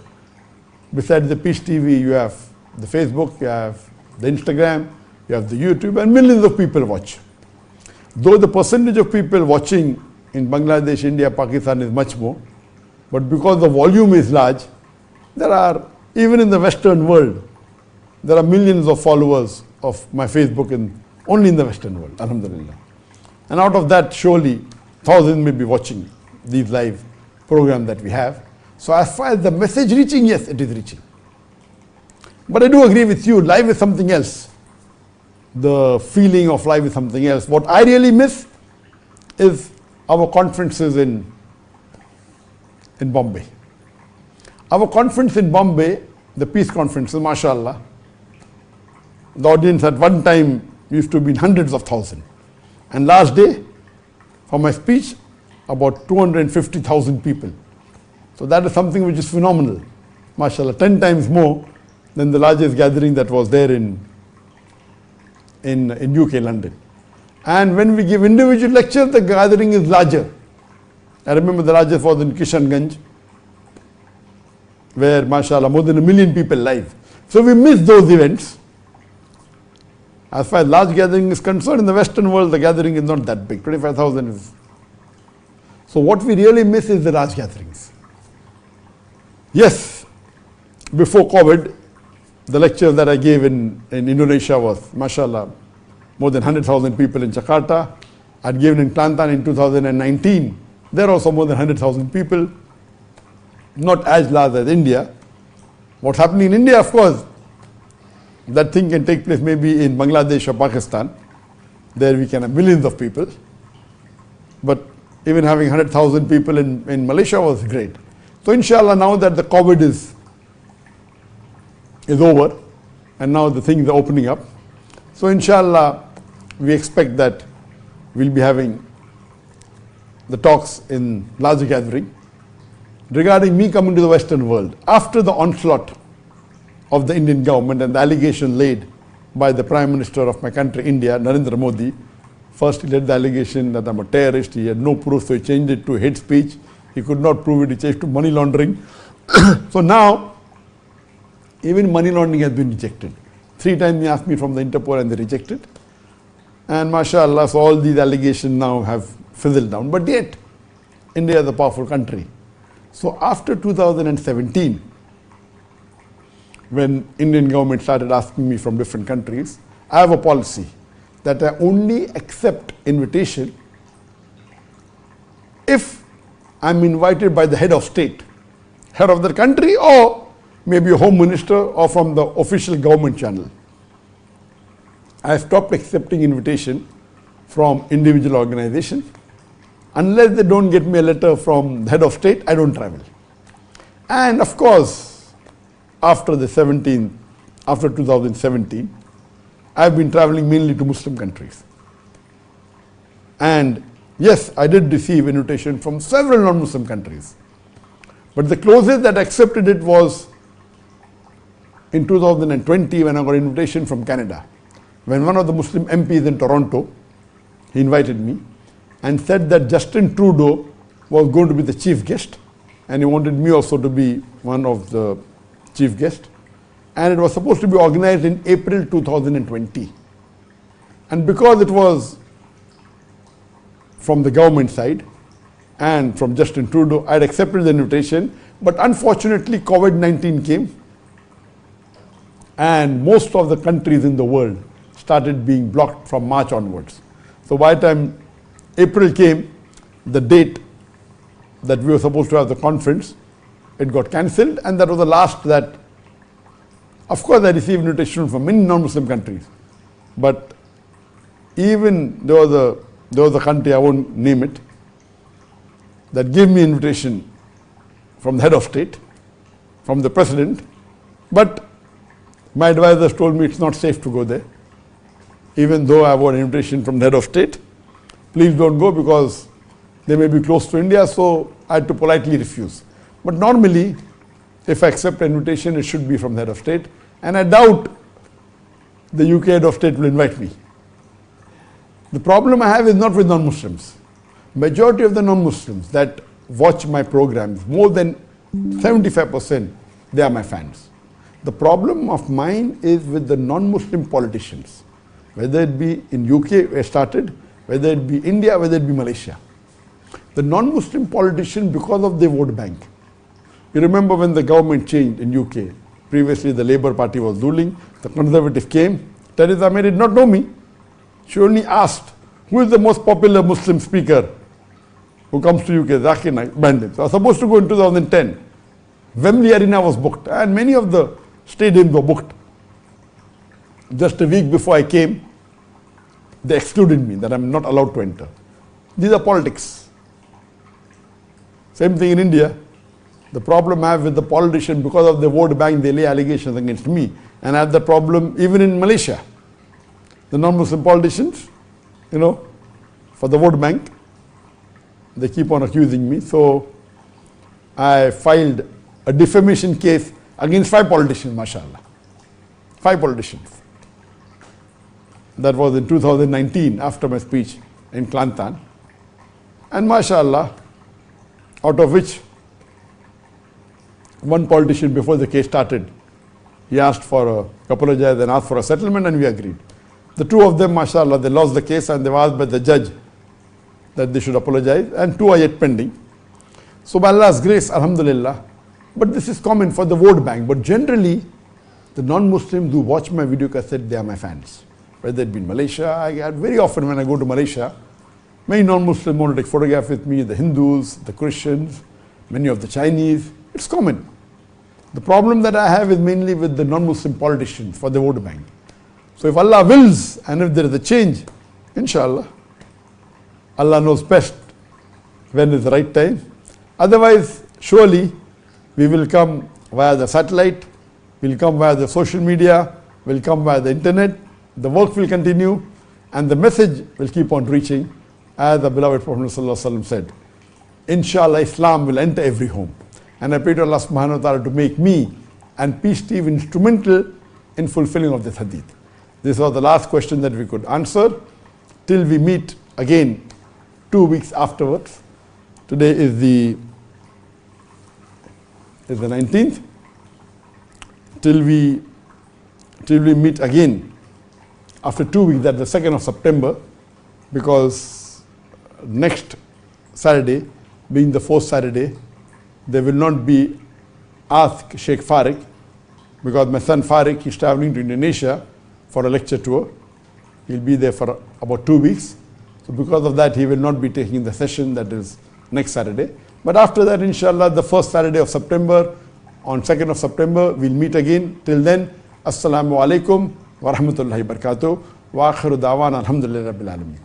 A: Besides the Peace TV, you have the Facebook, you have the Instagram, you have the YouTube, and millions of people watch. Though the percentage of people watching in Bangladesh, India, Pakistan is much more, but because the volume is large, there are, even in the Western world, there are millions of followers of my Facebook only in the Western world, alhamdulillah. And out of that, surely thousands may be watching these live programs that we have. So as far as the message reaching, yes, it is reaching. But I do agree with you, live is something else. The feeling of live is something else. What I really miss is our conferences in Bombay. Our conference in Bombay, the peace conferences, mashallah, the audience at one time used to be in hundreds of thousands. And last day, for my speech, about 250,000 people. So that is something which is phenomenal. Mashallah, 10 times more than the largest gathering that was there in UK, London. And when we give individual lectures, the gathering is larger. I remember the largest was in Kishanganj, where mashallah more than 1 million people live. So we miss those events. As far as large gathering is concerned, in the Western world, the gathering is not that big. 25,000 is. So what we really miss is the large gatherings. Yes, before COVID, the lecture that I gave in Indonesia was, mashallah, more than 100,000 people in Jakarta. I'd given in Kelantan in 2019. There are also more than 100,000 people. Not as large as India. What's happening in India, of course, that thing can take place maybe in Bangladesh or Pakistan. There we can have millions of people. But even having 100,000 people in Malaysia was great. So inshallah, now that the COVID is over and now the things are opening up. So inshallah, we expect that we'll be having the talks in larger gathering. Regarding me coming to the Western world, after the onslaught of the Indian government and the allegation laid by the Prime Minister of my country, India, Narendra Modi, first he laid the allegation that I'm a terrorist, he had no proof, so he changed it to hate speech. He could not prove it, he changed to money laundering. So now, even money laundering has been rejected. 3 times they asked me from the Interpol and they rejected. And mashallah, so all these allegations now have fizzled down. But yet, India is a powerful country. So after 2017, when Indian government started asking me from different countries, I have a policy that I only accept invitation if I'm invited by the head of state, head of the country, or maybe a home minister, or from the official government channel. I stopped accepting invitation from individual organizations. Unless they don't get me a letter from the head of state, I don't travel. And of course, after 2017, I've been traveling mainly to Muslim countries. And yes, I did receive invitation from several non-Muslim countries. But the closest that I accepted it was in 2020 when I got an invitation from Canada. When one of the Muslim MPs in Toronto, he invited me and said that Justin Trudeau was going to be the chief guest, and he wanted me also to be one of the chief guests. And it was supposed to be organized in April 2020. And because it was from the government side and from Justin Trudeau, I had accepted the invitation, but unfortunately COVID-19 came and most of the countries in the world started being blocked from March onwards. So by the time April came, the date that we were supposed to have the conference, it got cancelled, and that was the last that, of course, I received invitation from many non-Muslim countries. But even there was a country, I won't name it, that gave me invitation from the head of state, from the president, but my advisors told me it's not safe to go there. Even though I got an invitation from the head of state, please don't go because they may be close to India, so I had to politely refuse. But normally, If I accept an invitation, it should be from the head of state. And I doubt the UK head of state will invite me. The problem I have is not with non-Muslims. Majority of the non-Muslims that watch my programs, more than 75%, they are my fans. The problem of mine is with the non-Muslim politicians, whether it be in UK where I started, whether it be India, whether it be Malaysia. The non-Muslim politician, because of their vote bank. You remember when the government changed in UK, previously the Labour Party was ruling, the Conservative came, Theresa May did not know me. She only asked, who is the most popular Muslim speaker who comes to UK? Zakir, Naik, bandit. So I was supposed to go in 2010. Wembley Arena was booked and many of the stadiums were booked. Just a week before I came, they excluded me, that I'm not allowed to enter. These are politics. Same thing in India. The problem I have with the politician, because of the vote bank, they lay allegations against me. And I have the problem even in Malaysia. The non-Muslim politicians, for the vote bank, they keep on accusing me. So I filed a defamation case against 5 politicians, mashallah. 5 politicians. That was in 2019, after my speech in Kelantan. And mashallah, out of which one politician, before the case started, he asked for apologize and asked for a settlement, and we agreed. The 2 of them, mashallah, they lost the case and they were asked by the judge that they should apologize, and 2 are yet pending. So by Allah's grace, alhamdulillah, but this is common for the vote bank. But generally, the non-Muslims who watch my video cassette, they are my fans. Whether it be in Malaysia, I get very often when I go to Malaysia, many non-Muslims want to take photographs with me, the Hindus, the Christians, many of the Chinese. It's common. The problem that I have is mainly with the non-Muslim politicians for the vote bank. So if Allah wills and if there is a change, inshallah, Allah knows best when is the right time. Otherwise, surely we will come via the satellite, we'll come via the social media, we'll come via the internet, the work will continue and the message will keep on reaching. As the beloved Prophet ﷺ said, inshallah Islam will enter every home. And I pray to Allah subhanahu wa ta'ala to make me and Peace TV instrumental in fulfilling of this hadith. This was the last question that we could answer. Till we meet again 2 weeks afterwards. Today is the 19th. Till we meet again after 2 weeks, that's the 2nd of September, because next Saturday, being the 4th Saturday, there will not be Ask Sheikh Farik, because my son Farik is traveling to Indonesia for a lecture tour. He'll be there for about 2 weeks. So because of that, he will not be taking the session that is next Saturday. But after that, inshallah, the 1st Saturday of September, on 2nd of September, we'll meet again. Till then, Assalamu alaikum wa rahmatullahi wa barakatuh. Wa akhiru da'wana alhamdulillahi rabbil alameen.